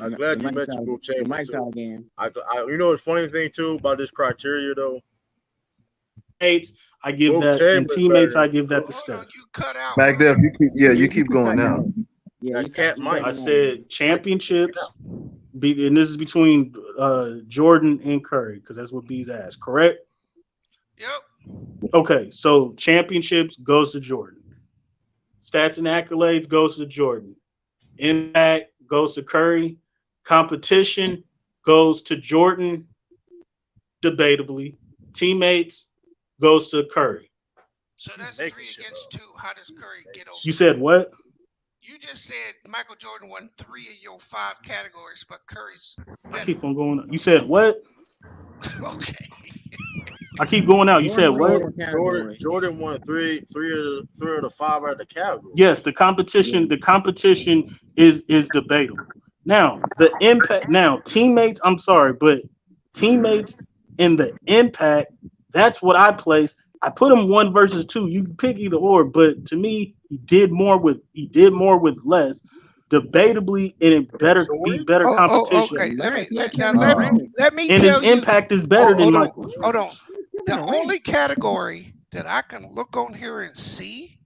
I'm glad you mentioned Wilt Chamberlain. You know the funny thing too about this criteria though. I give that, and teammates, I give that the Steph. Back there, you keep going now. Yeah, I said championships, and this is between Jordan and Curry, because that's what B's asked, correct? Yep. Okay, so championships goes to Jordan. Stats and accolades goes to Jordan. Impact goes to Curry. Competition goes to Jordan, debatably. Teammates goes to Curry. So that's 3 against 2. How does Curry get over? You said what? You just said Michael Jordan won 3 of your 5 categories, but Curry's better. I keep on going up. You said what? Okay. I keep going out. You said what? Jordan won three of the 5 out of the category. Yes, the competition is debatable. Now, the impact, teammates, I'm sorry, but teammates in the impact, that's what I place. I put him 1 versus 2. You can pick either or, but to me, he did more with less. Debatably, and it better be better competition. Okay. Let me and tell his impact is better than Michael's. Hold on. The only category that I can look on here and see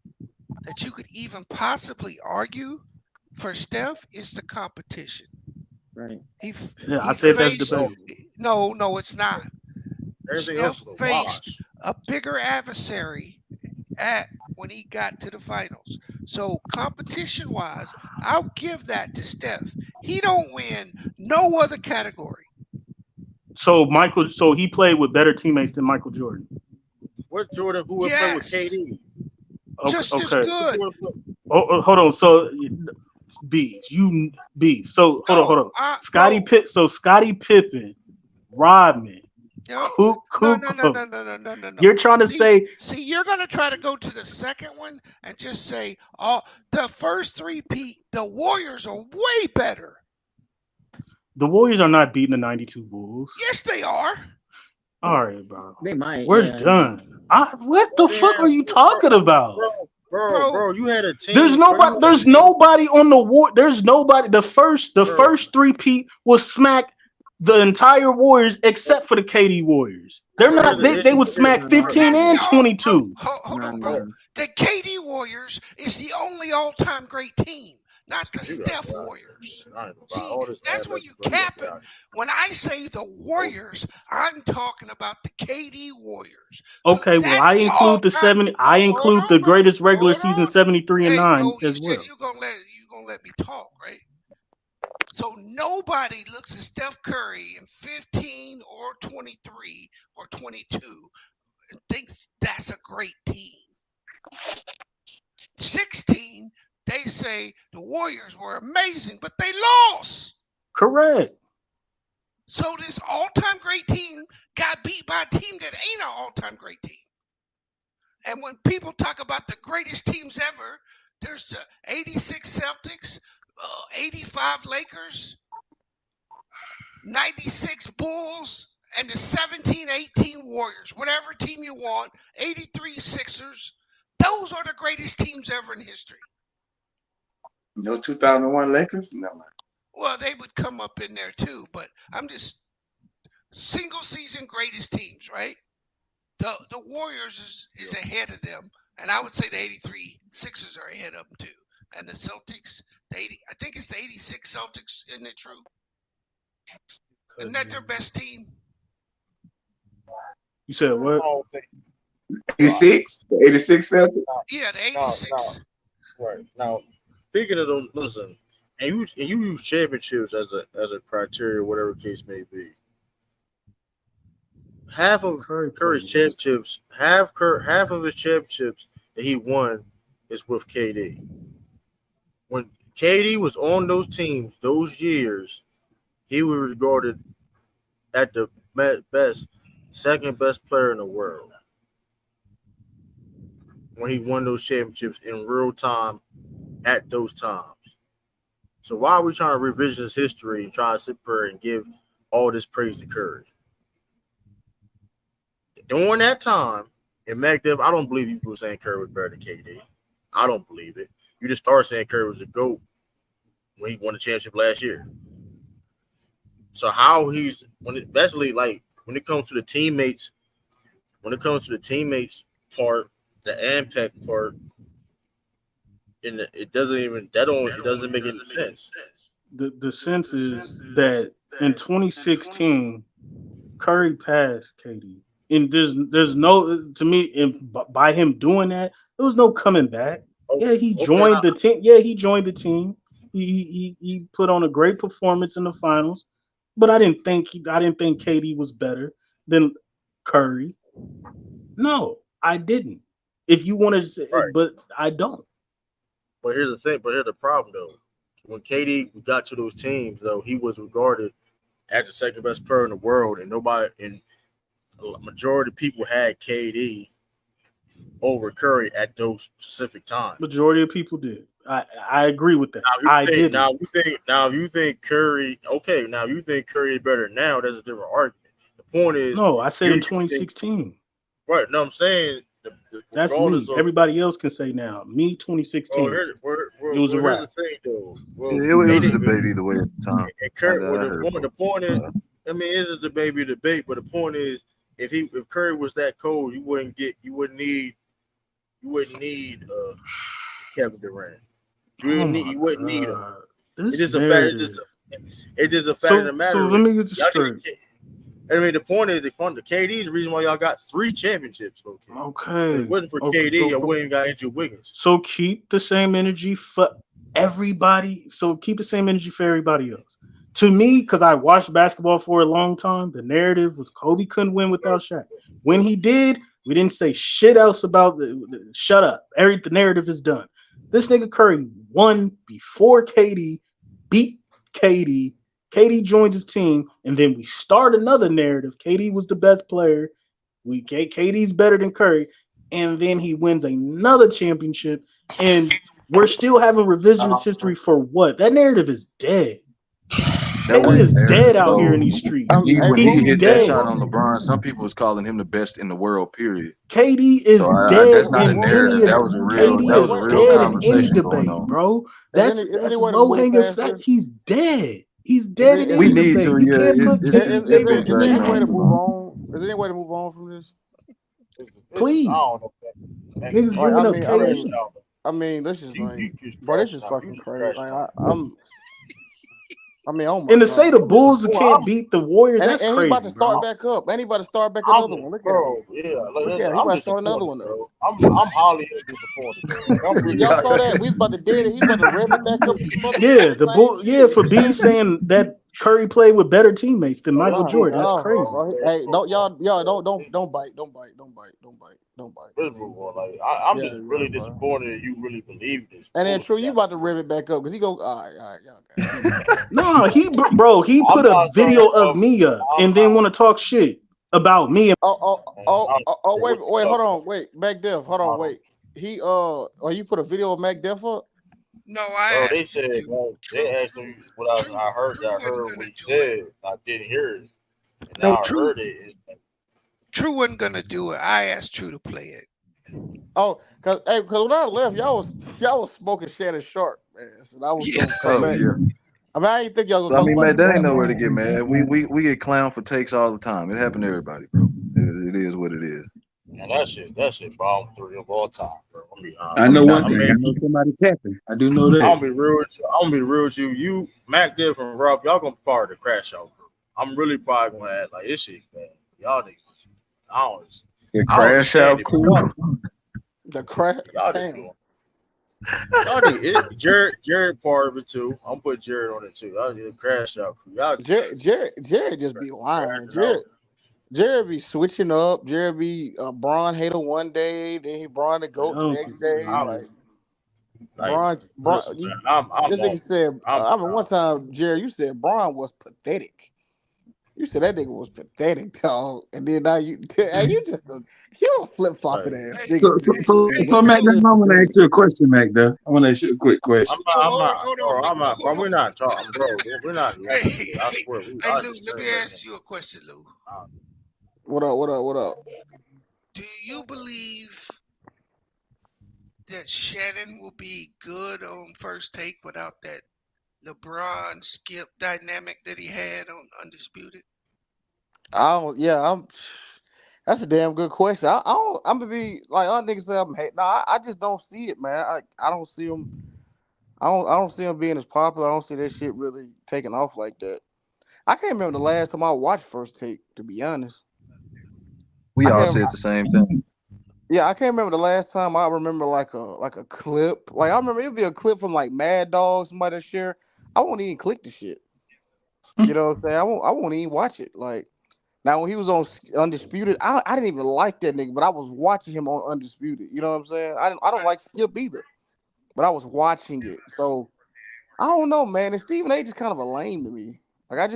that you could even possibly argue for Steph is the competition. Right. I said that's debatable. No, it's not. Everything Steph else faced a bigger adversary when he got to the finals. So competition-wise, I'll give that to Steph. He don't win no other category. So he played with better teammates than Michael Jordan. What Jordan? Who would play with KD? Just as good. Hold on. So So hold on. Scottie Pippen, Rodman. No. You're trying to say. See, you're going to try to go to the second one and just say, the first 3 Pete, the Warriors are way better. The Warriors are not beating the 92 Bulls. Yes, they are. All right, bro. They might. We're done. What the fuck are you talking about? Bro, you had a team. There's nobody on the war. There's nobody. The first 3 Pete will smack the entire Warriors except for the KD Warriors. They're not. They would smack 15 and 22. Hold on, bro. The KD Warriors is the only all-time great team, not the Steph Warriors. See, that's where you cap it. When I say the Warriors, I'm talking about the KD Warriors. Okay, well, I include the 70. I include the greatest regular season 73 and 9 as well. You're gonna let me talk, right? So nobody looks at Steph Curry in 15 or 23 or 22 and thinks that's a great team. 16, they say the Warriors were amazing, but they lost. Correct. So this all-time great team got beat by a team that ain't an all-time great team. And when people talk about the greatest teams ever, there's the 86 Celtics, 85 Lakers, 96 Bulls, and the 17-18 Warriors. Whatever team you want, 83 Sixers. Those are the greatest teams ever in history. No 2001 Lakers? No. Well, they would come up in there too, but I'm just single season greatest teams, right? The Warriors is ahead of them, and I would say the 83 Sixers are ahead of them too. And the Celtics, I think it's the 86 Celtics, isn't it true? Isn't that their best team? You said what? 86? The 86 Celtics? Yeah, the 86. Right. Now, speaking of them, listen, and you use championships as a criteria, whatever case may be. Half of Curry's championships, half of his championships that he won is with KD. When KD was on those teams, those years, he was regarded at the best, second best player in the world. When he won those championships in real time at those times. So why are we trying to revision his history and try to sit there and give all this praise to Curry? During that time, in McDev, I don't believe you were saying Curry was better than KD. I don't believe it. You just started saying Curry was the GOAT when he won the championship last year. So how he's especially like when it comes to the teammates part, the impact part, and it doesn't make any sense. The sense is that in 2016, Curry passed KD. And there's no, to me, by him doing that, there was no coming back. Yeah, he joined the team. Yeah, he joined the team. He put on a great performance in the finals, but I didn't think KD was better than Curry. No, I didn't. If you wanted to say, but I don't. But here's the thing. But here's the problem, though. When KD got to those teams, though, he was regarded as the second best player in the world, and a majority of people had KD over Curry at those specific times. Majority of people did. I agree with that. Now you think Curry, okay, now you think Curry is better now, that's a different argument. The point is, no, I said in 2016. Right. No, I'm saying that's me. Everybody else can say now. Me, 2016. It was a wrap. Here's the thing, though. It was a debate either way at the time. And the point is, I mean, it's a debate, but the point is, if Curry was that cold, you wouldn't need Kevin Durant. You wouldn't need him. It's just a fact. It's just a fact of the matter. So let me get this straight. I mean, the point is, the KD is the reason why y'all got 3 championships. Okay. If it wasn't for KD, y'all wouldn't got Andrew Wiggins. So keep the same energy for everybody. Else. To me, because I watched basketball for a long time, the narrative was Kobe couldn't win without Shaq. When he did, we didn't say shit else about shut up. The narrative is done. This nigga Curry won before KD, beat KD. KD joins his team, and then we start another narrative. KD was the best player. KD's better than Curry, and then he wins another championship, and we're still having revisionist history for what? That narrative is dead. KD is dead out here in these streets. When he hit that shot on LeBron, some people was calling him the best in the world. Period. KD is dead. That's not a narrative. That was a real conversation going on, bro. That's low hanging fruit. He's dead. He's dead in we need to. Is there any way to move on? Is there any way to move on from this? Please. Niggas bringing up KD. I mean, this is bro, this is fucking crazy. Oh my and to say the Bulls can't beat the Warriors, that's crazy. And he about to start back up. And he about to start back another one. Look at him. Yeah, he about to start another one. Bro. I'm highly disappointed. Y'all saw that? We was about to dead it. He about to rev it back up. Yeah, the Bulls. Yeah, for B saying that Curry played with better teammates than Michael Jordan. That's crazy. Hey, don't bite. Let's move on. Like I'm just really disappointed that you really believe this. And then true, you about to rev it back up because he go. All right, No, he put a video of me up and then want to talk shit about me. Wait, hold on, wait, McDuff, hold on, wait. He you put a video of McDuff up? No, they said they asked him what I heard. I heard what he said. I didn't hear it. No, True. True wasn't gonna do it. I asked True to play it. Oh, cause when I left, y'all was smoking Shannon Sharp, man. So I was gonna come back. I mean, I didn't think y'all gonna I talk mean, about man, the that ain't draft. nowhere to get mad. We get clowned for takes all the time. It happened to everybody, bro. It is what it is. Man, that shit, bottom 3 of all time, bro. I'm gonna be honest. I know one I thing. mean, I know somebody capping. I do know I'm that. gonna be real with you. You, Mac Diff and Ralph, y'all gonna be part of the crash out crew. I'm really probably gonna add like this shit, man. Y'all niggas, The crash out crew. The crash. Y'all just doing. Y'all need it. Jared part of it too. I'm put Jared on it too. Y'all need a crash out crew. Y'all Jared just be lying. Jared be switching up. Jared be a Braun hater one day, then he Braun the GOAT the next day. Braun. Listen, You, man, I'm this nigga said. I mean, one time, Jared, you said Braun was pathetic. You said that nigga was pathetic, dog. And then now you a flip flopping ass nigga. So Mac, I want to ask you a question, Mac. Though I want to ask you a quick question. I'm not, bro. We're not talking, bro. We're not. I swear. Hey, Lou, let me ask you a question, Lou. What up? Do you believe that Shannon will be good on First Take without that LeBron Skip dynamic that he had on Undisputed? That's a damn good question. I'm gonna be like other niggas say I'm hating. No, I just don't see it, man. I don't see him. I don't see him being as popular. I don't see that shit really taking off like that. I can't remember the last time I watched First Take, to be honest. We all said the same thing. Yeah, I can't remember the last time I remember like a clip. Like I remember it'd be a clip from like Mad Dog, somebody to share. I won't even click the shit. You know what I'm saying? I won't even watch it. Like now when he was on Undisputed, I didn't even like that nigga, but I was watching him on Undisputed. You know what I'm saying? I don't like Skip either, but I was watching it. So I don't know, man. And Stephen A. just kind of a lame to me. Like I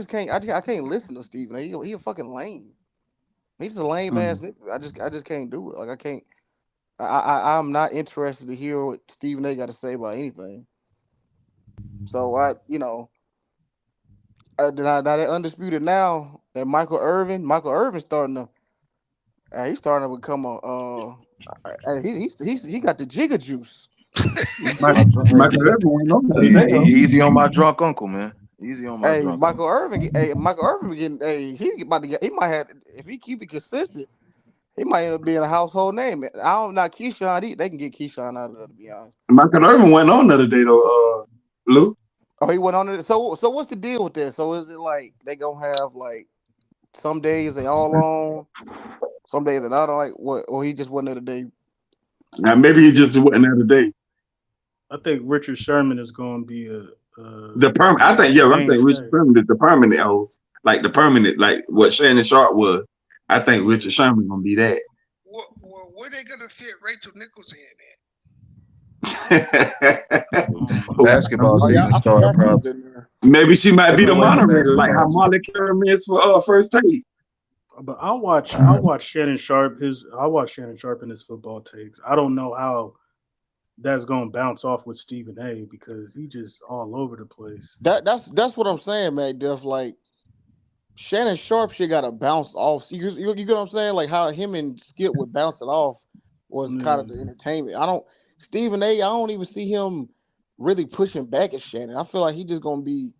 can't listen to Stephen A. He a fucking lame. He's a lame ass nigga. I just can't do it. Like I can't. I'm not interested to hear what Stephen A. got to say about anything. So now that Undisputed now that Michael Irvin starting to he's starting to become he got the jigger juice. Easy on my drunk uncle, man. Easy on my drunk Michael Irvin getting he might have, if he keep it consistent, he might end up being a household name. I don't know Keyshawn. They can get Keyshawn out of there, to be honest. Michael Irvin went on the other day though, Lou. Oh, he went on it. So what's the deal with that? So is it like they gonna have like some days they all on, some days they're not on? Like what? Or he just wasn't there today? Now maybe he just wasn't there today. I think Richard Sherman is going to be the permanent. I think Richard Sherman is the permanent host, like the permanent, like what Shannon Sharp was. I think Richard Sherman gonna be that. Well, where they gonna fit Rachel Nichols in Basketball season started, probably. Maybe she might be the moderator, like how Molly Kerr is for First Take. But I'll watch Shannon Sharp in his football takes. I don't know how that's gonna bounce off with Stephen A. because he just all over the place. That's what I'm saying, man. Def, like Shannon Sharp shit got to bounce off. You get what I'm saying? Like how him and Skip would bounce it off was kind of the entertainment. Stephen A. I don't even see him really pushing back at Shannon. I feel like he just gonna be,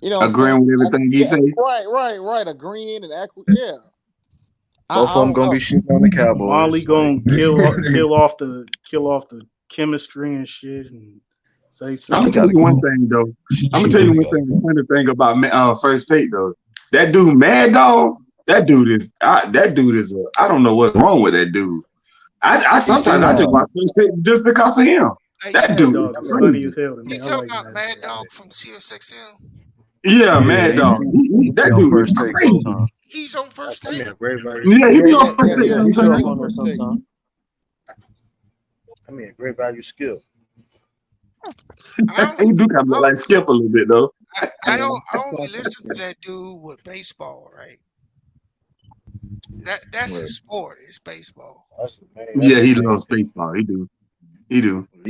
agreeing with everything he say. Right, agreeing and yeah. Both of them gonna be shooting on the Cowboys. Molly gonna kill off the chemistry and shit and say something. I'm gonna tell you one thing though. The funny thing about First Take though. That dude, Mad Dog. That dude is. I don't know what's wrong with that dude. I sometimes just watch First Take just because of him. That dude is funny as hell. You talking about Mad Dog from SiriusXM? Yeah, Mad Dog. That dude First Take crazy. He's on First Take. Yeah, he be on First Take sometimes. I mean, great value skill. He do kind of like Skip a little bit though. I only listen to that dude with baseball, right? That's his sport. It's baseball. Yeah, he loves baseball. He do. He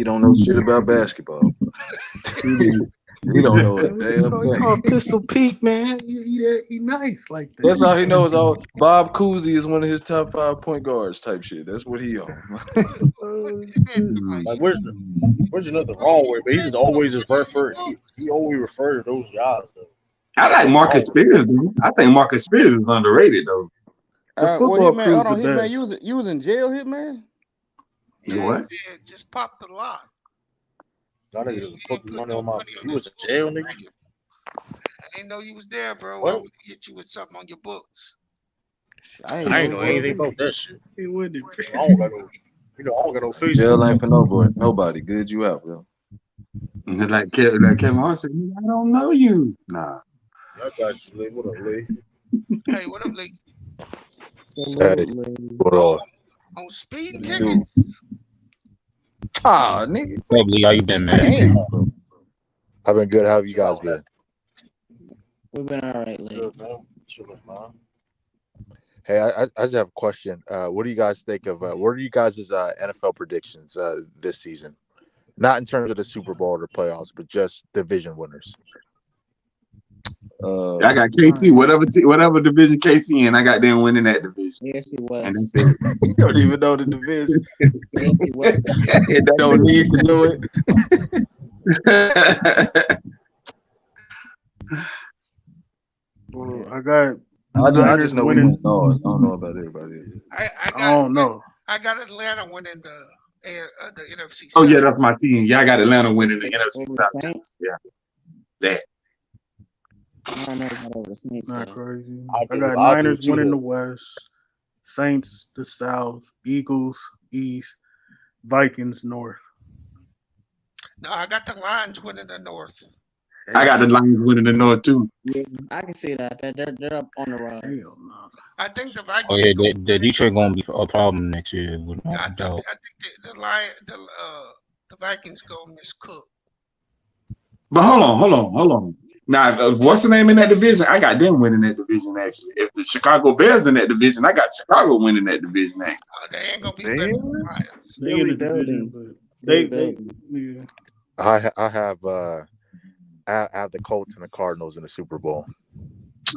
don't know shit about basketball. He don't know a damn He thing. called Pistol Pete, man. He nice like that. That's all he knows. All Bob Cousy is one of his top 5 point guards type shit. That's what he on. Like, there's nothing wrong with it, but he just always refer. He always refer to those guys though. I like Marcus Spears, though. I think Marcus Spears is underrated, though. The football Hitman, crew's hold on, the Hitman, best. you was in jail, Hitman? You what? Yeah, just popped the lock. Y'all niggas put money on my. You was in jail, nigga. I didn't know you was there, bro. What? I would hit you with something on your books. I ain't know anything about that shit. He wouldn't. I don't got no. I don't got no Facebook. Jail ain't for nobody. Good you out, bro. Like Kevin Hart said, I don't know you. Nah. I got you, Lee. What up, Lee? Hey, what up, Lee? Hey, what up? On speeding tickets? Ah, nigga. What up, Lee? How you been, man? Damn. I've been good. How have you guys been? We've been all right, Lee. Hey, I just have a question. What do you guys think of? What are you guys' NFL predictions this season? Not in terms of the Super Bowl or the playoffs, but just division winners. I got KC, whatever division KC in, I got them winning that division. Yes, he was. And that's it. You don't even know the division. Yes, he was. They don't need to know it. Well, I just know we win North. I don't know about everybody. I don't know. I got Atlanta winning the NFC South. Oh, yeah, that's my team. Yeah, I got Atlanta winning the NFC South. Yeah. That. I don't know about over the Saints. Not though. crazy. I got Niners winning the West, Saints the South, Eagles East, Vikings North. No, I got the Lions winning the North. I got the Lions winning the North, too. Yeah, I can see that. They're up on the rise. I think the Vikings. Oh yeah, the Detroit gonna be a problem next year. With no doubt. I think the Vikings gonna miss Cook. But hold on. Now, what's the name in that division? I got them winning that division, actually. If the Chicago Bears in that division, I got Chicago winning that division, actually. Oh, they ain't gonna be better than the Lions. They in the division, but they yeah. I have the Colts and the Cardinals in the Super Bowl.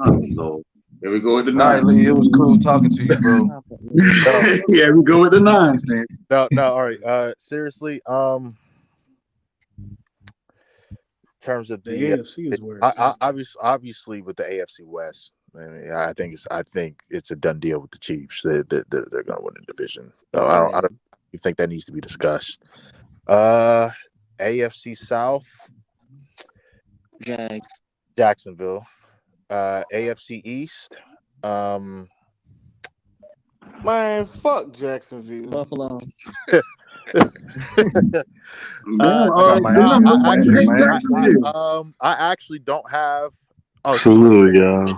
Oh, Lord. There we go with the All right, Nines. Lee, it was cool talking to you, bro. Yeah, we go with the Nines, man. No, all right. Seriously, in terms of the AFC is where obviously with the AFC West, I think it's a done deal with the Chiefs. They're going to win the division. So I don't think that needs to be discussed. AFC South, Jacksonville. AFC East, Man, fuck Jacksonville. Buffalo. I actually don't have. Absolutely, yeah.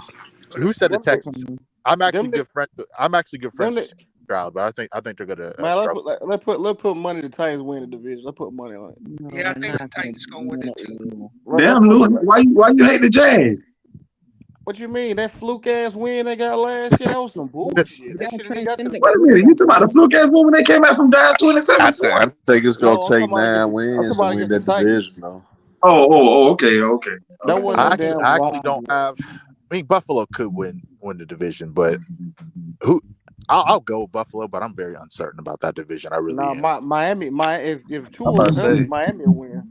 Who said the Texans? I'm actually good friends. I'm actually good friends with them- the crowd, but I think they're gonna. Man, let's put money the Titans win the division. Let's put money on it. Yeah, I think the Titans gonna win it too. Damn, Lou, why you hate the Jags? What you mean? That fluke ass win they got last year? That was some bullshit. That shit got to the Wait a minute, you talking about the fluke ass woman they came out from down 27 I points? think it's No, gonna I'm take talking about 9 against wins to win against that the Titans. division, though. Oh, okay. That wasn't I actually don't have. I mean, Buffalo could win the division, but who? I'll go with Buffalo, but I'm very uncertain about that division. I really am. Miami. If two I'm about was to say. Miami will win.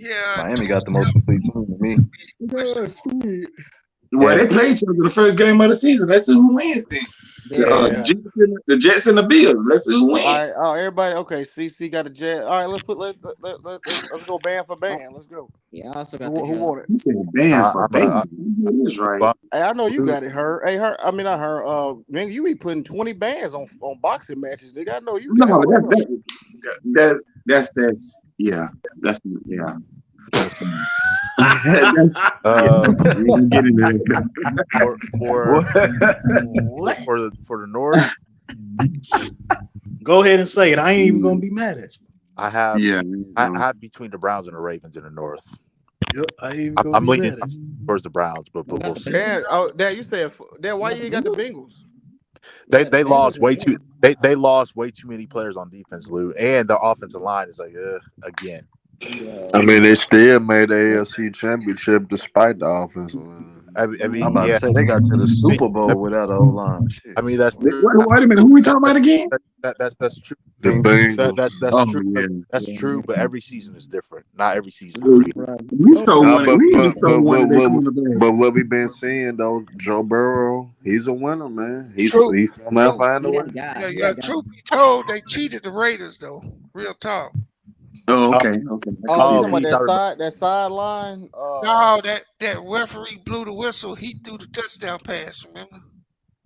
Yeah, Miami got the most complete team to me. Well, they play each other the first game of the season. Let's see who wins then. The Jets and the Bills. Let's see who wins. All right, everybody. Okay, CC got a jet. All right, let's go band for band. Let's go. Yeah, I also got Who want it? You said band for band. That's right. Hey, I know you got it, Her. Hey, Her. I mean, not Her. Man, you be putting 20 bands on boxing matches, nigga. I know you got it. That's yeah. That's yeah. For the North. Go ahead and say it. I ain't even gonna be mad at you. I have between the Browns and the Ravens in the North. Yep, I'm leaning towards the Browns, but we'll see. Dad, you said Dad, why you ain't got the Bengals? They lost way too. They lost way too many players on defense, Lou, and the offensive line is like again. I mean, they still made the AFC Championship despite the offensive line. I'm about to say they got to the Super Bowl without a O-line. Shit. I mean, that's true. Wait a minute. Who we talking about again? That's true. The Bengals. That's Oh, true. yeah. That's true. But every season is different. Not every season. We stole Nah, one. We even stole one of their cornerbacks. but what we've been seeing though, Joe Burrow, he's a winner, man. He's True. gonna find a way. Yeah. Truth be told, they cheated the Raiders though. Real talk. Oh, okay. Oh, you talking about that sideline? No, that referee blew the whistle. He threw the touchdown pass. Remember?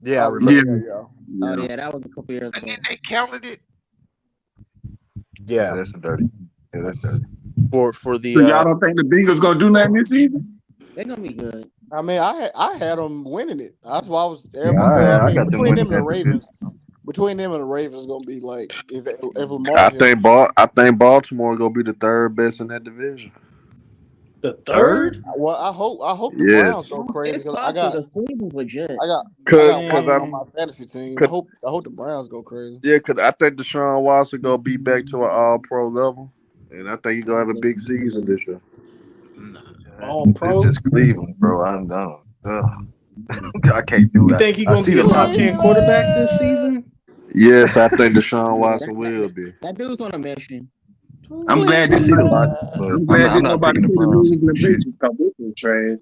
Yeah, I Oh, remember. yeah. Oh yeah, that was a couple years ago. And then they counted it. Yeah, that's dirty. Yeah, that's dirty. For the So y'all don't think the Bengals gonna do nothing this season? They're gonna be good. I mean, I had them winning it. That's why I was. I got them between them winning and the that Ravens. Between them and the Ravens, gonna be like if Lamar. I think Baltimore gonna be the third best in that division. The third? Well, I hope the Yes. Browns go crazy. It's possible because Cleveland's legit. I got one on my fantasy team. I hope the Browns go crazy. Yeah, cause I think Deshaun Watson gonna be back to an All-Pro level, and I think he's gonna have a big season this year. It's just Cleveland, bro. I'm done. I can't do it. You think he's gonna be a top 10 quarterback this season? Yes, I think Deshaun Watson will be. That dude's on a mission. I'm glad this is. I'm glad I'm not picking the Browns. Trash.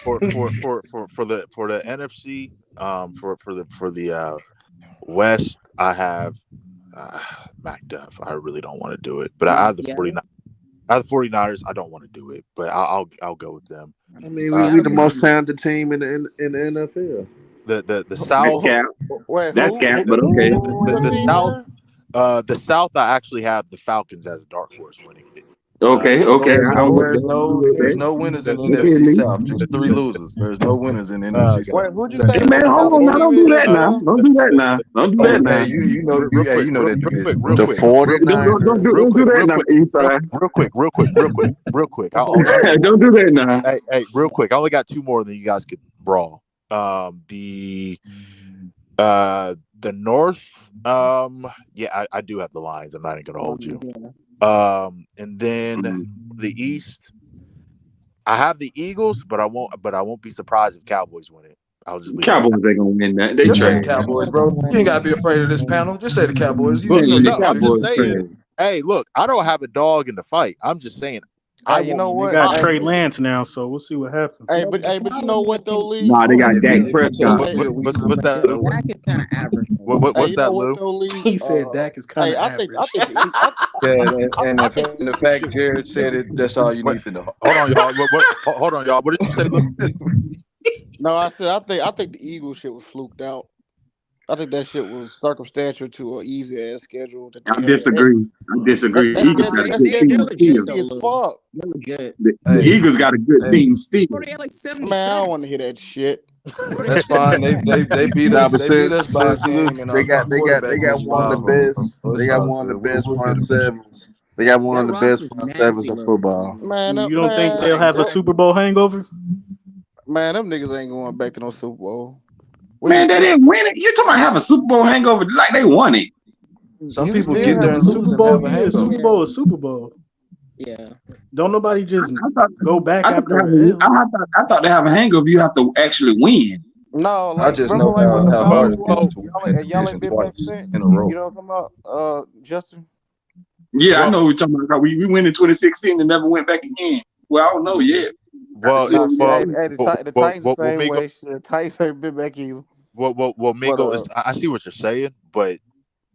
For the NFC, for the West, I have MacDuff. I really don't want to do it, but I have the 49ers. I have the 49ers. I don't want to do it, but I'll go with them. I mean, we the most talented team in the NFL. The South. That's cap, but okay. The South. The South. I actually have the Falcons as dark horse winning it. Okay. There's no winners in the NFC South. Just 3 losers. There's no winners in the NFC South. Wait, who'd you say? Hey, man, hold on now. Don't do that now. Don't do that now. Don't do that now. You know that division. The 49ers. Don't do that now, Eastside. Real quick. Don't do that now. Hey, real quick. I only got 2 more than you guys could brawl. The North. I do have the Lions. I'm not even gonna hold you. And then the East, I have the Eagles, but I won't be surprised if Cowboys win it. I'll just leave Cowboys ain't gonna win that. They just say the trash. Cowboys, bro. You ain't gotta be afraid of this panel. Just say the Cowboys. I'm just saying. Hey, look, I don't have a dog in the fight. I'm just saying. You know what? They got Trey Lance now, so we'll see what happens. Hey, but you know what though, Lee? Nah, they got Dak Prescott. What's that? Dak is kind of average. What's that, Lou? He said Dak is kind of average. And the fact Jared said it, that's all you need to know. Hold on, y'all. What did you say, Lou? No, I said I think the Eagles shit was fluked out. I think that shit was circumstantial to an easy ass schedule. I disagree. The Eagles got a good team still. The Eagles got a good team still. Man, I don't want to hear that shit. That's fine. They beat us. They beat us by a game. They got one of the best. They got one of the best front sevens. They got one of the best front sevens in football. Man, you don't think they'll have a Super Bowl hangover? Man, them niggas ain't going back to no Super Bowl. Man, they didn't win it. You talking about have a Super Bowl hangover like they won it? Some people get there in Super Bowl. Yeah, Super Bowl is Super Bowl. Yeah. Don't nobody just go back I thought to have a hangover, you have to actually win. No, I just know how hard it is to win y'all ain't been back since. in a row. You know what I'm talking about, Justin? Yeah, I know what you're talking about. We went in 2016 and never went back again. Well, I don't know yet. The Titans the same way. The Titans ain't been back either. Well, Mingo, I see what you're saying, but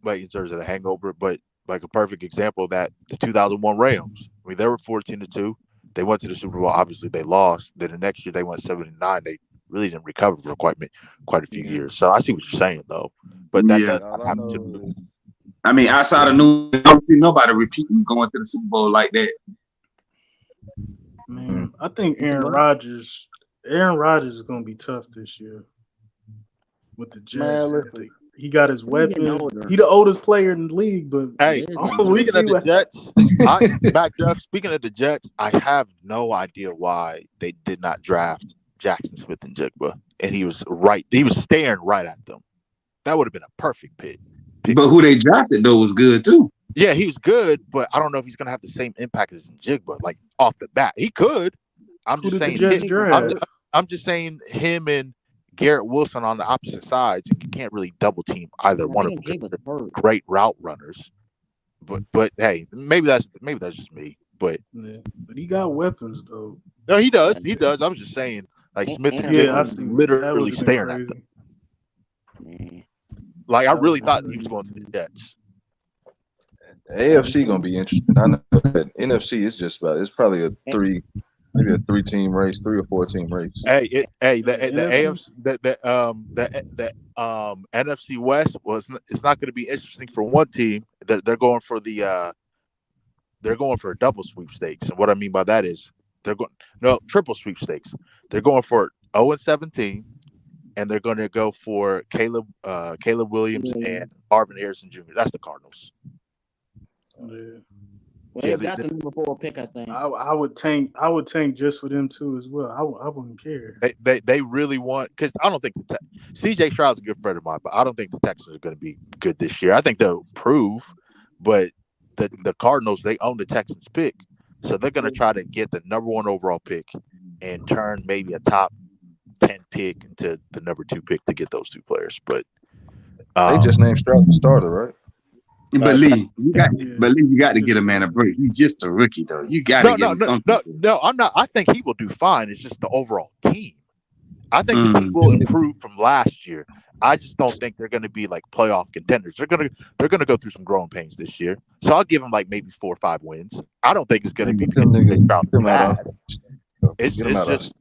like in terms of the hangover, but like a perfect example of that, the 2001 Rams. I mean, they were 14-2. They went to the Super Bowl. Obviously, they lost. Then the next year they went 7-9. They really didn't recover for quite a few years. So I see what you're saying, though. But that happened to. I mean, outside of news, I don't see nobody repeating going to the Super Bowl like that. Man, I think Aaron Rodgers is going to be tough this year with the Jets. Man, he got his weapon. He the oldest player in the league, but hey, speaking of the Jets, speaking of the Jets, I have no idea why they did not draft Jackson Smith-Njigba, and he was right. He was staring right at them. That would have been a perfect pick. But who they drafted though was good too. Yeah, he was good, but I don't know if he's gonna have the same impact as Jigba. Like off the bat, he could. I'm Who just did the saying. Jets draft? I'm just saying him and Garrett Wilson on the opposite sides. You can't really double team either one of them because they're great route runners. But hey, maybe that's just me. But he got weapons though. No, he does. He does. I was just saying, like Smith and Jigba literally staring at them. Like I really thought he was going to the Jets. AFC gonna be interesting. I know that NFC is just about. It's probably maybe a 3-team race, 3 or 4-team race. The AFC, the NFC West it's not going to be interesting for one team. They're going for a double sweepstakes, and what I mean by that is triple sweepstakes. They're going for 0-17, and they're going to go for Caleb Williams and Marvin Harrison Jr. That's the Cardinals. Well, they got the number 4 pick, I think. I would tank just for them too as well. I wouldn't care. They really want, because I don't think CJ Stroud's a good friend of mine, but I don't think the Texans are going to be good this year. I think they'll improve, but the Cardinals, they own the Texans pick, so they're going to try to get the number 1 overall pick and turn maybe a top 10 pick into the number 2 pick to get those 2 players. But they just named Stroud the starter, right? But Lee, you got to get a man a break. He's just a rookie, though. You got to give him something. No, I'm not. I think he will do fine. It's just the overall team. I think the team will improve from last year. I just don't think they're going to be like playoff contenders. They're going to go through some growing pains this year. So I'll give them like maybe 4 or 5 wins. I don't think it's going to be bad. It's just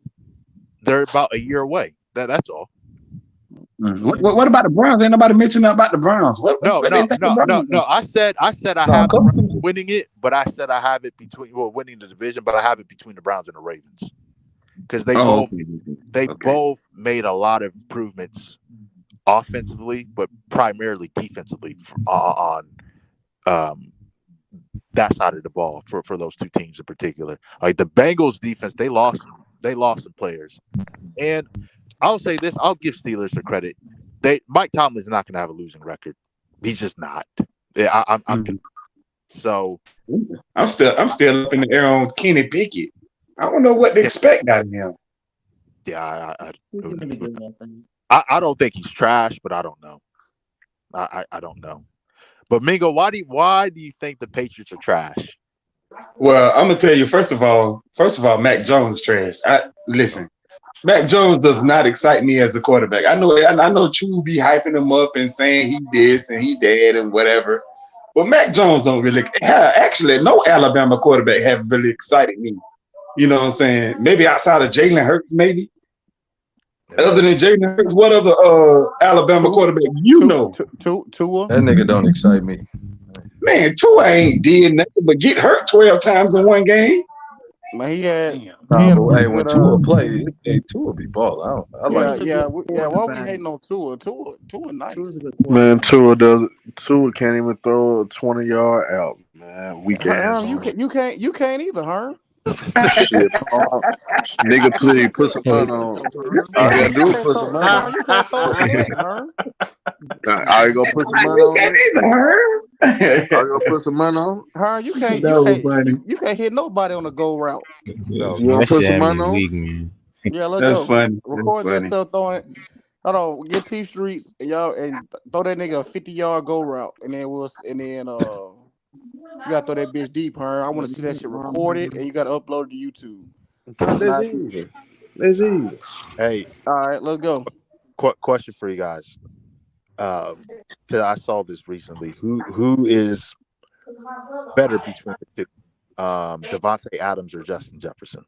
they're about a year away. That's all. What about the Browns? Ain't nobody mentioning about the Browns. No. I said I have the Browns winning it, but I said I have it winning the division, but I have it between the Browns and the Ravens because they both made a lot of improvements offensively, but primarily defensively on that side of the ball for those 2 teams in particular. Like the Bengals defense, they lost some players, and I'll say this: I'll give Steelers the credit. Mike Tomlin's not going to have a losing record. He's just not. Yeah, I'm so. I'm still up in the air on Kenny Pickett. I don't know what to expect out of him. Yeah, I don't think he's trash, but I don't know. I don't know. But Mingo, why do you think the Patriots are trash? Well, I'm gonna tell you first of all, Mac Jones trash. Listen. Mac Jones does not excite me as a quarterback. I know Chew be hyping him up and saying he this and he that and whatever, but Mac Jones don't really. Actually, no Alabama quarterback have really excited me. You know what I'm saying? Maybe outside of Jalen Hurts, maybe. Other than Jalen Hurts, what other Alabama quarterback know? Tua. That nigga don't excite me. Man, Tua ain't did nothing but get hurt 12 times in one game. Man, he had when Tua play, Tua be balling. Why we hating on Tua? Tua nice. Man, Tua can't even throw a 20-yard out, man. Weak ass. You can't either, huh? Shit, nigga, please put some money on. All you gotta do is put some money on. You can't throw a pick, huh? Are you gonna put some money on it? Are you gonna put some money on? You can't hit nobody on the go route. You gonna put some money on? Yeah, let's That's go. funny. Record yourself throwing it. Hold on, get P Streets and throw that nigga a 50-yard go route, and then you gotta throw that bitch deep, I want to see that shit recorded, and you gotta upload it to YouTube. That's easy. That's easy. Hey, all right, let's go. Question for you guys. Because I saw this recently. Who is better between the 2? Devontae Adams or Justin Jefferson?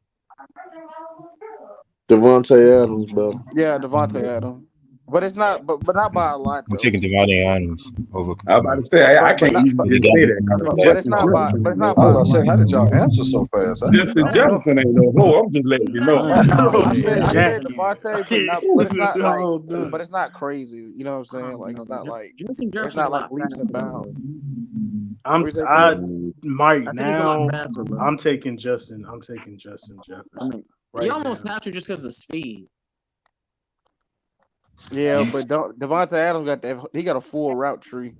Devontae Adams, bro. Yeah, Devontae Adams. But it's not, but not by a lot. I'm taking Devontae Adams over. I'm about to say I can't even say that. But it's not by. But it's not by. I was say, how did y'all answer so fast? Justin Jefferson ain't no hoe. I'm just letting you know. I said Devontae, but it's not like. But it's not crazy. You know what I'm saying? Like it's not like leaps and bounds. I'm taking Justin. I'm taking Justin Jefferson. You almost have to just because of speed. Yeah, but Devontae Adams got a full route tree.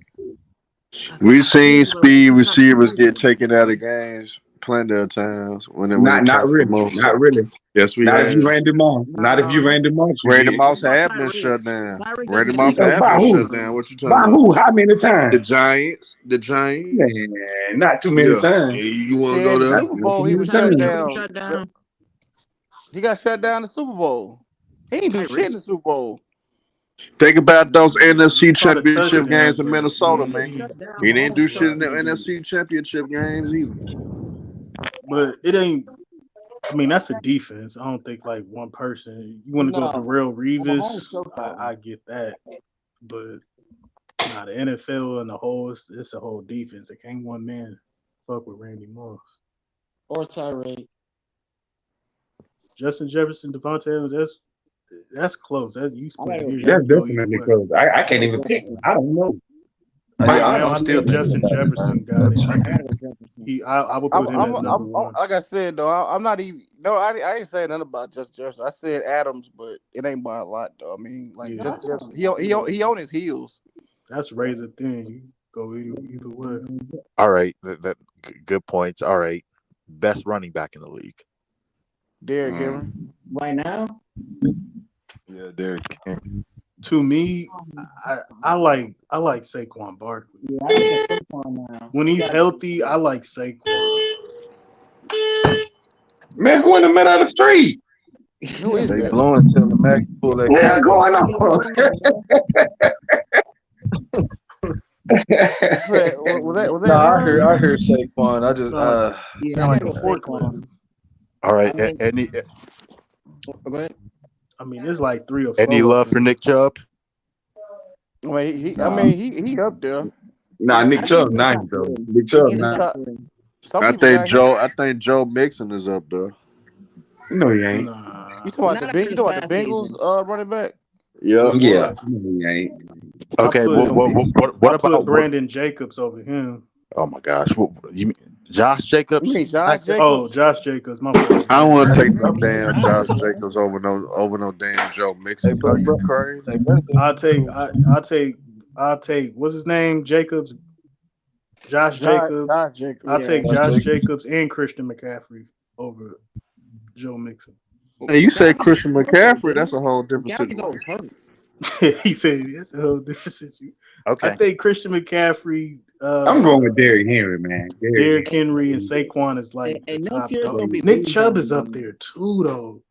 We've seen speed receivers get taken out of games plenty of times when it Not counts the really. most. Not really. Yes, we Not if you have. Randy Moss. Not if you Randy Moss. You Randy did. Moss have been shut down. Randy You Moss know, have by been who? shut down. What you talking By about? who? How many The times? Giants. The Giants. Man, not too many Yeah. times. You want to Yeah, go in the there? Super Not too Bowl, he many was shut times. down. He got shut down in the Super Bowl. He ain't do shit in the Super Bowl. Think about those NFC Caught a championship touchdown, games in but Minnesota, he man. He didn't do shit in the NFC championship games either. but it ain't. I mean, that's a defense. I don't think like one person. You want to go to real Revis, I get that, but the NFL and the whole it's a whole defense. It can't one man fuck with Randy Moss. Or Tyree. Justin Jefferson, Devontae Adams, that's close. You split it here. You That's can go either definitely way. close. I can't even pick him. I don't know. Right I now, I still think Justin think Jefferson got it. I would put him at number one. Like I said though, I'm not even. No, I ain't saying nothing about Justin Jefferson. I said Adams, but it ain't by a lot though. I mean, like Justin Jefferson, he on his heels. That's razor thin. You go either way. All right, that good points. All right, best running back in the league. Derrick Henry. Right now? Yeah, Derrick Henry. To me, I like Saquon Barkley. Yeah, I look at Saquon now. When he's healthy, I like Saquon. Man, who in the middle of the street? Who is They that? blowing till the Mac pull that. What's going on? Was that I Herm? heard Saquon. I just Yeah, Sound I like gotta a go forklift. All right, I mean, there's like 3 or 4. any love for Nick Chubb? I mean, he up there. Nah, Nick Chubb nice though. Nick Chubb In the nice. top. Some I people got think Joe Mixon is up there. No, he ain't. You talking about the Bengals running back? Yeah. Yeah. No, he ain't. Okay, what about Brandon Jacobs over him? Oh my gosh, you mean Josh Jacobs? You mean Josh Jacobs? Oh, Josh Jacobs. My fault. I don't want to take no damn Josh Jacobs over no damn Joe Mixon. Are you crazy? I'll take what's his name? Jacobs. Josh Jacobs. I'll take Josh Jacobs and Christian McCaffrey over Joe Mixon. Hey, you say Christian McCaffrey? That's a whole different situation. He said that's a whole different situation. Okay. I think Christian McCaffrey. I'm going with Derrick Henry, man. Derrick Henry and Saquon is like the top dog. Nick Chubb is up there too, though.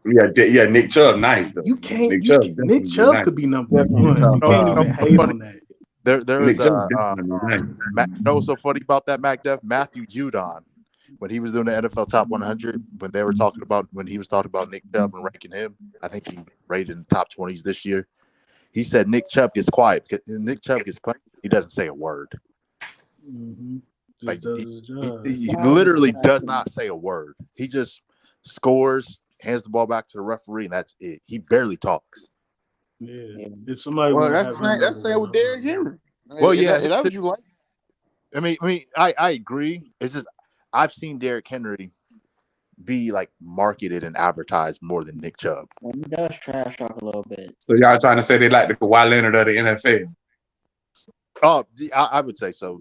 Yeah, Nick Chubb nice though. You can't. Nick Chubb nice. could be number one. You can't even hate on that. There is nice. no so funny about that, MacDev. Matthew Judon, when he was doing the NFL Top 100, when he was talking about Nick Chubb and ranking him, I think he rated in the top 20s this year. He said Nick Chubb gets quiet because Nick Chubb gets punched. He doesn't say a word. Mm-hmm. Like he literally does not say a word. He just scores, hands the ball back to the referee, and that's it. He barely talks. Yeah. If somebody that's saying with Derrick Henry. Well, yeah, that what you like. I mean, I agree. It's just I've seen Derrick Henry be like marketed and advertised more than Nick Chubb. Well, he does trash talk a little bit. So y'all trying to say they like the Kawhi Leonard of the NFL? Oh, I would say so.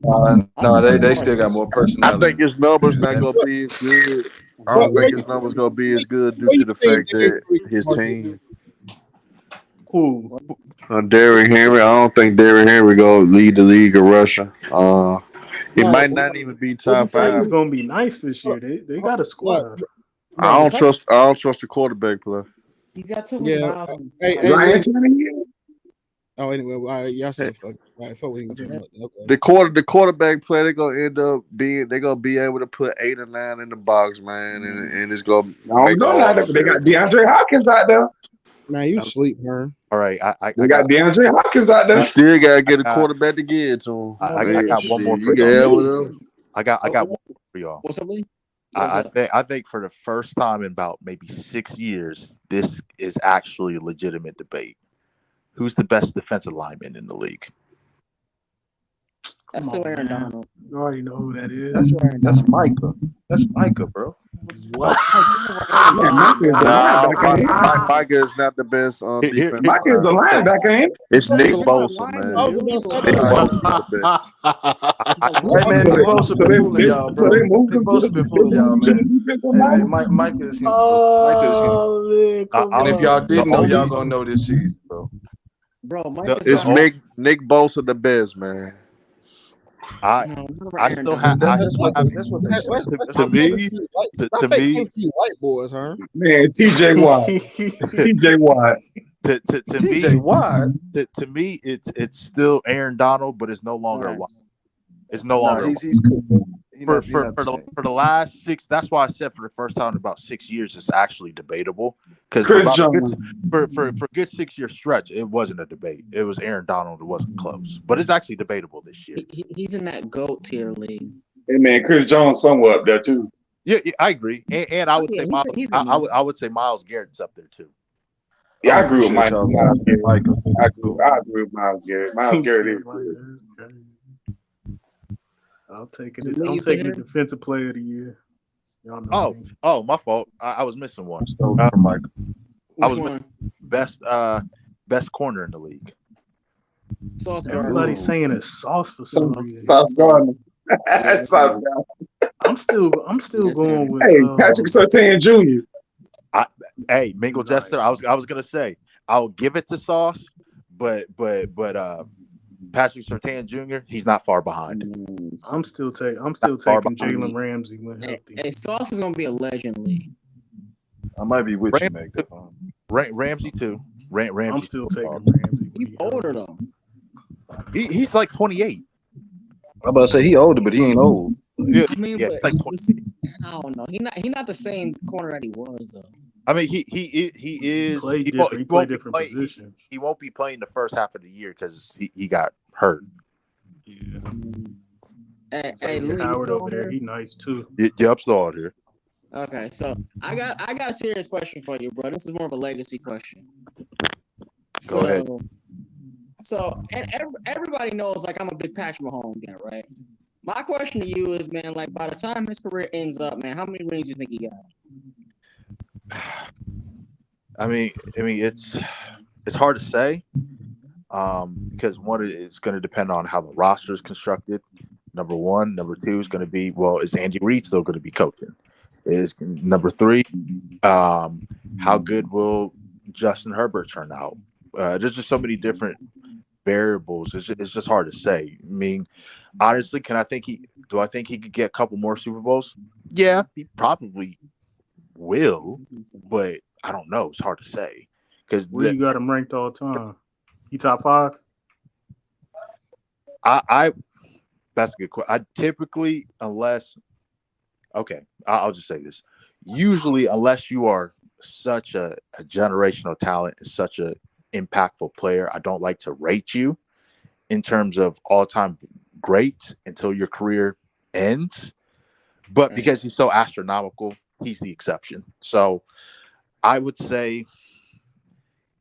No, they still got more personality. I think his numbers not gonna be as good. I don't think his numbers gonna be as good due to the fact that his team. Who? Derrick Henry. I don't think Derrick Henry gonna lead the league in rushing. He might not even be top 5. It's gonna be nice this year. They got a squad. I don't trust the quarterback play. He's got too many miles. Oh, anyway, all right, y'all say fuck. All right, fuck what he was talking about. Okay. The quarterback play, they're gonna be able to put 8 or 9 in the box, man, and it's gonna make They got DeAndre Hopkins out there. Man, you sleep, man. All right, we got DeAndre Hopkins out there. You still gotta get a quarterback to get to him. I got one more for you. I got one more for y'all. What's up, Lee? I think for the first time in about maybe 6 years, this is actually a legitimate debate. Who's the best defensive lineman in the league? That's still Aaron Donald. You already know who that is. That's Micah. That's Micah, bro. What? Yeah, Micah is the linebacker. Micah is not the best defense. Micah is the linebacker, ain't he? It's Nick Bosa, man. I was about to say Nick that. Bosa the best. Hey man, Nick Bosa been fooling y'all, So bro. they moved Nick him to Bosa been fooling y'all, man. defensive Hey line. man, Micah is him. Bro. Micah is him. Man, come And if on. y'all didn't know, y'all gonna know this season, bro. Bro, Mike is It's not. Nick Bosa the best, man. I still have. That's what they say. To me, to me, white boys, huh? Man, TJ Watt. TJ Watt. To TJ me, Watt. to me, it's still Aaron Donald, but it's no longer a lot. It's no longer. He's cool. For the last 6, that's why I said for the first time in about 6 years, it's actually debatable. Because for a good 6-year stretch, it wasn't a debate. It was Aaron Donald. It wasn't close, but it's actually debatable this year. He's in that GOAT tier league. Hey man, Chris Jones somewhere up there too. Yeah, I agree, and I would say Miles, I would say Myles Garrett's up there too. Yeah, I agree with Miles Garrett. I agree with Myles Garrett. Myles Garrett is good. I'll take it. I'm taking the defensive player of the year. Y'all know Oh, my fault. I was missing one. Stole from Michael. I was best corner in the league. Sauce Everybody's saying it's Sauce for some reason. Sauce Gardner. I'm still going with Patrick Surtain Jr. Hey, Mingle Jester. I was gonna say I'll give it to Sauce, but Patrick Surtain Jr. He's not far behind. I'm still taking Jalen Ramsey when healthy. Hey, Sauce is gonna be a legend league. I might be with you, Meg. Ramsey too. Ramsey. I'm still taking Ramsey. He's older though. He's like 28. I'm about to say he older, but he ain't old. Yeah, I mean, but like I don't know. He not the same corner that he was though. I mean, he is. He play different positions. He won't be playing the first half of the year because he got hurt. Yeah. Hey, Howard over there, he nice too. Yeah, I'm still out here. Okay, so I got a serious question for you, bro. This is more of a legacy question. Go ahead. So, and everybody knows, like, I'm a big Patrick Mahomes guy, right? My question to you is, man, like, by the time his career ends up, man, how many rings do you think he got? I mean, it's hard to say, because one, it's going to depend on how the roster is constructed. Number one, number two is going to be, well, is Andy Reid still going to be coaching? Is number three, how good will Justin Herbert turn out? There's just so many different variables. It's just hard to say. I mean, honestly, do I think he could get a couple more Super Bowls? Yeah, he probably will, but I don't know. It's hard to say because where you got him ranked all the time. He top 5? That's a good question. I typically, I'll just say this. Usually, unless you are such a generational talent and such a impactful player, I don't like to rate you in terms of all-time greats until your career ends. But because he's so astronomical, he's the exception. So I would say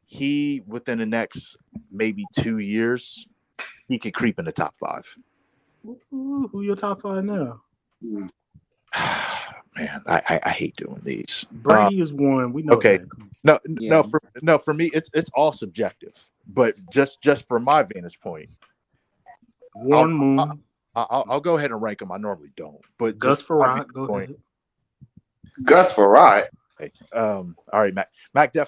he, within the next maybe 2 years, he could creep in the top 5. Who your top 5 now? Man, I hate doing these. Brady is one. We know. Okay. That. No, for me, it's all subjective. But just from my vantage point, I'll go ahead and rank them. I normally don't, but Gus Farrat, go ahead. Gus Farrat. Okay. All right, Mac.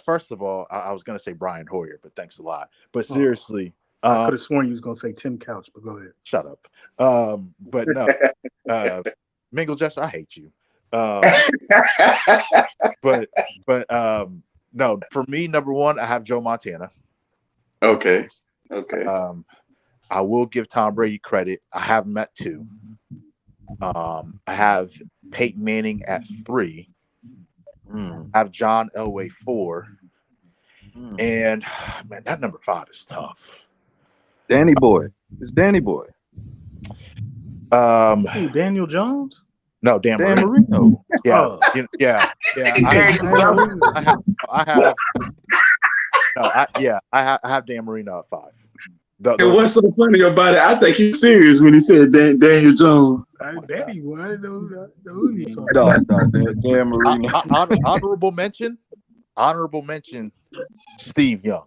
First of all, I was gonna say Brian Hoyer, but thanks a lot. But seriously, I could have sworn you was gonna say Tim Couch, but go ahead. Shut up. But no, Mingle Jester, I hate you. But no, for me, number one, I have Joe Montana. Okay. I will give Tom Brady credit. I have him at 2. I have Peyton Manning at 3. I have John Elway 4. And man, that number 5 is tough. Danny Boy. It's Danny Boy. Daniel Jones? No, Dan Marino. Yeah. I have Dan Marino at 5. And what's so funny about it? I think he's serious when he said Daniel Jones. Daddy, why did know who you talking No, about? Dan Marino. Honorable mention. Steve Young.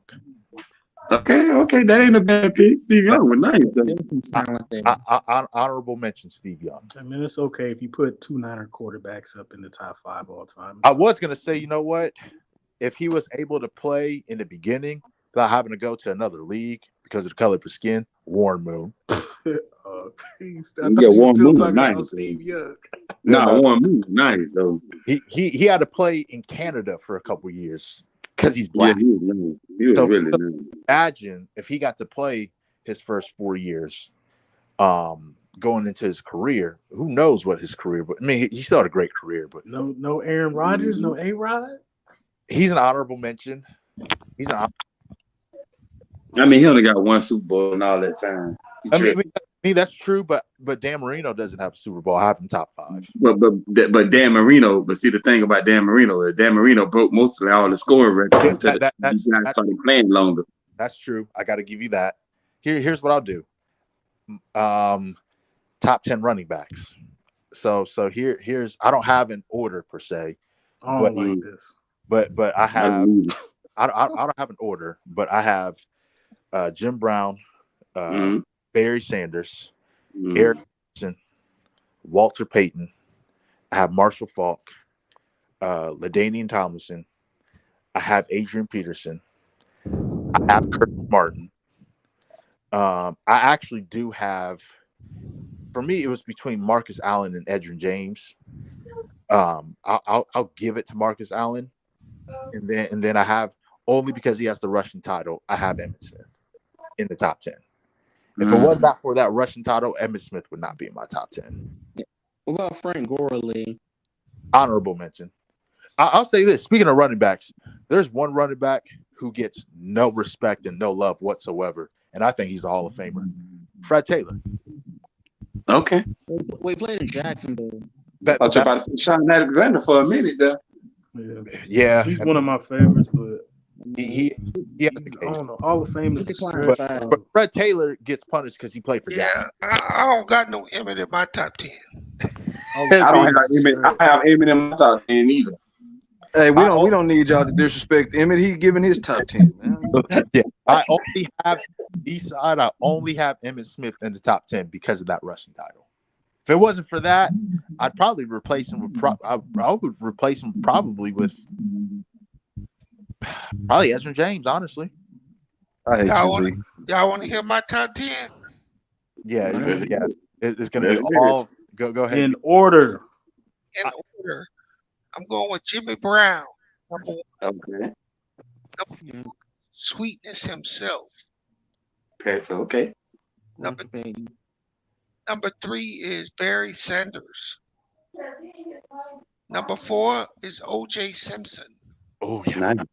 Okay, that ain't a bad pick. Steve Young was nice. There's some talent there. Honorable mention Steve Young. I mean, it's okay if you put 2 Niner quarterbacks up in the top 5 all time. I was gonna say, you know what? If he was able to play in the beginning without having to go to another league because of the color of his skin, Warren Moon. Warren Moon was nice. Steve Young. Warren Moon was nice though. He had to play in Canada for a couple years because he's black. Yeah, he was really nice. Imagine if he got to play his first 4 years, going into his career. Who knows what his career? But I mean, he still had a great career. But no Aaron Rodgers, no A-Rod. He's an honorable mention. I mean, he only got 1 Super Bowl in all that time. I mean, that's true, but Dan Marino doesn't have a Super Bowl. I have him top 5. But Dan Marino. But see, the thing about Dan Marino is Dan Marino broke mostly all the scoring records until the guys started playing longer. That's true. I got to give you that. Here's what I'll do. Top 10 running backs. So here's I don't have an order per se. I don't like this. But I have I don't have an order, but I have Jim Brown, Barry Sanders, Eric Johnson, Walter Payton. I have Marshall Faulk, LaDainian Tomlinson. I have Adrian Peterson. I have Kirk Martin. I actually do have. For me, it was between Marcus Allen and Edgerrin James. I'll give it to Marcus Allen, and then I have, only because he has the rushing title, I have Emmitt Smith in the top 10. If it was not for that rushing title, Emmitt Smith would not be in my top 10. What about Frank Gorley? Honorable mention. I'll say this. Speaking of running backs, there's one running back who gets no respect and no love whatsoever, and I think he's a Hall of Famer. Fred Taylor. Okay. We played in Jacksonville. I was about to say Sean Alexander for a minute there. Yeah. He's one of my favorites, but he I don't know. Hall of Fame is but Fred Taylor gets punished because he played for Jacksonville. I don't got no Emmett in my top 10. I don't have Emmett. I have Emmett in my top 10 either. Hey, we don't need y'all to disrespect Emmett. He's giving his top 10, man. Yeah, I only have Eastside. I only have Emmitt Smith in the top 10 because of that rushing title. If it wasn't for that, I'd probably replace him with. I would replace him probably with Edgerrin James. Honestly, y'all want to hear my top 10? Yeah, it's going to be all. Go ahead. In order. I'm going with Jimmy Brown. Number 1. Okay. Sweetness himself. Okay. Number 3 is Barry Sanders. Number 4 is O.J. Simpson. Oh, yeah. Nice.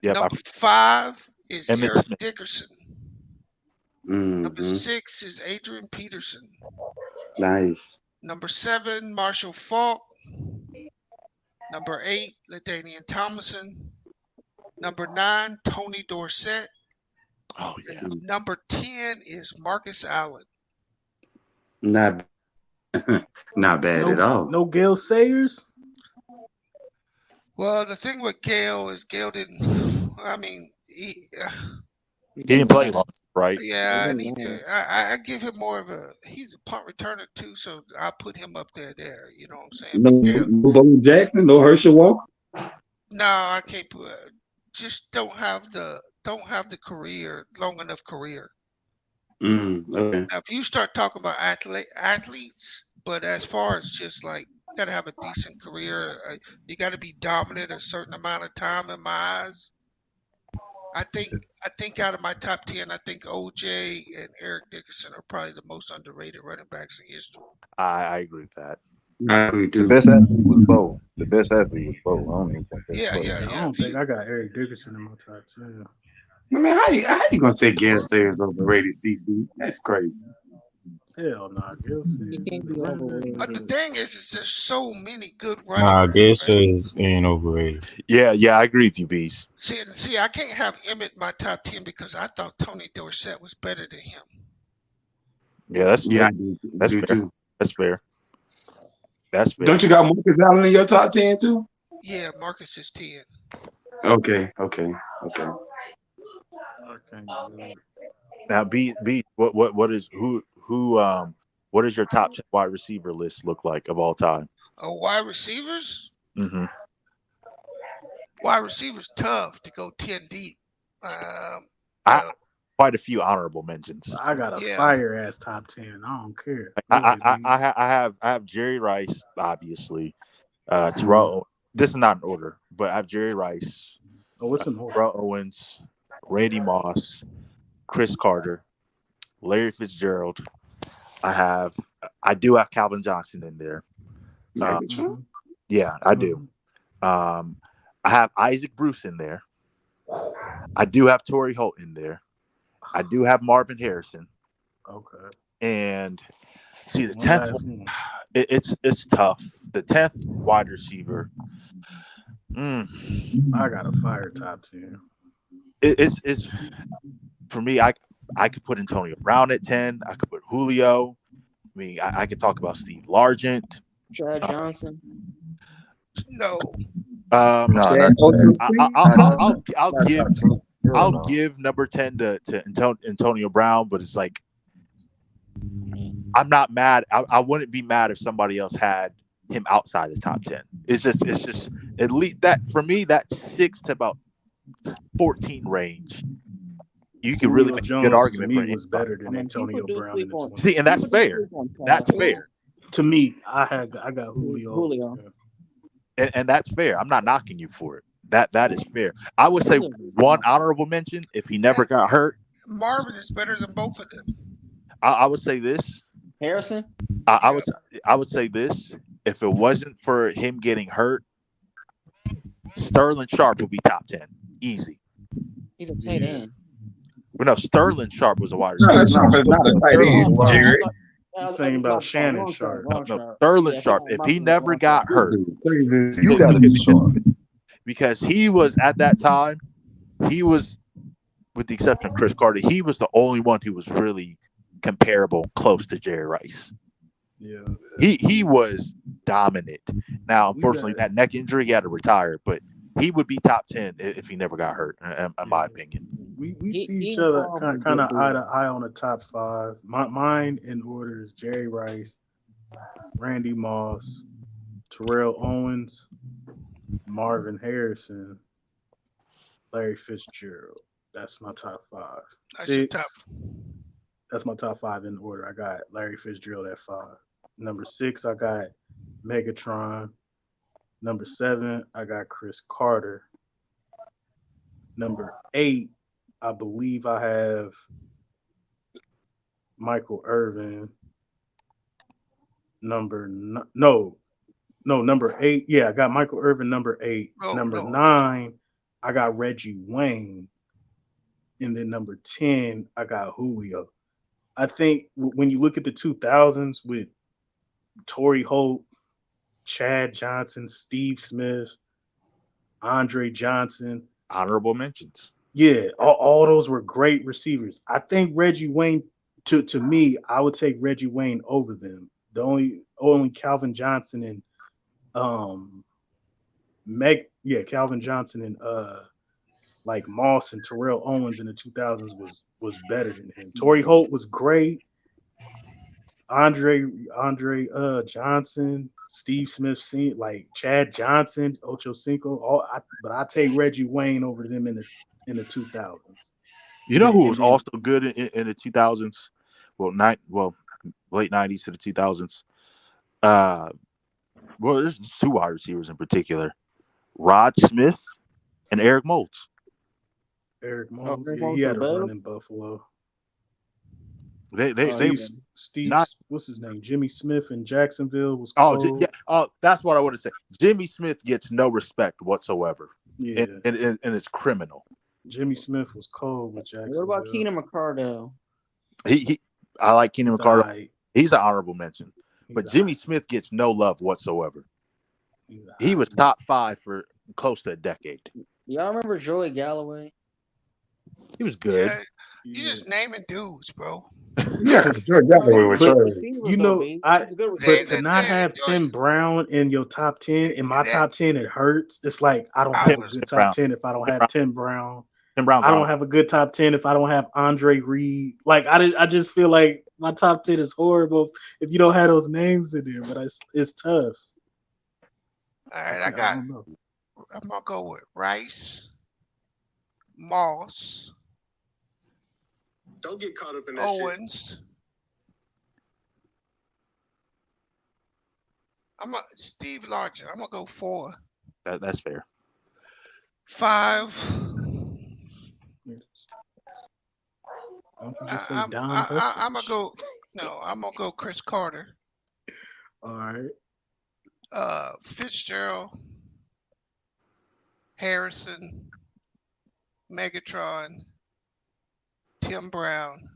Yep, Number 5 is Emmitt Eric Smith. Dickerson. Mm-hmm. Number 6 is Adrian Peterson. Nice. Number 7, Marshall Faulk. Number 8, LaDainian Tomlinson. Number 9, Tony Dorsett. Oh, yeah. And number 10 is Marcus Allen. Not bad at all. No Gale Sayers? Well, the thing with Gale is Gale didn't. I mean, he didn't play long, right? Yeah, and I give him more of a. He's a punt returner too, so I put him up there. You know what I'm saying? No Bo Jackson, no Herschel Walker. No, I can't put. Just don't have the long enough career. Okay. Now, if you start talking about athletes, but as far as just like you got to have a decent career, you got to be dominant a certain amount of time in my eyes. I think out of my top 10, I think OJ and Eric Dickerson are probably the most underrated running backs in history. I agree with that. The best athlete was Bo. I don't even think that's I don't think I got Eric Dickerson in my top 10. I mean, how you gonna say Gale Sayers overrated, CC? That's crazy. Hell no, He can't be overrated. But the thing is there's so many good running Nah, backs. Gilchrist ain't overrated. Yeah, I agree with you, Bees. See, I can't have Emmett in my top 10 because I thought Tony Dorsett was better than him. Yeah, I do that's fair. too. That's fair. That's fair. Don't you got Marcus Allen in your top 10 too? Yeah, Marcus is 10. Okay. Now, B, what is what is your top 10 wide receiver list look like of all time? Oh, wide receivers? Mm-hmm. Wide receivers tough to go 10 deep. Quite a few honorable mentions. I got a fire ass top 10. I don't care. I have Jerry Rice, obviously. Terrell. This is not in order, but I have Jerry Rice. Oh, what's in order? Terrell Owens, Randy Moss, Chris Carter, Larry Fitzgerald. I do have Calvin Johnson in there. Yeah, I do. I have Isaac Bruce in there. I do have Torrey Holt in there. I do have Marvin Harrison. Okay. And see the 10th one, it's tough. The 10th wide receiver. I got a fire top 10. It's for me. I could put Antonio Brown at 10. I could put Julio. I mean, I could talk about Steve Largent. Chad Johnson. No. I'll give number 10 to Antonio Brown, but it's like I'm not mad. I wouldn't be mad if somebody else had him outside the top 10. It's just at least that for me, that 6 to about 14 range. You can really make a good argument for was better than Antonio Brown in the 20s. See, and that's fair. That's fair. To me, I got Julio. And that's fair. I'm not knocking you for it. That is fair. I would say one honorable mention if he never got hurt. Marvin is better than both of them. I would say this. Harrison? I would say this. If it wasn't for him getting hurt, Sterling Sharp would be top 10. Easy. He's a tight end. Well, no, Sterling Sharp was a wide receiver. Sterling Sharp is not a tight end, Jared. You're saying about Shannon Sharp. No, Sterling Sharp. If he never got hurt, you got to be Sharp. Because he was at that time, he was, with the exception of Chris Carter, he was the only one who was really comparable, close to Jerry Rice. Yeah, he was dominant. Now, unfortunately, that neck injury, he had to retire, but he would be top 10 if he never got hurt, in my opinion. We see each other kind of eye to eye on the top 5. Mine in order is Jerry Rice, Randy Moss, Terrell Owens, Marvin Harrison, Larry Fitzgerald. That's my top 5. That's my top 5 in order. I got Larry Fitzgerald at 5. Number 6, I got Megatron. Number 7, I got Chris Carter. Number 8, I believe I have Michael Irvin. Number 8. Yeah, I got Michael Irvin, number 8. Number 9, I got Reggie Wayne. And then number 10, I got Julio. I think when you look at the 2000s with Torrey Holt, Chad Johnson, Steve Smith, Andre Johnson. Honorable mentions. Yeah, all those were great receivers. I think Reggie Wayne, to me, I would take Reggie Wayne over them. The only Calvin Johnson and Calvin Johnson and like Moss and Terrell Owens in the 2000s was better than him. Torrey Holt was great. Andre Johnson, Steve Smith, like Chad Johnson, Ocho Cinco, but I take Reggie Wayne over them in the 2000s. You know who was also good in the 2000s? Late 90s to the 2000s. There's 2 wide receivers in particular: Rod Smith and Eric Moulds. Eric Moulds, he had a run in Buffalo. Steve, what's his name? Jimmy Smith in Jacksonville was cold. That's what I want to say. Jimmy Smith gets no respect whatsoever. Yeah, and it's criminal. Jimmy Smith was cold with Jacksonville. What about Keenan McCardell? I like Keenan McCardell. He's an honorable mention. But Jimmy Smith gets no love whatsoever. He was top 5 for close to a decade. Y'all remember Joey Galloway? He was good. Yeah, you just naming dudes, bro. Yeah, George Galloway was But trash. you know, but to not have Tim Brown in your top 10, in my top 10, it hurts. It's like I don't have a good top 10 if I don't have Tim Brown. Tim Brown's I don't have a good top 10 if I don't have Andre Reed. Like I just feel like my top 10 is horrible if you don't have those names in there. But it's tough. All right, I'm gonna go with Rice, Moss. Don't get caught up in that Owens. Steve Largent. I'm gonna go 4. That's fair. 5. I'm gonna go. No, I'm gonna go Chris Carter. All right. Fitzgerald, Harrison, Megatron, Tim Brown.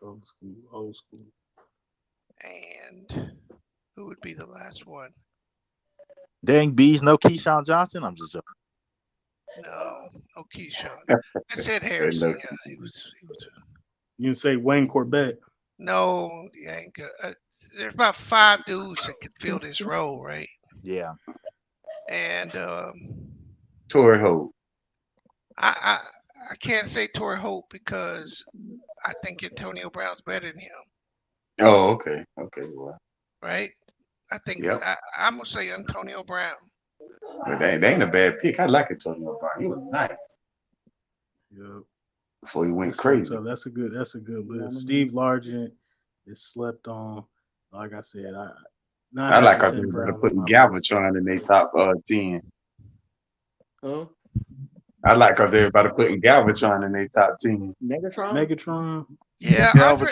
Old school. And who would be the last one? Dang bees, no Keyshawn Johnson. I'm just joking. No Keyshawn. I said Harrison. Yeah, he was. You can say Wayne Corbett. No, he ain't good. There's about 5 dudes that could fill this role, right? Yeah. And Torrey Holt. I can't say Torrey Holt because I think Antonio Brown's better than him. Oh, okay. Well, right? I think I'm gonna say Antonio Brown. But that ain't a bad pick. I like Antonio Brown. He was nice. Yep. Before he went crazy. So that's a good list. Steve Largent is slept on. Like I said, I like how they're putting Galvatron in their top 10. Who? I like how everybody putting Galvatron in their top 10. Megatron. Yeah, Andre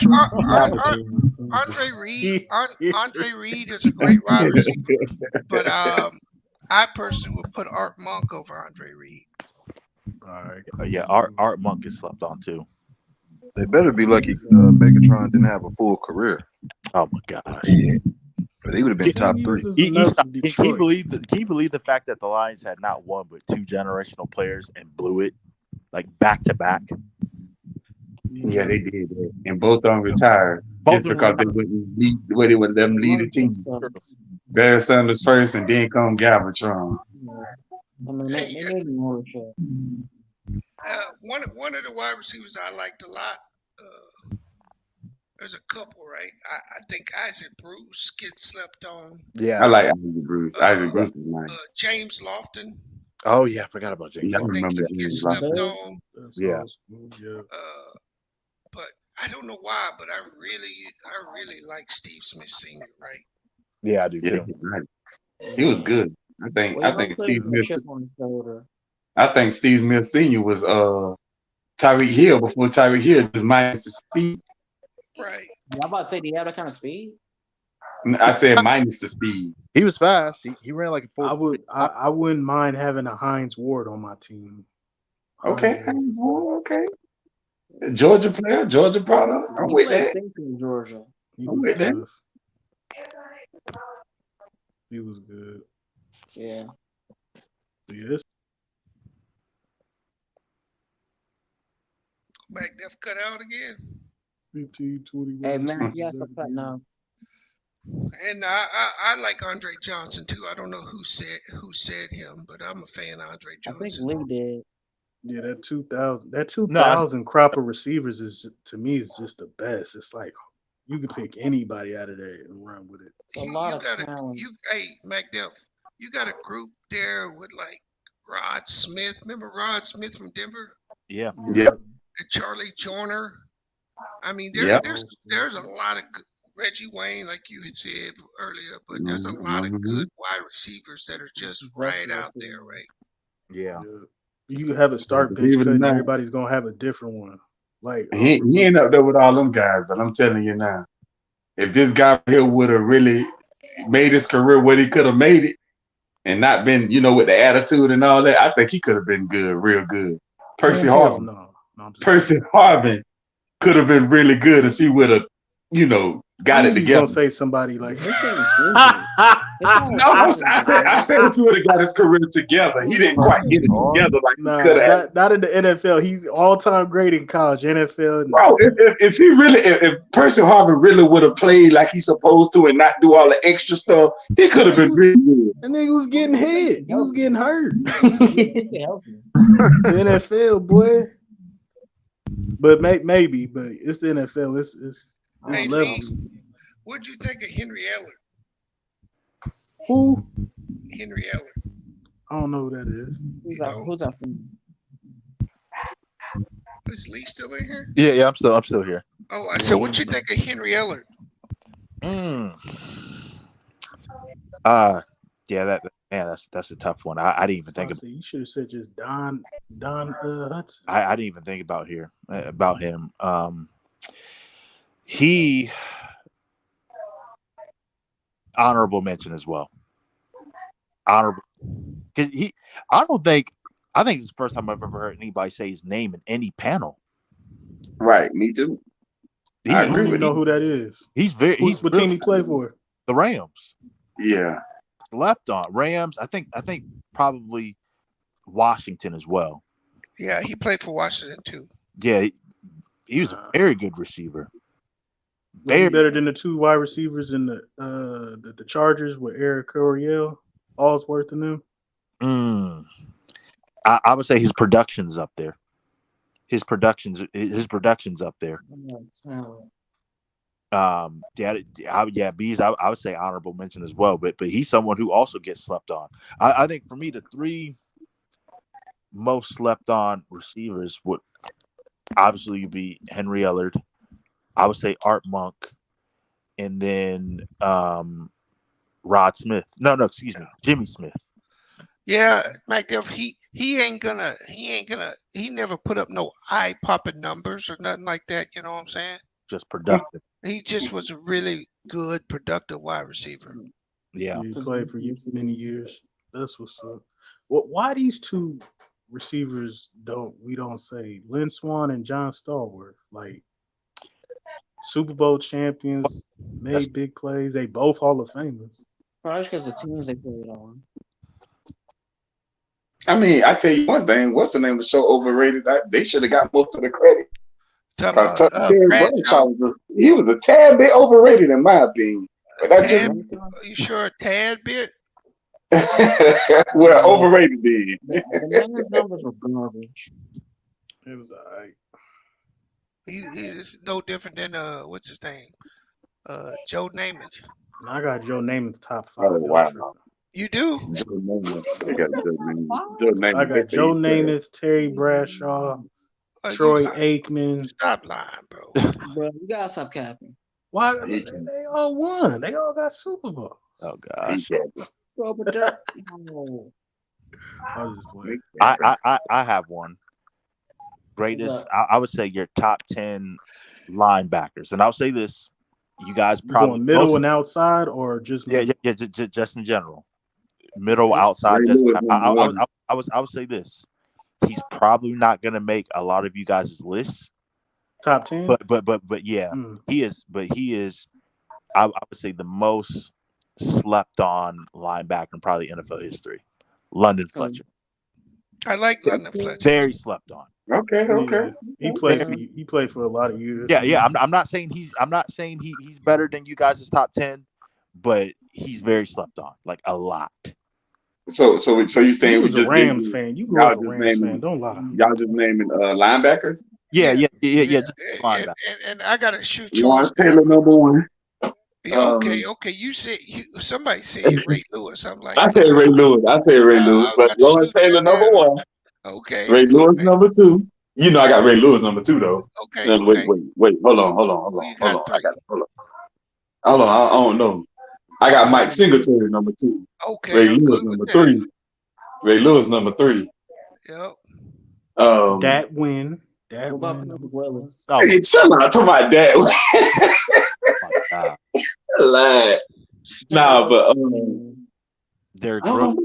Reed. Andre Reed is a great wide receiver, but I personally would put Art Monk over Andre Reed. All right. Yeah, Art Monk is slept on too. They better be lucky Megatron didn't have a full career. Oh my gosh. Yeah. But he would have been top 3. Can you believe the fact that the Lions had not one but 2 generational players and blew it like back to back? Yeah, they did that. And both of them retired just because they wouldn't let them lead the team. Barry Sanders first and then come Galvatron. I mean, they made more shit. One of the wide receivers I liked a lot. There's a couple, right? I think Isaac Bruce gets slept on. Yeah, I like Isaac Bruce. Isaac Bruce is nice. James Lofton. Oh yeah, I forgot about James. I remember that. Gets slept on. Yeah. But I don't know why, but I really like Steve Smith Sr. Right? Yeah, I do too. He was good. I think Steve Smith Sr. was Tyreek Hill before Tyreek Hill was minus the speed. Right. I'm about to say, do you have that kind of speed? I said minus the speed. He was fast. He ran like a 4. I wouldn't mind having a Hines Ward on my team. Okay, Hines Ward. Okay. Georgia player, Georgia product. I'm with that. Georgia. I'm with that. He was good. Yeah. Yes. McDuff cut out again. 15, 21. Hey, man, yes, I'm cutting out. And I like Andre Johnson too. I don't know who said him, but I'm a fan of Andre Johnson. I think Lee did. Yeah, that 2000 crop of receivers is to me is just the best. It's like you can pick anybody out of there and run with it. It's a lot of talent. Hey, McDuff, you got a group there with like Rod Smith. Remember Rod Smith from Denver? Yeah. Yeah. And Charlie Joyner. I mean, there's a lot of good, Reggie Wayne, like you had said earlier, but there's a lot of good wide receivers that are just right out there, right? Yeah. You have a start bench cut, and everybody's gonna have a different one. Like he ain't up there with all them guys, but I'm telling you now, if this guy here would have really made his career what he could have made it, and not been, with the attitude and all that, I think he could have been good, real good. Percy Harvin. Percy Harvin could have been really good if he would have, got it You together. gonna say somebody like This thing is dangerous. No, I said if he would have got his career together, he didn't quite get it together like he could have. not in the NFL. He's all-time great in college. NFL, Bro, if he really, if Percy Harvin really would have played like he's supposed to and not do all the extra stuff, he could have been really good. that nigga was getting hit. He was getting hurt. Stay healthy. The NFL, boy. But maybe, but it's the NFL. It's Hey, levels. Lee, what'd you think of Henry Eller? Who? Henry Eller. I don't know who that is. Who's that from? Is Lee still in here? Yeah, I'm still here. Oh, I said, what you think of Henry Eller? Yeah, that's a tough one. I didn't even think of. You should have said just Don Hudson. I didn't even think about him. He honorable mention as well. Honorable because I think it's the first time I've ever heard anybody say his name in any panel. Right, me too. I don't even know who that is. He's what team he play for? The Rams. Yeah. Slept on Rams. I think probably Washington as well. Yeah, he played for Washington too. Yeah, he was a very good receiver. Very better than the two wide receivers in the Chargers with Eric Coryell, Allsworth, and them. I would say his production's up there. His production's up there. Bees. I would say honorable mention as well, but he's someone who also gets slept on. I think for me, the three most slept on receivers would obviously be Henry Ellard. I would say Art Monk, and then Rod Smith. No, excuse me, Jimmy Smith. Yeah, McDuff, he never put up no eye-popping numbers or nothing like that, you know what I'm saying? Just productive. He just was a really good, productive wide receiver. Yeah. He played for you for many years. That's what's up. Well, why these two receivers we don't say Lynn Swann and John Stallworth, like Super Bowl champions, made big plays. They both Hall of Famers. Probably because the teams they played on. I mean, I tell you one thing. What's the name of the show? Overrated. They should have got most of the credit. He was a tad bit overrated in my opinion. But are you sure a tad bit? Well, overrated did. The man's numbers were garbage. It was alright. He's no different than what's his name? Joe Namath. I got Joe Namath top 5. Oh wow. You do? I got Joe Namath, Terry Bradshaw, Troy Aikman. Stop lying, bro. Bro, you gotta stop capping. Why? They all won. They all got Super Bowl. Oh gosh. Bro, but no. I was just playing. I have one. Greatest. I would say your top 10 linebackers, and I'll say this: you guys probably middle and outside, or just just in general. Middle, outside. I would say this: he's probably not going to make a lot of you guys' lists. Top 10, but yeah, he is. But he is. I would say the most slept on linebacker in probably NFL history. London Fletcher. I like London Fletcher. Very slept on. Okay. Yeah. He played for a lot of years. Yeah. I'm not saying he's better than you guys' top 10, but he's very slept on, like a lot. So you saying you was a Rams fan? You grew up a Rams fan? Don't lie. Y'all just naming linebackers? Yeah. And I gotta shoot Lawrence Taylor #1. Yeah, okay. You said somebody said Ray Lewis. I'm like, I said Ray Lewis. But Lawrence Taylor #1. Okay. Ray Lewis #2. You know I got Ray Lewis #2 though. Okay. Wait. Hold on. I don't know. I got Mike Singletary #2. Okay. Ray Lewis #3. Ray Lewis #3. Yep. That win. Willis. Oh. Hey, chill out. Talking about that. Nah, but Derrick Brooks.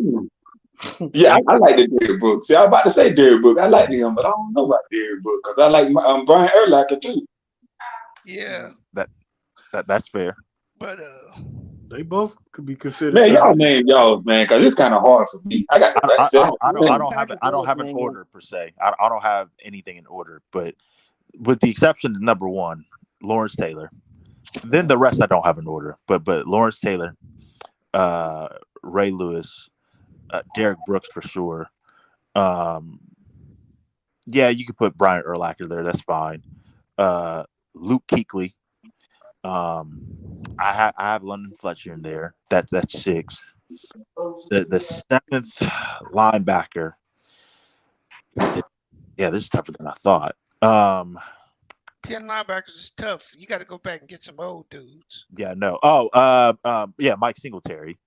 Yeah, I like the Derrick Brooks. See, I was about to say Derrick Brooks. I like him, but I don't know about Derrick Brooks because I like Brian Urlacher too. Yeah. That's fair. But they both could be considered. Man, y'all name y'all's, man, because it's kind of hard for me. I got the I don't have an order per se. I don't have anything in order, but with the exception of number one, Lawrence Taylor. Then the rest I don't have an order, but Lawrence Taylor, Ray Lewis, Derek Brooks for sure. Yeah, you could put Brian Urlacher there. That's fine. Luke Kuechly. I have London Fletcher in there. That's 6. The 7th linebacker. Yeah, this is tougher than I thought. 10 linebackers is tough. You got to go back and get some old dudes. Yeah, no. Yeah, Mike Singletary.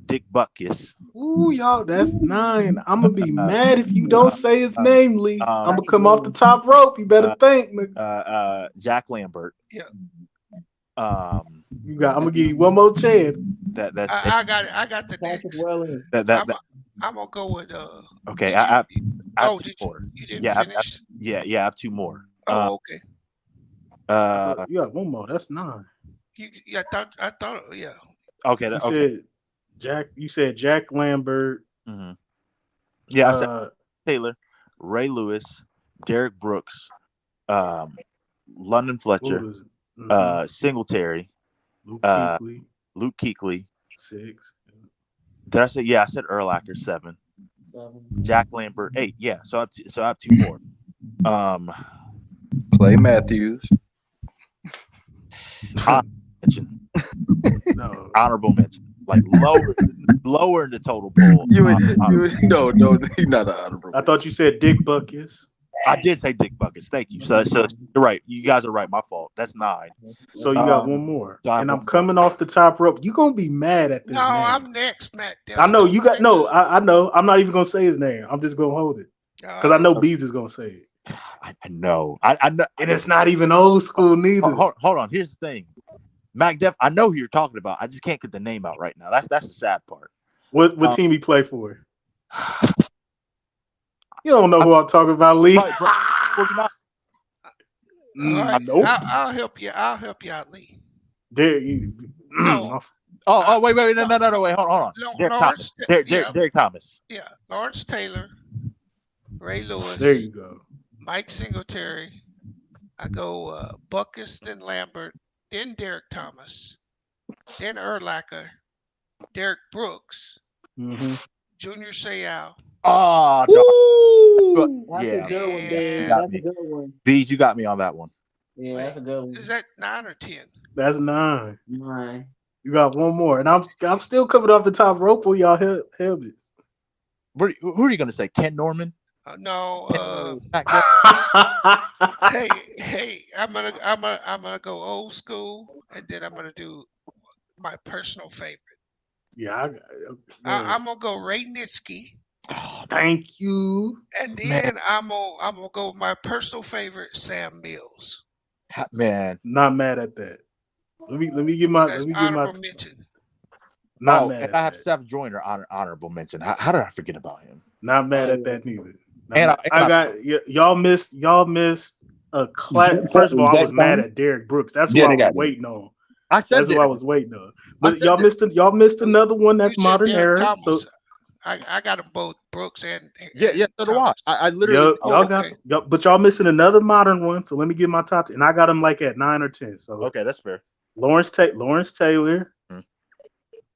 Dick Butkus. Ooh, y'all, that's 9. I'm gonna be mad if you don't say his name, Lee. I'm gonna come off the top rope. You better think, nigga. Jack Lambert. Yeah. I'm gonna give you one more chance. I got the next. I'm gonna go with Okay, I have two did more. you didn't finish? I have 2 more. Oh, okay. You got one more. That's 9. I thought yeah. Okay. You said Jack Lambert. Mm-hmm. Yeah, I said Taylor, Ray Lewis, Derek Brooks, London Fletcher, Singletary, Luke Kuechly. 6. Did I say? Yeah, I said Urlacher 7. Jack Lambert 8. Yeah, so I have 2 more. Clay Matthews. Honorable mention. Like lower in the total poll. No, he's not an honorable. I thought you said Dick Butkus. I did say Dick Butkus. Thank you. So you're right. You guys are right. My fault. That's 9. So you got one more. And I'm coming off the top rope. You're gonna be mad at this. No, name. I'm next, Matt. I know you got I know. I'm not even gonna say his name. I'm just gonna hold it. Because I know Bees is gonna say it. I know. I know. And it's not even old school neither. Hold on. Here's the thing. Mac Def, I know who you're talking about. I just can't get the name out right now. That's the sad part. What team he play for? You don't know who I'm talking about, Lee. Right, Nope. I'll help you. I'll help you out, Lee. There you. No. Wait, no, wait, hold on. Derek Thomas. Yeah, Lawrence Taylor, Ray Lewis. There you go. Mike Singletary. I go Butkus, then Lambert, then Derek Thomas, then Urlacher, Derek Brooks, Junior Seau. Oh, that's a good one, Dave. That's a good one. Bees, you got me on that one. Yeah, that's a good one. Is that 9 or 10? That's 9. 9. You got one more, and I'm still coming off the top rope for y'all helmets. Who are you gonna say? Ken Norman? No. Hey, I'm gonna go old school, and then I'm gonna do my personal favorite. Yeah, I'm gonna go Ray Nitsky. Oh, thank you. And then I'm gonna go with my personal favorite, Sam Mills. Man, not mad at that. Let me get my mention. Not mad. And I have Seth Joyner honorable mention. How did I forget about him? Not mad at that neither. Y'all missed a class. First of all, I was mad at Derek Brooks. That's what I was waiting on. That's what I was waiting on. But y'all missed another one that's modern era. So I got them both, Brooks and yeah. So do I. I literally but y'all missing another modern one. So let me get my top 10. And I got them like at 9 or 10. So okay, that's fair. Lawrence Taylor,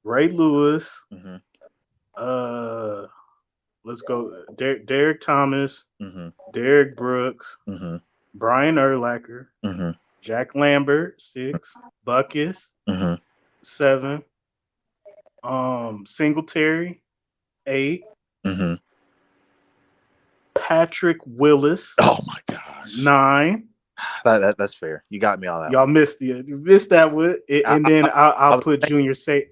Ray Lewis. Let's go. Derek Thomas, Derek Brooks, Brian Urlacher, Jack Lambert, 6, Butkus, 7, Singletary, 8, Patrick Willis. Oh my gosh, 9. That's fair. You got me on that. Y'all missed it. You missed that one. And then I'll put Junior Seau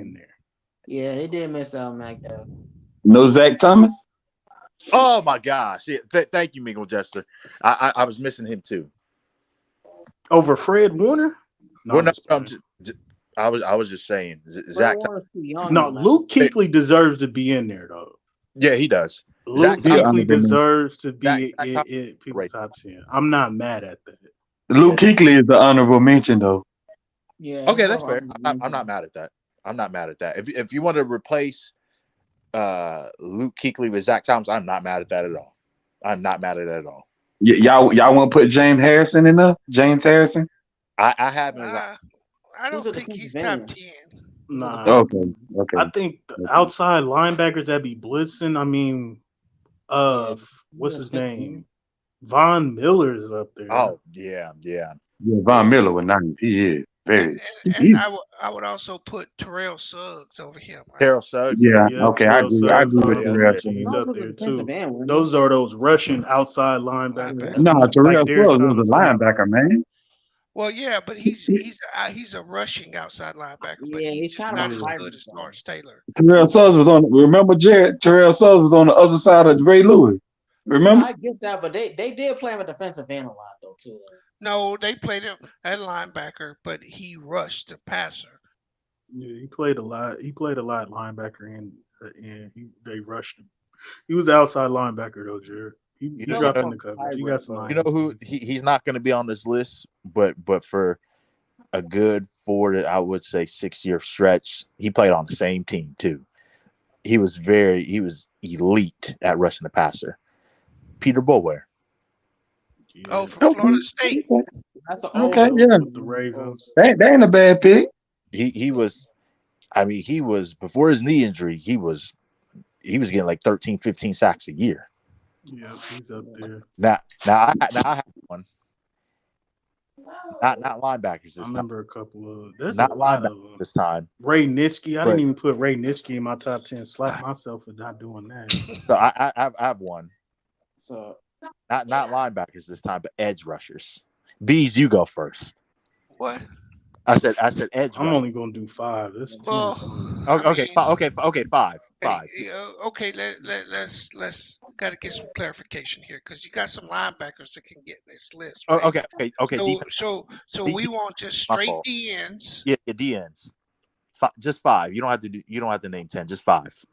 in there. Yeah, they did miss out, Mac. No Zach Thomas. Oh my gosh! Yeah, thank you, Miguel Jester. I was missing him too. Over Fred Warner? No, I was just saying Zach. No, Luke Kuechly deserves to be in there though. Yeah, he does. Luke Kuechly deserves to be in people's top 10. I'm not mad at that. Luke Kuechly is the honorable mention, though. Yeah. Okay, that's fair. I'm not mad at that. I'm not mad at that. If you want to replace Luke Kuechly with Zach Thomas, I'm not mad at that at all. I'm not mad at it at all. Y'all want to put James Harrison in there? James Harrison? I have him as I don't think he's top 10. Nah. Okay. I think outside linebackers that be blitzing. I mean, what's his name? Von Miller's up there. Oh yeah. Yeah, Von Miller was nice. He is very. And I would also put Terrell Suggs over him. Right? Terrell Suggs. Yeah. Okay. I agree. I agree with Terrell. He's up there too. Those are those Russian outside linebackers. No, Terrell Derek Suggs Thomas. was a linebacker, man. Well, yeah, but he's a rushing outside linebacker, but he's just not as good as Lawrence Taylor. Terrell Suggs was on. Remember, Jared? Terrell Suggs was on the other side of Ray Lewis. Remember? I get that, but they did play him a defensive end a lot though too. No, they played him at linebacker, but he rushed the passer. Yeah, he played a lot. He played a lot linebacker, and they rushed him. He was outside linebacker though, Jared. He dropped in the coverage. He got some. You know who he's not going to be on this list, but for a good 4 to, I would say, 6 year stretch, he played on the same team too. He was elite at rushing the passer. Peter Boulware. Oh, from Florida State. That's an Okay, yeah. With the Ravens. That ain't a bad pick. He was, I mean, he was before his knee injury. He was getting like 13, 15 sacks a year. Yeah, he's up there. Now I have one. Not linebackers this time. I remember a couple of. There's not a lot linebackers of them. this time. Ray Nitschke. I didn't even put Ray Nitschke in my top 10. Slap myself for not doing that. So I have one. So not linebackers this time, but edge rushers. Bees, you go first. What? I said edge. I'm only gonna do 5. This. Okay, 5. Okay, let's got to get some clarification here because you got some linebackers that can get this list. Right? Okay. So we want just straight DNs. Yeah, DNs. Just 5. You don't have to name 10. Just 5.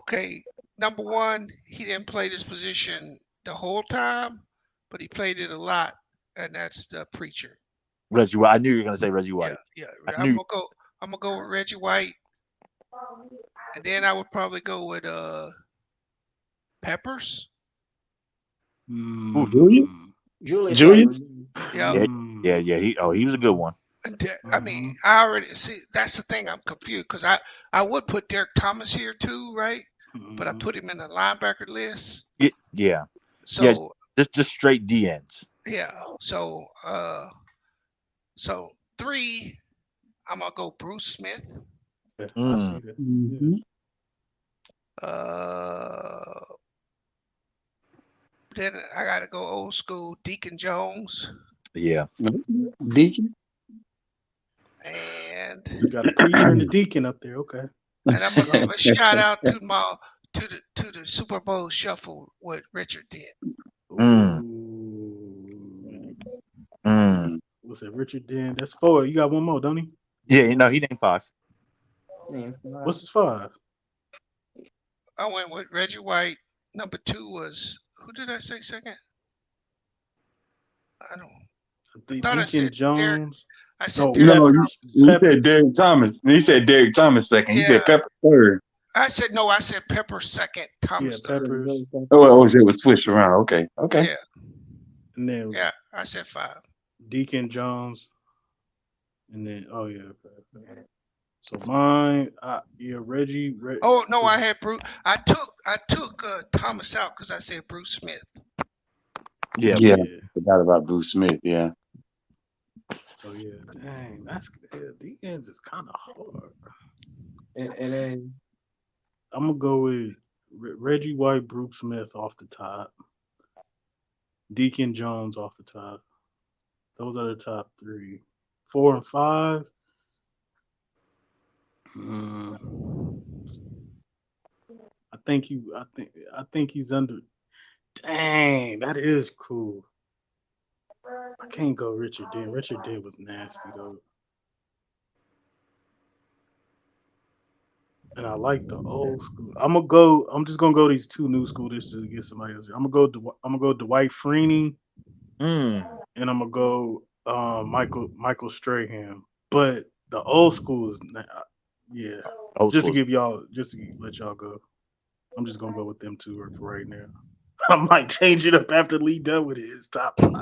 Okay. Number 1, he didn't play this position the whole time, but he played it a lot, and that's the preacher. Reggie White. I knew you were gonna say Reggie White. Yeah. I'm gonna go with Reggie White, and then I would probably go with Peppers. Julius? Yeah. He was a good one. I mean, I already see. That's the thing. I'm confused because I would put Derek Thomas here too, right? But I put him in the linebacker list. Yeah. So just straight DNs. Yeah. So 3, I'm gonna go Bruce Smith. Mm-hmm. Then I gotta go old school Deacon Jones. Yeah. Deacon. And you got a preacher and a deacon up there. Okay. And I'm gonna give a shout out to the Super Bowl shuffle with Richard Dent. What's it, Richard Dent? That's 4. You got one more, don't he? Yeah, no, he named 5. What's his 5? I went with Reggie White. Number 2 was, who did I say second? I thought I said Jones. Derek. I said Derek. No, you said Derek Thomas. He said Derek Thomas second. He said Pepper third. I said Pepper second, Thomas third. Oh, it was switched around. Okay. Yeah. And then I said 5. Deacon Jones. And then so mine, Reggie. Oh no, I had Bruce. I took Thomas out because I said Bruce Smith. Yeah. Forgot about Bruce Smith. Yeah. So dang, the ends is kind of hard. And then I'm gonna go with Reggie White, Bruce Smith off the top, Deacon Jones off the top. Those are the top 3. 4 and 5. I think he's under. Dang, that is cool. I can't go Richard Dent. Richard Dent was nasty though. And I like the old school. I'm just gonna go these 2 new school just to get somebody else. I'm gonna go Dwight Freeney Mm. And I'm gonna go Michael Strahan. But the old school is yeah. Old Just to school. give y'all, just to let y'all go. I'm just gonna go with them two for right now. I might change it up after Lee done with his top 5.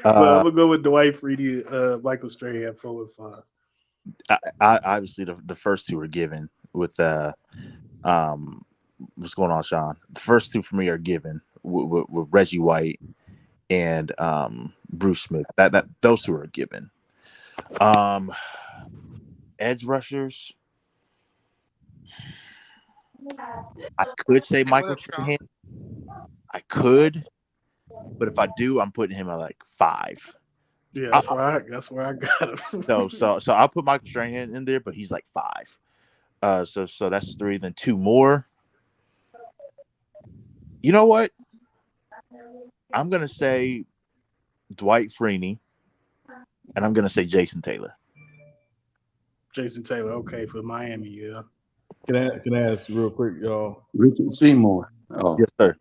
But I'm gonna go with Dwight Freeney, Michael Strahan, 4 and 5. I obviously the first two are given with what's going on, Sean. The first two for me are given with Reggie White and Bruce Smith. That those two are given. Edge rushers. I could say Michael Strahan. I could, but if I do, I'm putting him at like 5. Yeah, that's where I got him. So I'll put Michael Strahan in there, but he's like 5. So that's 3. Then 2 more. You know what? I'm gonna say Dwight Freeney, and I'm gonna say Jason Taylor. Jason Taylor, okay, for Miami, yeah. Can I ask real quick, y'all? Richard Seymour. Oh, yes, sir.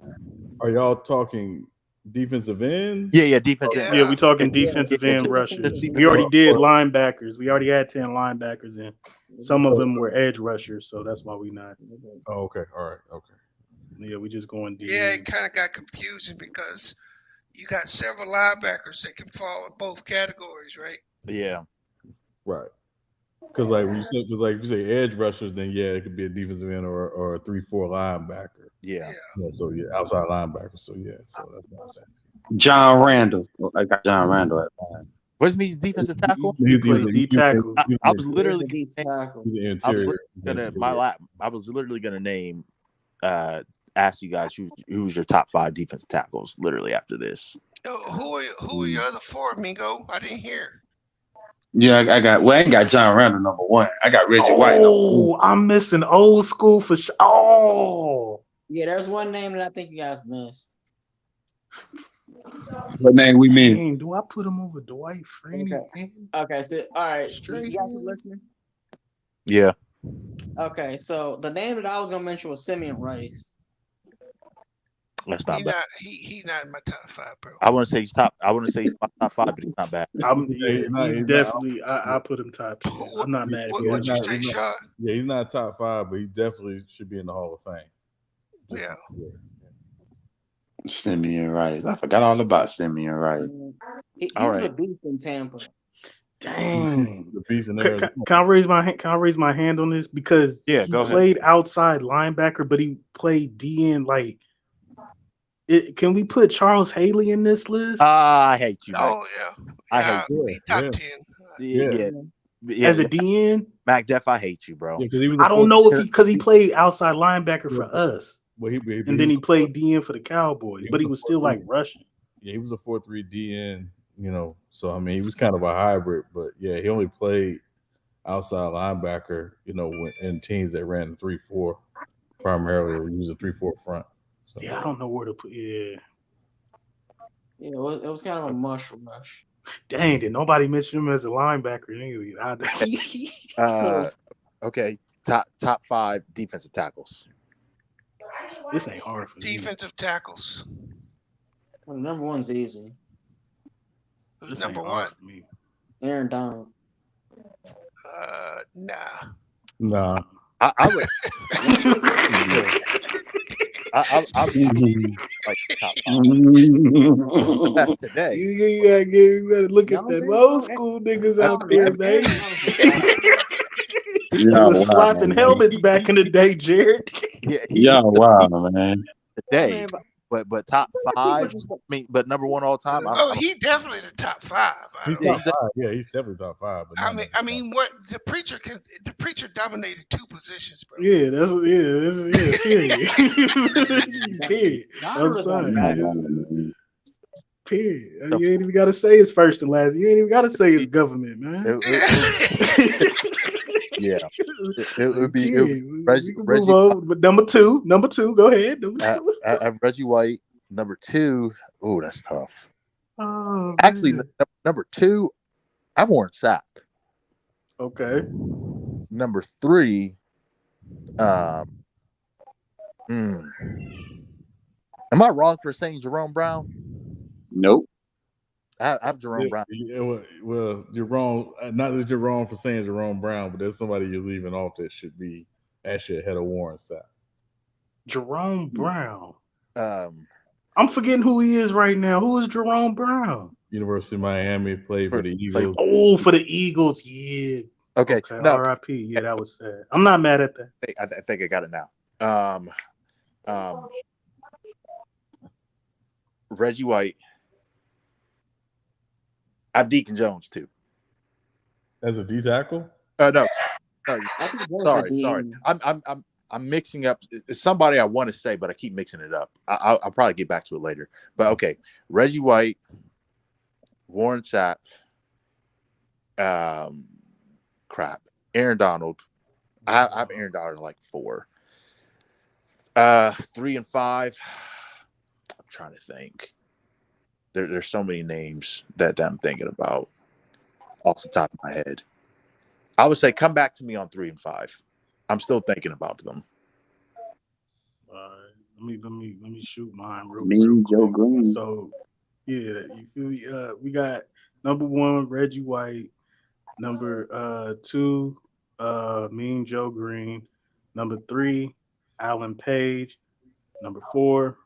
Are y'all talking defensive ends? Yeah, defensive. Yeah, we talking defensive end rushers. We already did linebackers. We already had 10 linebackers in. Some of them were edge rushers, so that's why we not. Oh, okay, all right, okay. Yeah, we just going deep. Yeah, it kind of got confusing because you got several linebackers that can fall in both categories, right? Yeah. Right. Because like when you say, if you say edge rushers, then yeah, it could be a defensive end or a 3-4 linebacker. Yeah. So outside linebacker. So yeah, so that's what I'm saying. John Randall. I got John Randall at 5. Wasn't he defensive tackle? He plays D tackle. I was literally gonna name ask you guys who's your top 5 defense tackles literally after this. Who are your other 4, Mingo? I didn't hear. Yeah, I ain't got John Randall number 1. I got Reggie White. Oh, I'm missing old school for sure. Oh. Yeah, there's one name that I think you guys missed. What name we mean? Dang, do I put him over Dwight Freeney? Okay, so all right, so you guys are listening? Yeah. Okay, so the name that I was gonna mention was Simeon Rice. That's not bad. He's not in my top 5, bro. I want to say he's top. I want to say he's my top 5, but he's not bad. He's definitely. I put him top 10. I'm not mad at What'd you say, Sean? Yeah, he's not top 5, but he definitely should be in the Hall of Fame. Yeah. Simeon Rice. I forgot all about Simeon Rice. He was a beast in Tampa. Dang. The beast in Can I raise my hand? Can I raise my hand on this? Because he played outside linebacker, but he played DN. Like, can we put Charles Haley in this list? I hate you. Oh yeah. I hate you. Top 10. Yeah. As a DN, Mac Def, I hate you, bro. I don't know if because he played outside linebacker for us. Well, and then he played DN for the Cowboys, but he was still like rushing. Yeah, he was a 4-3 DN, so I mean he was kind of a hybrid, but yeah, he only played outside linebacker, in teams that ran 3-4 primarily, or used a 3-4 front. So. Yeah, I don't know where to put. Yeah, it was kind of a mush rush. Dang, did nobody mention him as a linebacker? Okay, top 5 defensive tackles. This ain't hard for defensive tackles. Well, number 1's easy. Who's number 1? Aaron Donald. Nah. I would. I like top 5. That's today. You gotta look at that old school niggas out there, man. He was slapping helmets back in the day, Jared. Wow, man. Today, but top 5. I mean, but number 1 all time. He definitely the top 5. He's top 5. Yeah, he's definitely top 5. But I mean, what the preacher dominated 2 positions, bro. Yeah, that's what. Period. Period. I'm sorry. Period. You ain't even got to say his first and last. You ain't even got to say his government, man. Yeah, it would be Reggie. But number two, go ahead. I have Reggie White. Number 2, oh, that's tough. Oh, actually, number 2, I Warren Sapp. Okay. Number 3, Am I wrong for saying Jerome Brown? Nope. I have Jerome Brown. Well, you're wrong. Not that you're wrong for saying Jerome Brown, but there's somebody you're leaving off that should be actually ahead of Warren Sapp. Jerome Brown. I'm forgetting who he is right now. Who is Jerome Brown? University of Miami, played for the Eagles. Oh, for the Eagles, yeah. Okay. No. R.I.P. Yeah, that was sad. I'm not mad at that. I think I got it now. Reggie White. I have Deacon Jones too. As a D tackle? No. Sorry. I'm mixing up. It's somebody I want to say, but I keep mixing it up. I'll probably get back to it later. But okay, Reggie White, Warren Sapp, Aaron Donald. I have Aaron Donald like 4. 3 and 5. I'm trying to think. There's so many names that I'm thinking about off the top of my head. I would say come back to me on 3 and 5. I'm still thinking about them. Let me shoot mine real Mean Joe quick. Green. So yeah, we got number 1 Reggie White, number 2 Mean Joe Green, number 3 Alan Page, number 4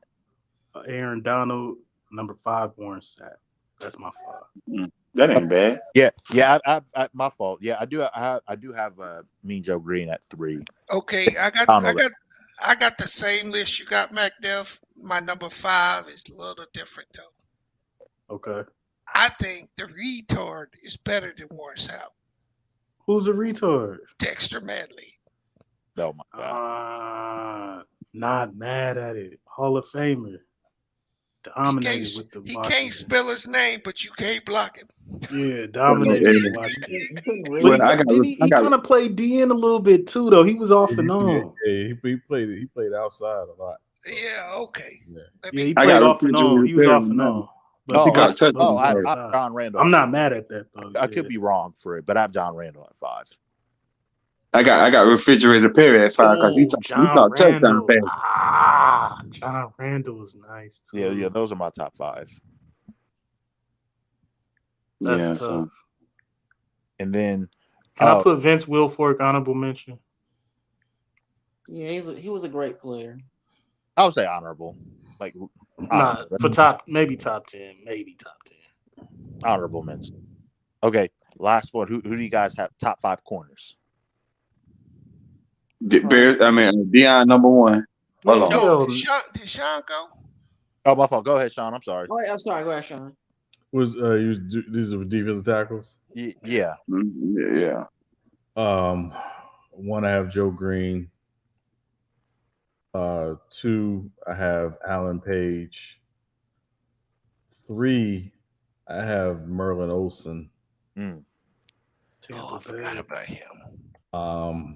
Aaron Donald, number 5 Warren Sapp. That's my 5. That ain't bad. Yeah. I my fault. Yeah, I do have Mean Joe Green at 3. Okay, I got the same list you got, MacDuff. My number 5 is a little different though. Okay. I think the retard is better than Warren Sapp. Who's the retard? Dexter Manley. Oh my God. Not mad at it. Hall of Famer. Dominated with the He can't spell his name, but you can't block him. Yeah, dominated with Washington. Well, But he kind of played DN a little bit too, though. He was off and on. Yeah, he played outside a lot. Yeah, okay. Yeah, he played off and on. He was off and on. I have John Randall. I'm not mad at that though. I could be wrong for it, but I have John Randall at 5. I got Refrigerator Perry at 5 because he thought touchdown pass. John Randall was nice too. Yeah, those are my top 5. That's tough. And then can I put Vince Wilfork honorable mention? Yeah, he was a great player. I would say honorable. Like for maybe top 10. Honorable mention. Okay, last one. Who do you guys have top 5 corners? Deion number 1. Hold on. Did Sean go? Oh, my fault. Go ahead, Sean. I'm sorry. Oh, I'm sorry. Go ahead, Sean. These are defensive tackles? Yeah. Yeah. 1, I have Joe Green. 2, I have Alan Page. 3, I have Merlin Olsen. Oh, I forgot about him.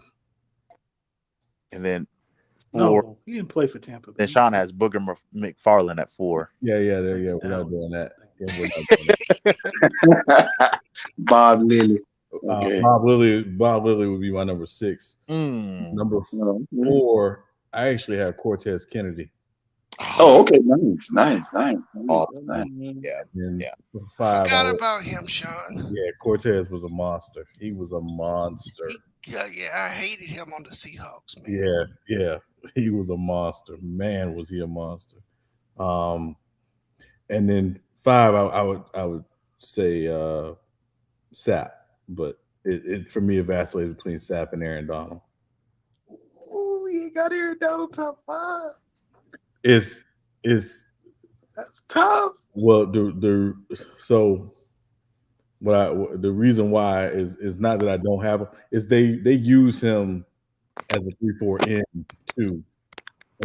And then 4. No, he didn't play for Tampa Bay. Then Sean has Booger McFarland at 4. Yeah. We're not doing that. Bob Lilly. Okay. Bob Lilly would be my number 6. Number 4, I actually have Cortez Kennedy. Oh, okay. Nice. Oh, Yeah. 5, forgot about him, Sean. Yeah, Cortez was a monster. He was a monster. Yeah, I hated him on the Seahawks, man. Yeah, he was a monster. Man, was he a monster. And then 5, I would say Sapp, but it for me it vacillated between Sapp and Aaron Donald. Oh, you got Aaron Donald top 5. It's that's tough. Well, the reason why is not that I don't have him, is they use him as a 3-4 end too,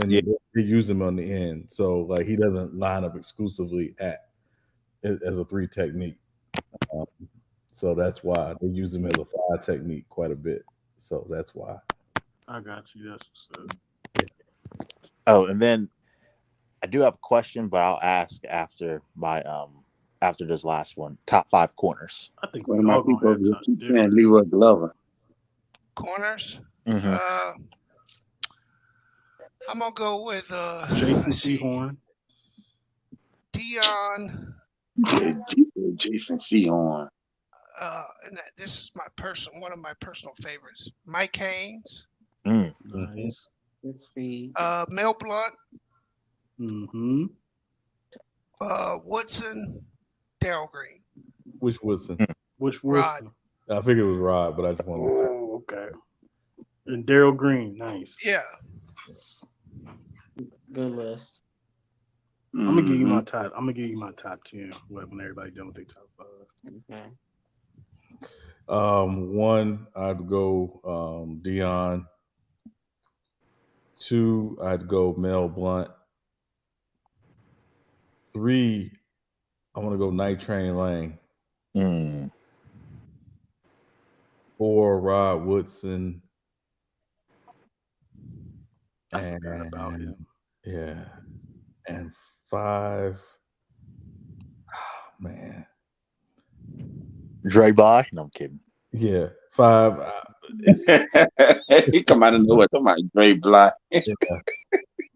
and they use him on the end, so like he doesn't line up exclusively as a 3 technique. So that's why they use him as a 5 technique quite a bit. So that's why. I got you. That's what's up. Oh, and then I do have a question, but I'll ask after my after this last one. Top 5 corners. I think one of my people keep saying Leroy Glover. Corners. Mm-hmm. I'm gonna go with Jason Sehorn. Dion. Jason C on. And this is one of my personal favorites. Mike Haynes. Nice. Mel Blunt. Mm-hmm. Woodson. Daryl Green. Which Woodson? Which Woodson? I figured it was Rod, but I just wanted to check. Oh, okay. And Daryl Green, nice. Yeah. Good list. I'm gonna give you my top. I'm gonna give you my top 10 when everybody done with their top 5. Okay. 1, I'd go Dion. 2, I'd go Mel Blunt. 3, I want to go Night Train Lane. 4, Rod Woodson. I forgot about him. Yeah. And 5, man. Dre Bly? No, I'm kidding. Yeah. 5. He come out of nowhere talking about Dre Bly. Yeah.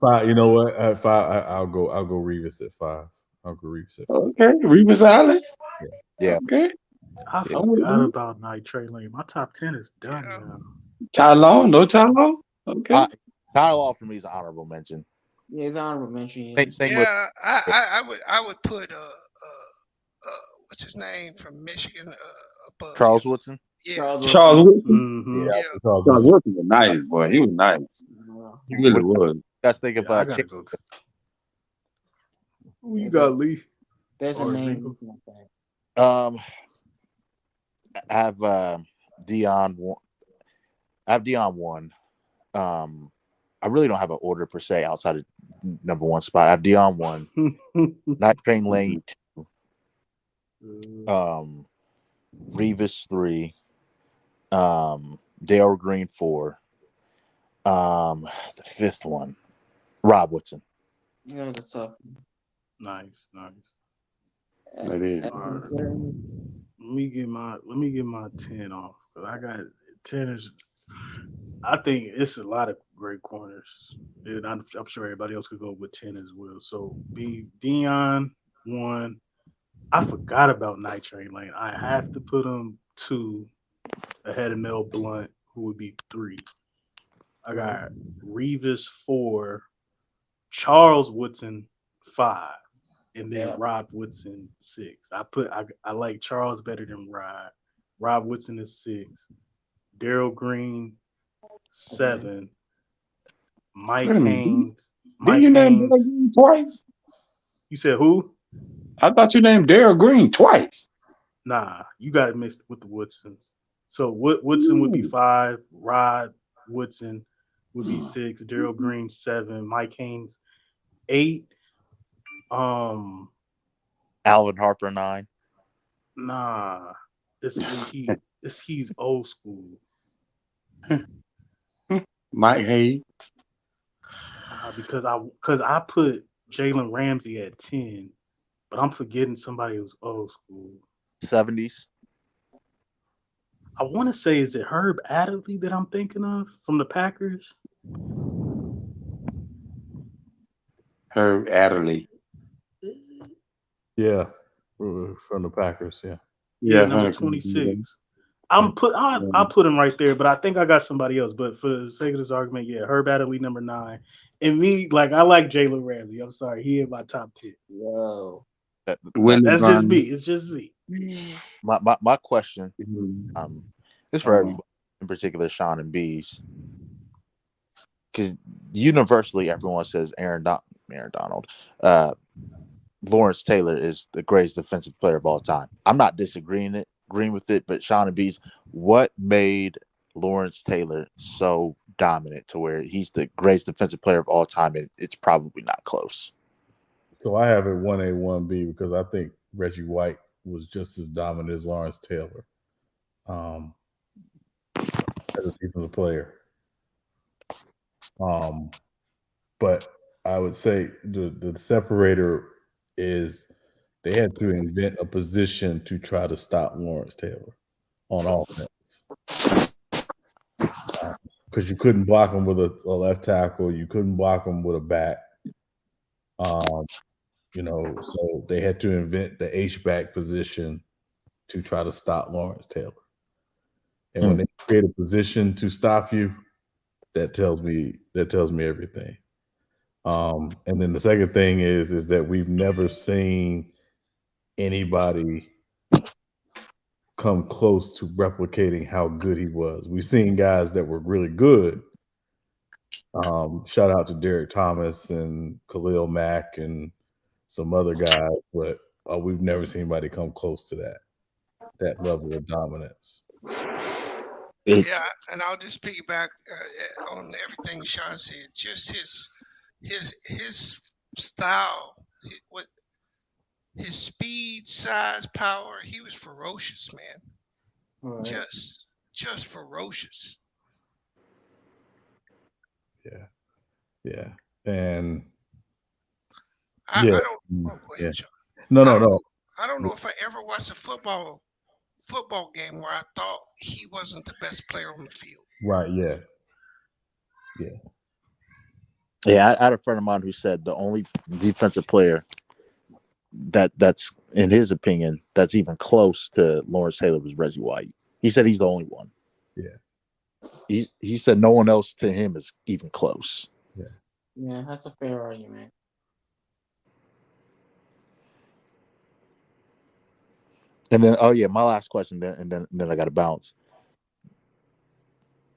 5. You know what? At 5, I'll go Revis at 5. I'll go Revis at 5. Okay, Revis Island. Yeah. Okay. I forgot about Night Train Lane. My top 10 is done now. Tylon? No Tylon? Okay. Tyler for me is an honorable mention. Yeah, it's honorable mention. Yeah, Same with I would put what's his name from Michigan? Charles Woodson. Yeah, Charles Woodson. Mm-hmm. Yeah. Charles Woodson was nice, boy. He was nice. He really was. Guys, think of I gotta go. Who you got, Lee? There's a name. I have Dion. I have Dion 1. I really don't have an order per se outside of number 1 spot. I have Dion 1, Night Train Lane 2, Revis 3, Dale Green 4, the 5th one, Rob Woodson. Yeah, it was a tough. Nice. That is. Let me get my 10 off. I got 10 is. I think it's a lot of great corners, and I'm sure everybody else could go with 10 as well. So be Dion 1. I forgot about Night Train Lane. I have to put him 2 ahead of Mel Blunt, who would be 3. I got Revis 4, Charles Woodson 5, and then Rob Woodson 6. I like Charles better than Rod. Rob Woodson is 6. Daryl Green 7. Mike Haynes. Did you name Daryl Green twice? You said who? I thought you named Daryl Green twice. Nah, you got it mixed with the Woodsons. So Woodson would be 5. Rod Woodson would be 6. Daryl Green 7. Mike Haynes 8. Alvin Harper 9. Nah, he's old school. Mike Hayes. Because I put Jalen Ramsey at 10, but I'm forgetting somebody who's old school. 70s. I want to say, is it Herb Adderley that I'm thinking of from the Packers? Herb Adderley. Yeah, from the Packers. Yeah. Yeah, number 26. I'll put him right there, but I think I got somebody else. But for the sake of this argument, yeah, Herb Adderley number 9, and me, like I like Jalen Ramsey. I'm sorry, he in my top 10. Whoa, that's just me. It's just me. My question, is for everybody, in particular Sean and Bees, because universally everyone says Aaron Donald, Lawrence Taylor is the greatest defensive player of all time. I'm not agreeing with it, but Sean and Bees, what made Lawrence Taylor so dominant to where he's the greatest defensive player of all time, and it's probably not close? So I have it 1A, 1B because I think Reggie White was just as dominant as Lawrence Taylor as a defensive player. But I would say the separator is they had to invent a position to try to stop Lawrence Taylor on offense. Because you couldn't block him with a left tackle. You couldn't block him with a back. So they had to invent the H-back position to try to stop Lawrence Taylor. And when they create a position to stop you, that tells me everything. And then the second thing is that we've never seen anybody come close to replicating how good he was. We've seen guys that were really good. Shout out to Derek Thomas and Khalil Mack and some other guys, but we've never seen anybody come close to that level of dominance. Yeah, and I'll just piggyback on everything Sean said. Just his style, his speed, size, power. He was ferocious, man. Right. Just ferocious. Yeah, and I don't. Oh, go ahead, Sean. No. I don't know if I ever watched a football game where I thought he wasn't the best player on the field. Right. Yeah. Yeah, I had a friend of mine who said the only defensive player that's in his opinion that's even close to Lawrence Taylor was Reggie White. He said he's the only one. Yeah. He said no one else to him is even close. Yeah, that's a fair argument. And then, my last question, and then I got to bounce.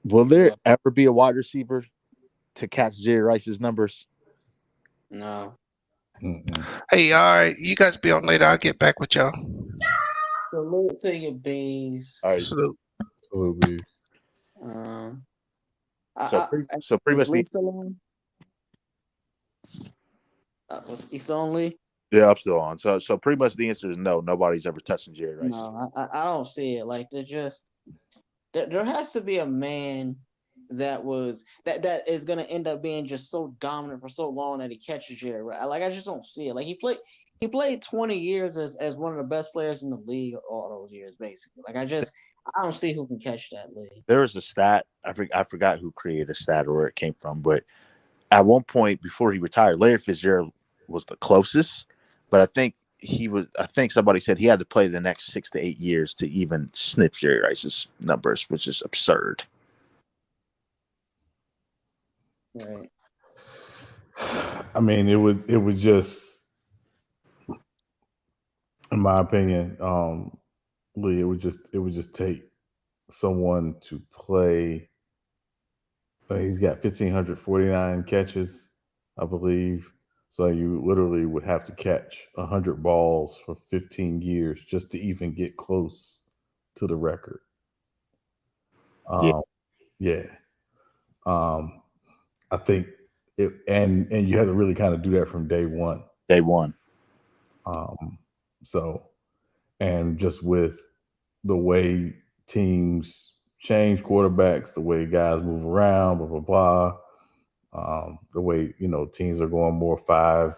Will there ever be a wide receiver to catch Jerry Rice's numbers? No. Hey, all right, you guys be on later. I'll get back with y'all. Salute to your bees. All right. Salute. So pretty much Lee still on? Was he still on, Lee? Yeah, I'm still on. So pretty much the answer is no. Nobody's ever touching Jerry Rice. No, I don't see it. Like there has to be a man that is gonna end up being just so dominant for so long that he catches Jerry Rice. Like I just don't see it. Like he played 20 years as one of the best players in the league all those years, basically. Like I don't see who can catch that league. There was a stat. I forgot who created a stat or where it came from, but at one point before he retired, Larry Fitzgerald was the closest. But I think somebody said he had to play the next 6 to 8 years to even sniff Jerry Rice's numbers, which is absurd. Right. I mean, it would just, in my opinion, Lee, it would just take someone to play. He's got 1,549 catches, I believe. So you literally would have to catch 100 balls for 15 years just to even get close to the record. I think it, and you have to really kind of do that from day one. So, and just with the way teams change quarterbacks, the way guys move around, blah blah blah. The way teams are going more 5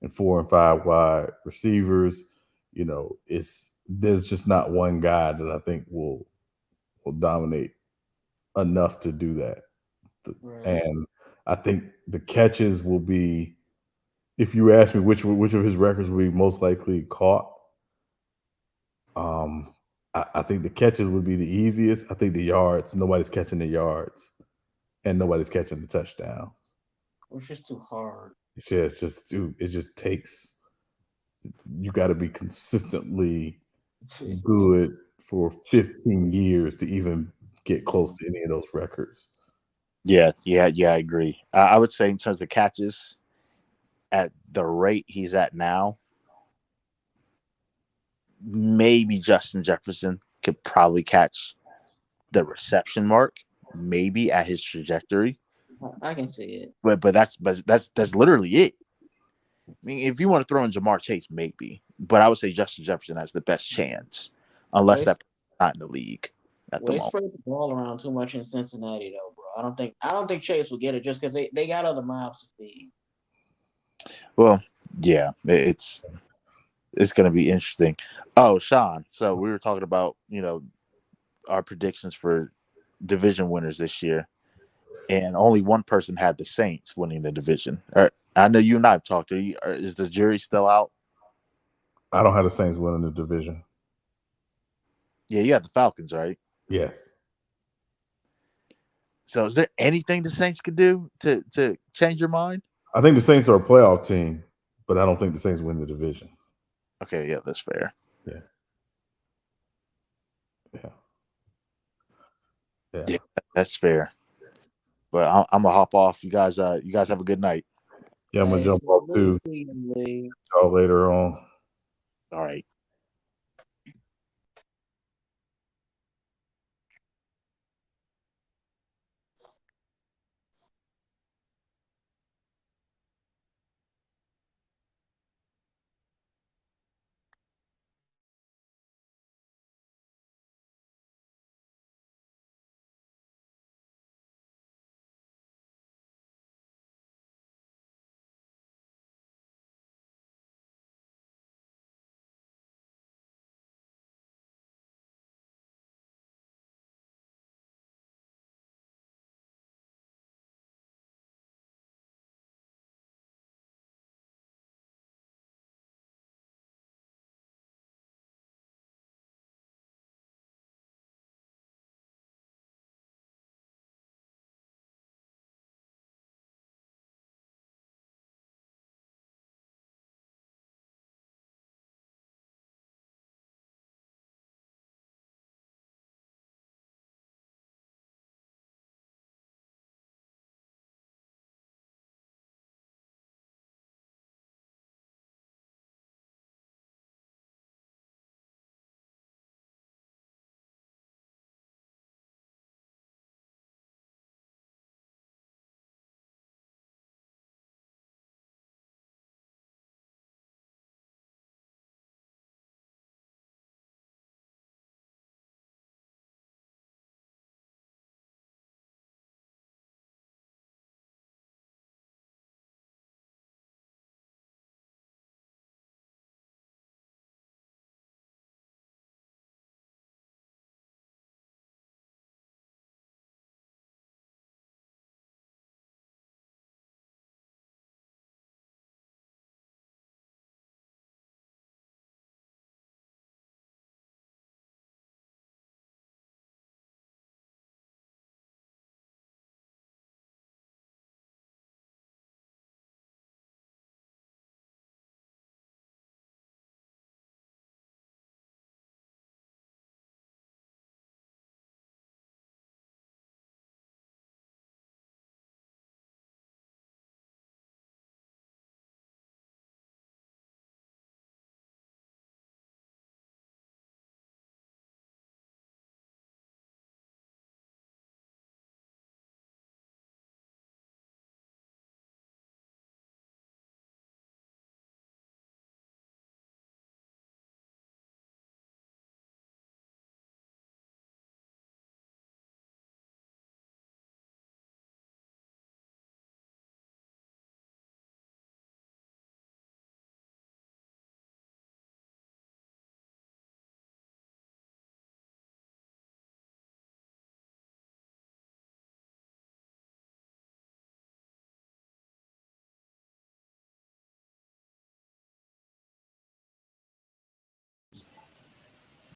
and 4 and 5 wide receivers, there's just not one guy that I think will dominate enough to do that. Right. And I think the catches will be, if you ask me which of his records will be most likely caught, I think the catches would be the easiest. I think the yards, nobody's catching the yards, and nobody's catching the touchdowns. It's just too hard. It just takes. You got to be consistently good for 15 years to even get close to any of those records. Yeah, I agree. I would say in terms of catches, at the rate he's at now, maybe Justin Jefferson could probably catch the reception mark, maybe at his trajectory. I can see it. But that's literally it. I mean, if you want to throw in Jamar Chase, maybe. But I would say Justin Jefferson has the best chance, unless that's not in the league at the moment. They spread the ball around too much in Cincinnati, though, bro. I don't think Chase will get it just because they got other mouths to feed. Well, yeah, it's going to be interesting. Oh, Sean, so we were talking about, our predictions for division winners this year. and only one person had the Saints winning the division. I know you and I have talked. Is the jury still out? I don't have the Saints winning the division. Yeah, you have the Falcons, right? Yes. So is there anything the Saints could do to change your mind? I think the Saints are a playoff team, but I don't think the Saints win the division. Okay, yeah, that's fair. Yeah. Yeah, that's fair. But I'm gonna hop off. You guys have a good night. Yeah, I'm gonna jump off too. Y'all later on. All right.